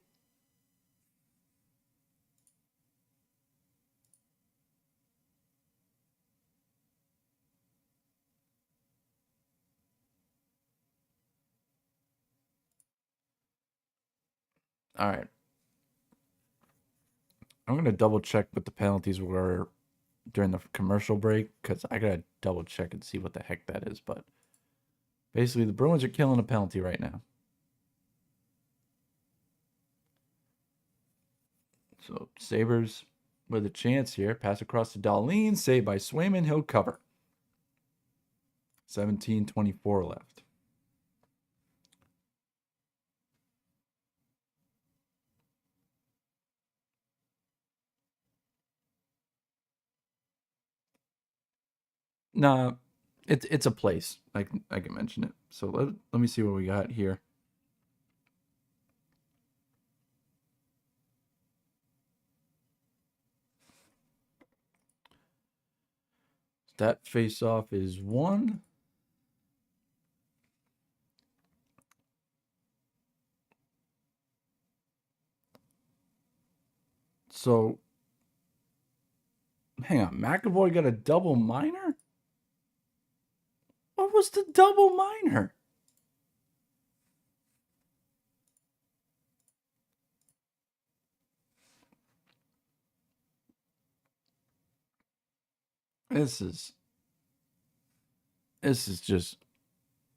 All right. I'm going to double check what the penalties were during the commercial break because I got to double check and see what the heck that is. But basically, the Bruins are killing a penalty right now. So Sabres with a chance here. Pass across to Dahlin. Saved by Swayman. He'll cover. 17:24 left. Nah, it's a place. I can mention it. So let me see what we got here. That face-off is 1. So, hang on. McAvoy got a double minor? What was the double minor? This is just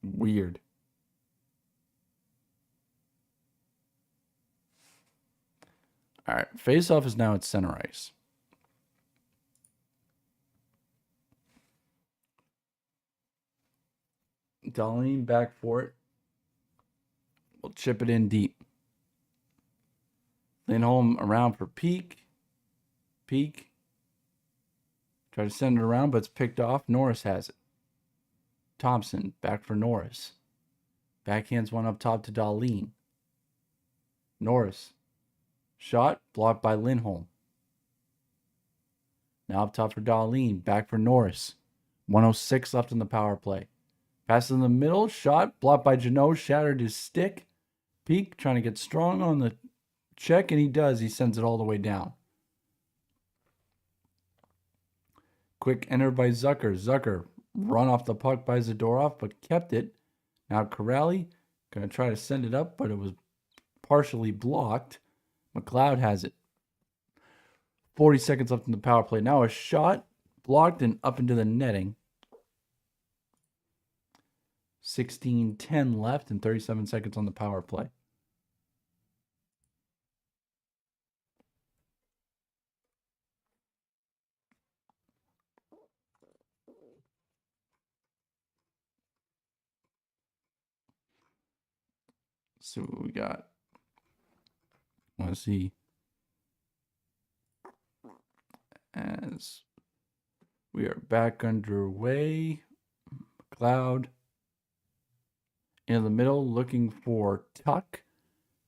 weird. All right, face-off is now at center ice. Dahlin back for it. We'll chip it in deep. Lindholm around for Peak. Peak. Try to send it around, but it's picked off. Norris has it. Thompson back for Norris. Backhands one up top to Dahlin. Norris. Shot blocked by Lindholm. Now up top for Dahlin. Back for Norris. 1:06 left in the power play. Pass in the middle. Shot blocked by Jeannot. Shattered his stick. Peak trying to get strong on the check, and he does. He sends it all the way down. Quick enter by Zucker. Zucker run off the puck by Zadorov, but kept it. Now Corrali going to try to send it up, but it was partially blocked. McLeod has it. 40 seconds left in the power play. Now a shot blocked and up into the netting. 16:10 left and 37 seconds on the power play. See what we got. Want to see as we are back underway. McLeod in the middle looking for Tuck.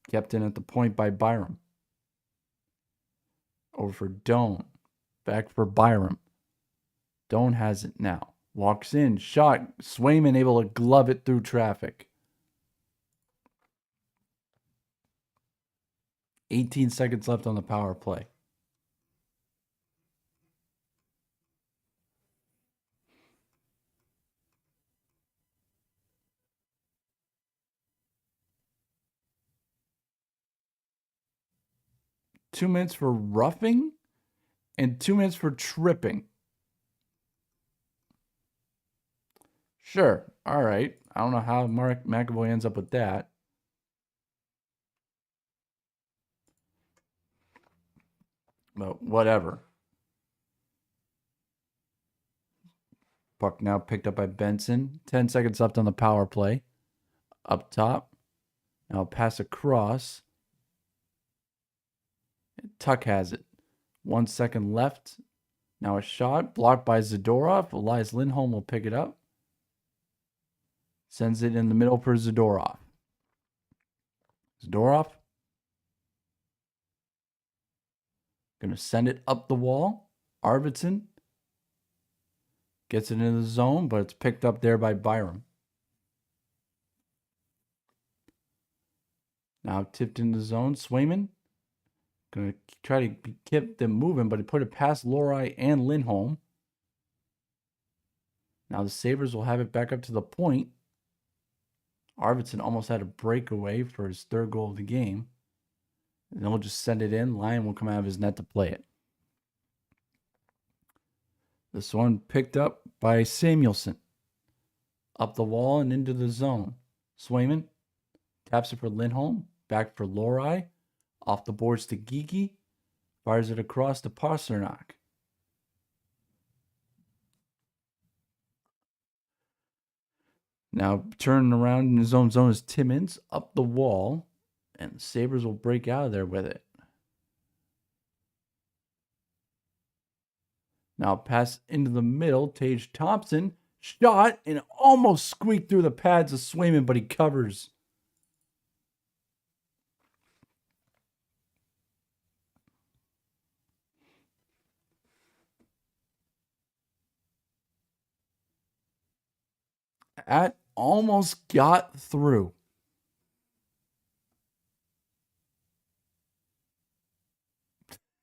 Kept in at the point by Byram. Over for Doan. Back for Byram. Doan has it now. Walks in. Shot. Swayman able to glove it through traffic. 18 seconds left on the power play. Two minutes for roughing and 2 minutes for tripping. Sure. All right. I don't know how Mark McAvoy ends up with that. But whatever. Puck now picked up by Benson. 10 seconds left on the power play. up top. Now pass across. Tuck has it. 1 second left. Now a shot blocked by Zadorov. Elias Lindholm will pick it up. Sends it in the middle for Zadorov. Zadorov. Going to send it up the wall. Arvidsson. Gets it into the zone, but it's picked up there by Byram. Now tipped in the zone. Swayman. Going to try to keep them moving, but he put it past Lohrei and Lindholm. Now the Sabres will have it back up to the point. Arvidsson almost had a breakaway for his third goal of the game. And then we'll just send it in. Lyon will come out of his net to play it. This one picked up by Samuelson. Up the wall and into the zone. Swayman taps it for Lindholm. Back for Lohrei. Off the boards to Geekie. Fires it across to Pastrnak. Now turning around in his own zone is Timmins. Up the wall. And the Sabres will break out of there with it. Now pass into the middle. Tage Thompson. Shot and almost squeaked through the pads of Swayman, but he covers. That almost got through.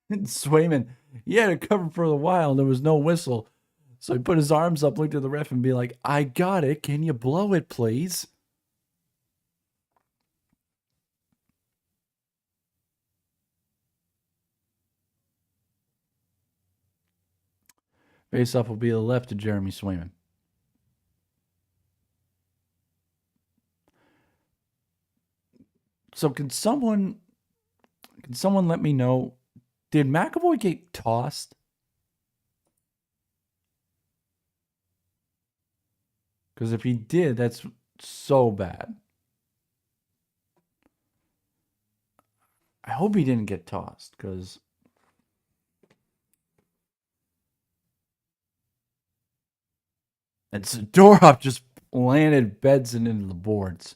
And Swayman, he had it covered for a while. There was no whistle. So he put his arms up, looked at the ref, and be like, I got it. Can you blow it, please? Face-off will be to the left of Jeremy Swayman. So can someone let me know, did McAvoy get tossed? Because if he did, that's so bad. I hope he didn't get tossed, because and Zadorov just landed Bedson into the boards.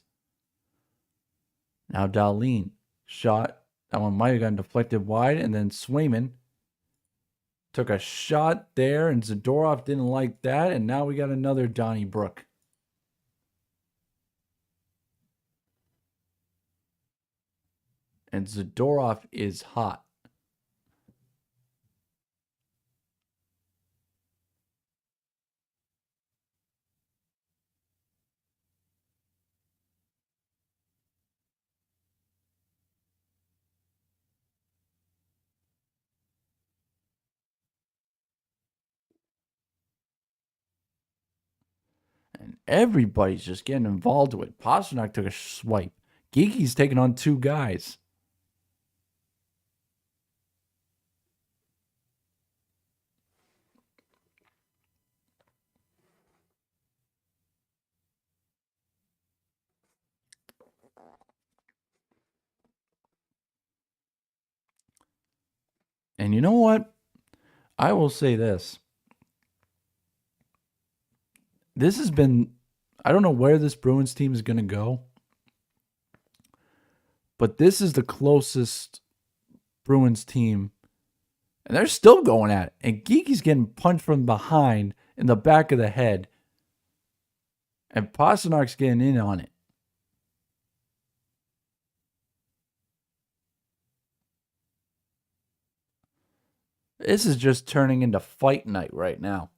Now Dahlin shot. That one might have gotten deflected wide, and then Swayman took a shot there, and Zadorov didn't like that, and now we got another Donnybrook. And Zadorov is hot. And everybody's just getting involved with it. Pastrnak took a swipe. Geekie's taking on two guys. And you know what? I will say this. This has been, I don't know where this Bruins team is going to go, but this is the closest Bruins team, and they're still going at it. And Geekie's getting punched from behind in the back of the head, and Pasternak's getting in on it. This is just turning into fight night right now.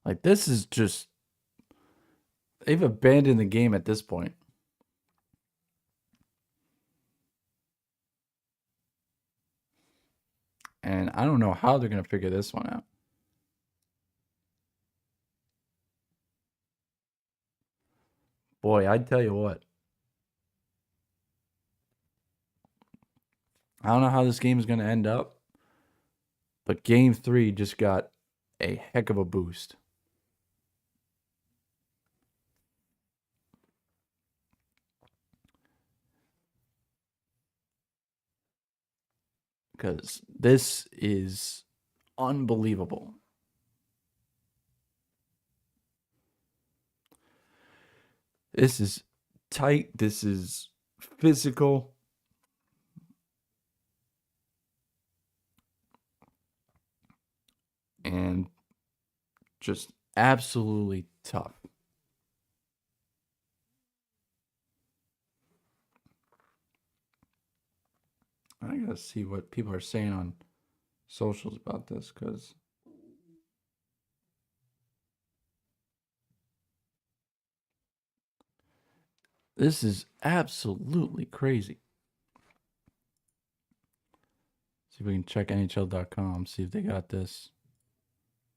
Like, this is just, they've abandoned the game at this point. And I don't know how they're going to figure this one out. Boy, I'd tell you what. I don't know how this game is going to end up, but Game 3 just got a heck of a boost. Because this is unbelievable. This is tight. This is physical. And just absolutely tough. I gotta see what people are saying on socials about this, because this is absolutely crazy. See if we can check NHL.com, see if they got this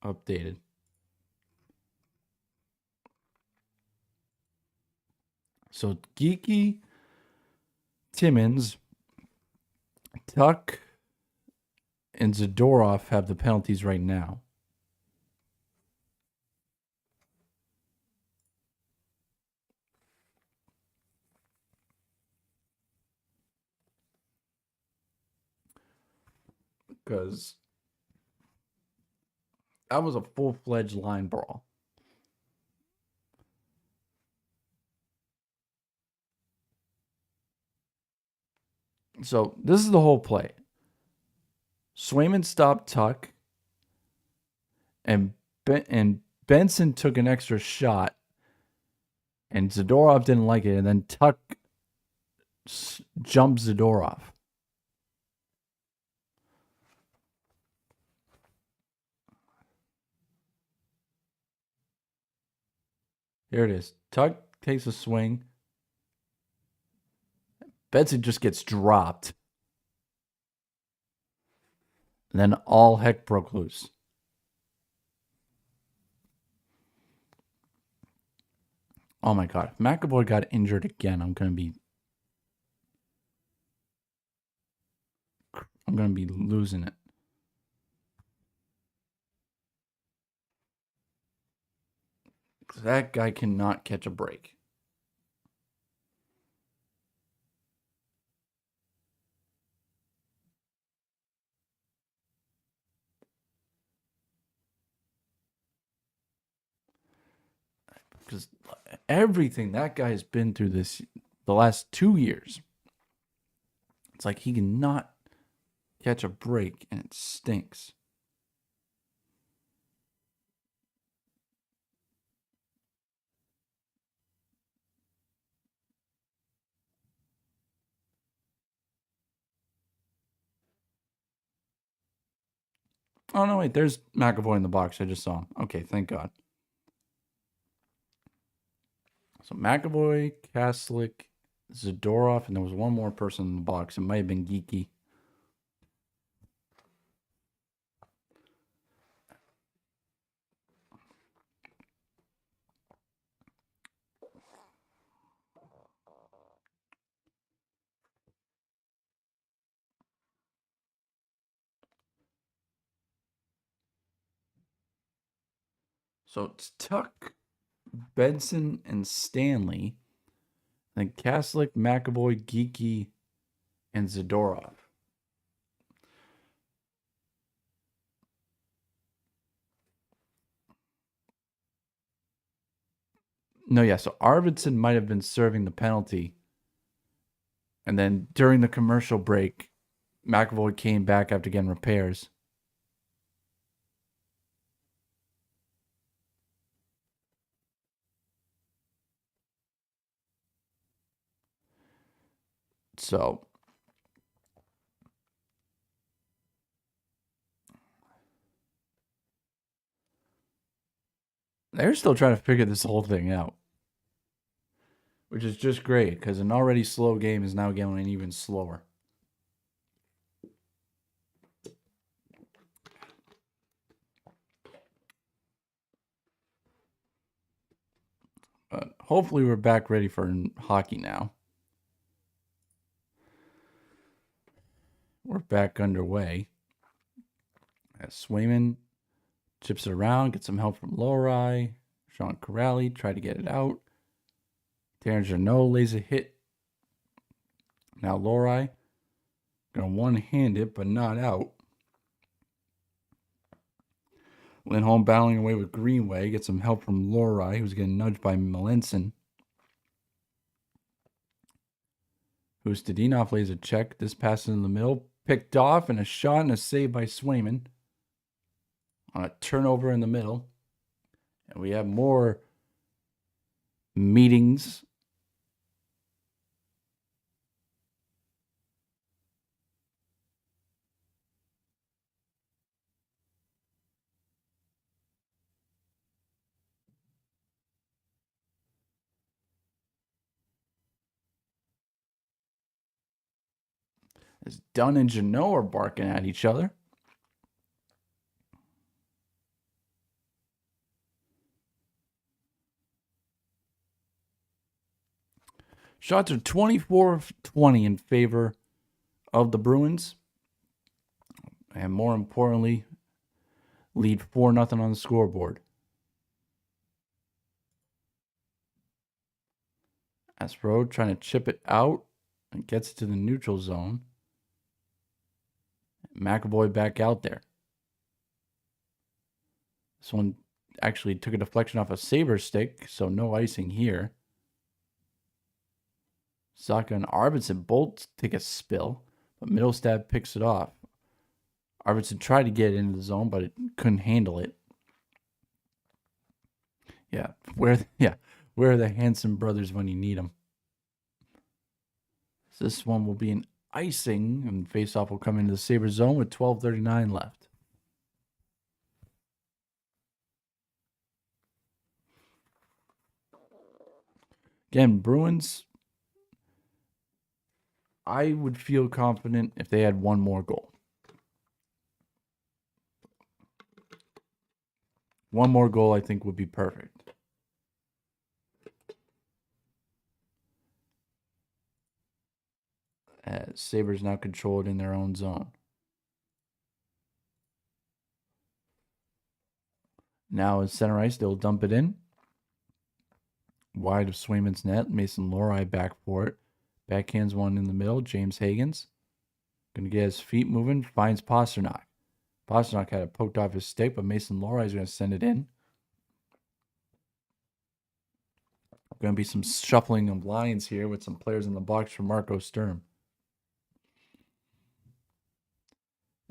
updated. So Geeky, Timmins, Tuck, and Zadorov have the penalties right now. Because that was a full-fledged line brawl. So this is the whole play. Swayman stopped Tuck, and Benson took an extra shot, and Zadorov didn't like it, and then Tuck jumped Zadorov. Here it is. Tuck takes a swing. Benson just gets dropped. And then all heck broke loose. Oh my God. If McAvoy got injured again, I'm going to be losing it. Because that guy cannot catch a break. Because everything that guy has been through the last 2 years, it's like he cannot catch a break, and it stinks. Oh, no, wait. There's McAvoy in the box. I just saw him. Okay, thank God. So McAvoy, Kaslik, Zadorov, and there was one more person in the box. It might have been Geeky. So it's Tuck, Benson, and Stanley. Then Kaslik, McAvoy, Geeky, and Zadorov. No, yeah. So Arvidsson might have been serving the penalty. And then during the commercial break, McAvoy came back after getting repairs. So they're still trying to figure this whole thing out, which is just great because an already slow game is now getting even slower. hopefully we're back ready for hockey now. We're back underway. As Swayman chips it around, gets some help from Lowry. Sean Corrali tried to get it out. Terrence Janot lays a hit. Now Lowry going to one-hand it, but not out. Lindholm battling away with Greenway. Gets some help from Lowry, who's getting nudged by Melanson. Ustedinov lays a check. This passes in the middle. Picked off, and a shot and a save by Swayman. On a turnover in the middle. And we have more meetings. As Dunn and Janot are barking at each other. Shots are 24-20 in favor of the Bruins. And more importantly, lead 4-0 on the scoreboard. Aspro trying to chip it out and gets it to the neutral zone. McAvoy back out there. This one actually took a deflection off a Sabres stick, so no icing here. Zacha and Arvidsson both take a spill, but Middlestad picks it off. Arvidsson tried to get it into the zone, but it couldn't handle it. Where are the Hanson brothers when you need them? So this one will be an icing, and faceoff will come into the Sabres zone with 12:39 left. Again, Bruins, I would feel confident if they had one more goal. One more goal, I think, would be perfect. As Sabres now controlled in their own zone. Now in center ice, they'll dump it in. Wide of Swayman's net. Mason Lowry back for it. Backhands one in the middle. James Higgins. Going to get his feet moving. Finds Pastrnak. Pastrnak had it poked off his stick, but Mason Lowry is going to send it in. Going to be some shuffling of lines here with some players in the box for Marco Sturm.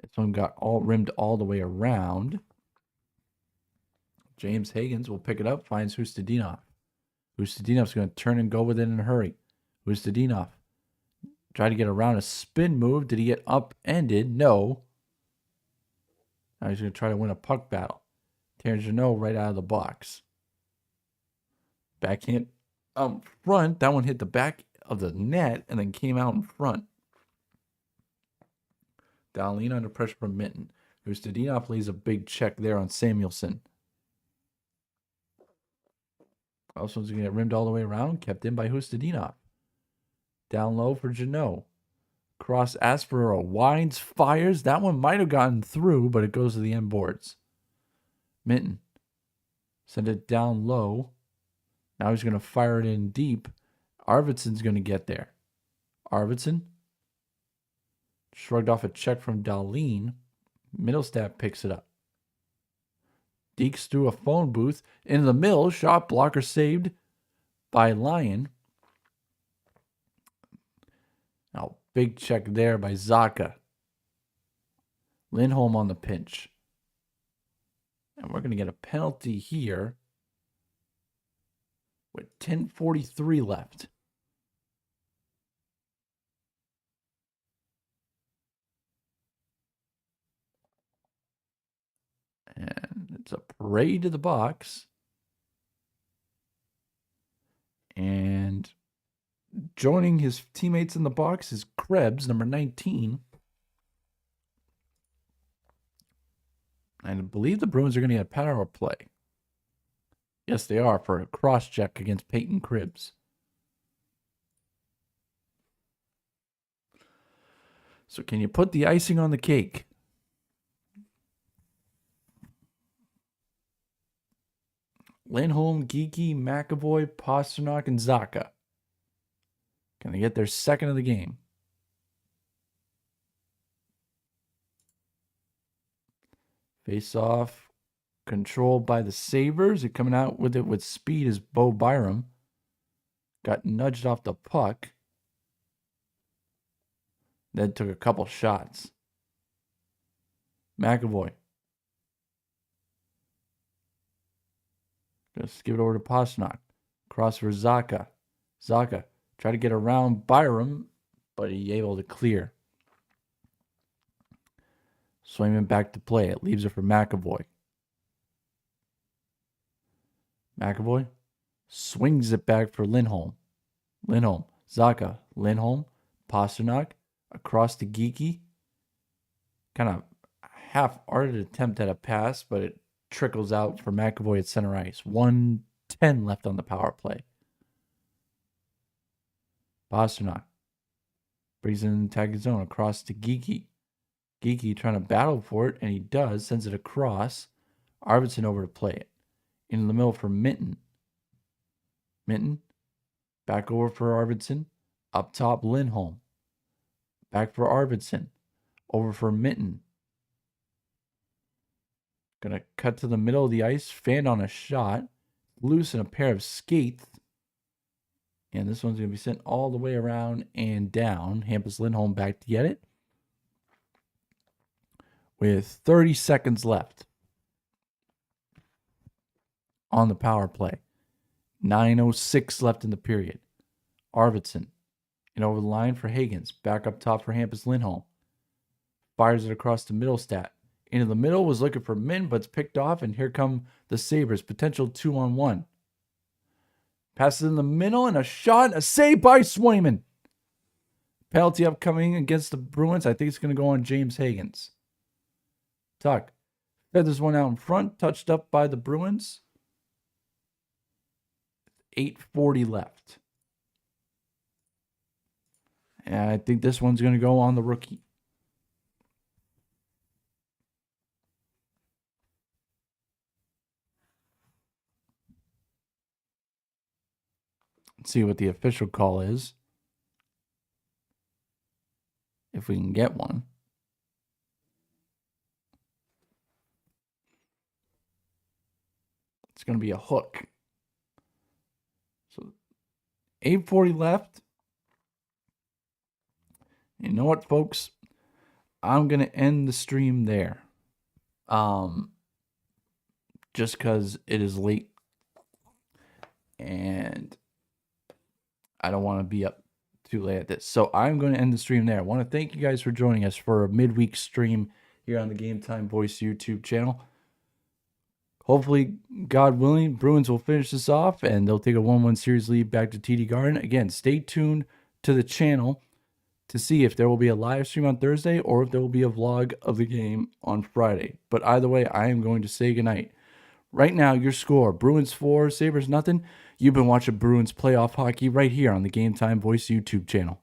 This one got all rimmed all the way around. James Higgins will pick it up, finds Ustedinov. Ustedinov's going to turn and go with it in a hurry. Ustedinov tried to get around a spin move. Did he get upended? No. Now he's going to try to win a puck battle. Terrence Janot right out of the box. Backhand up front. That one hit the back of the net and then came out in front. Dahlin under pressure from Minton. Ustedinov lays a big check there on Samuelson. Also, going to get rimmed all the way around. Kept in by Ustedinov. Down low for Janot. Cross Aspero winds, fires. That one might have gotten through, but it goes to the end boards. Minton. Send it down low. Now he's going to fire it in deep. Arvidsson's going to get there. Arvidsson. Shrugged off a check from Dahlin. Middlestad picks it up. Deeks through a phone booth. In the middle, shot blocker saved by Lyon. Now, big check there by Zacha. Lindholm on the pinch. And we're going to get a penalty here with 10:43 left. And it's a parade to the box. And joining his teammates in the box is Krebs, number 19. And I believe the Bruins are going to get a power play. Yes, they are, for a cross-check against Peyton Cribbs. So can you put the icing on the cake? Lindholm, Geeky, McAvoy, Pastrnak, and Zacha. Can they get their second of the game? Face off, controlled by the Sabres. They're coming out with it with speed is Bo Byram. Got nudged off the puck. Then took a couple shots. McAvoy. Just give it over to Pastrnak. Cross for Zacha. Zacha tried to get around Byram, but he able to clear. Swayman back to play. It leaves it for McAvoy. McAvoy swings it back for Lindholm. Lindholm. Zacha. Lindholm. Pastrnak. Across to Geeky. Kind of half-hearted attempt at a pass, but it trickles out for McAvoy at center ice. 1:10 left on the power play. Pastrnak brings it in the tag zone across to Geeky. Geeky trying to battle for it, and he does. Sends it across. Arvidsson over to play it. In the middle for Minton. Minton. Back over for Arvidsson. Up top, Lindholm. Back for Arvidsson. Over for Minton. Gonna cut to the middle of the ice. Fanned on a shot. Loosen a pair of skates. And this one's going to be sent all the way around and down. Hampus Lindholm back to get it. With 30 seconds left on the power play. 9:06 left in the period. Arvidsson. And over the line for Higgins. Back up top for Hampus Lindholm. Fires it across the middle stat. Into the middle, was looking for Min, but it's picked off. And here come the Sabres. Potential 2-on-1. Passes in the middle and a shot. A save by Swayman. Penalty upcoming against the Bruins. I think it's going to go on James Higgins. Tuck. Fed this one out in front. Touched up by the Bruins. 8:40 left. And I think this one's going to go on the rookie. Let's see what the official call is. If we can get one. It's going to be a hook. So 8:40 left. You know what, folks? I'm going to end the stream there. Just because it is late. And I don't want to be up too late at this. So I'm going to end the stream there. I want to thank you guys for joining us for a midweek stream here on the Game Time Voice YouTube channel. Hopefully, God willing, Bruins will finish this off and they'll take a 1-1 series lead back to TD Garden. Again, stay tuned to the channel to see if there will be a live stream on Thursday or if there will be a vlog of the game on Friday. But either way, I am going to say goodnight. Right now, your score, Bruins 4, Sabres nothing. You've been watching Bruins playoff hockey right here on the Game Time Voice YouTube channel.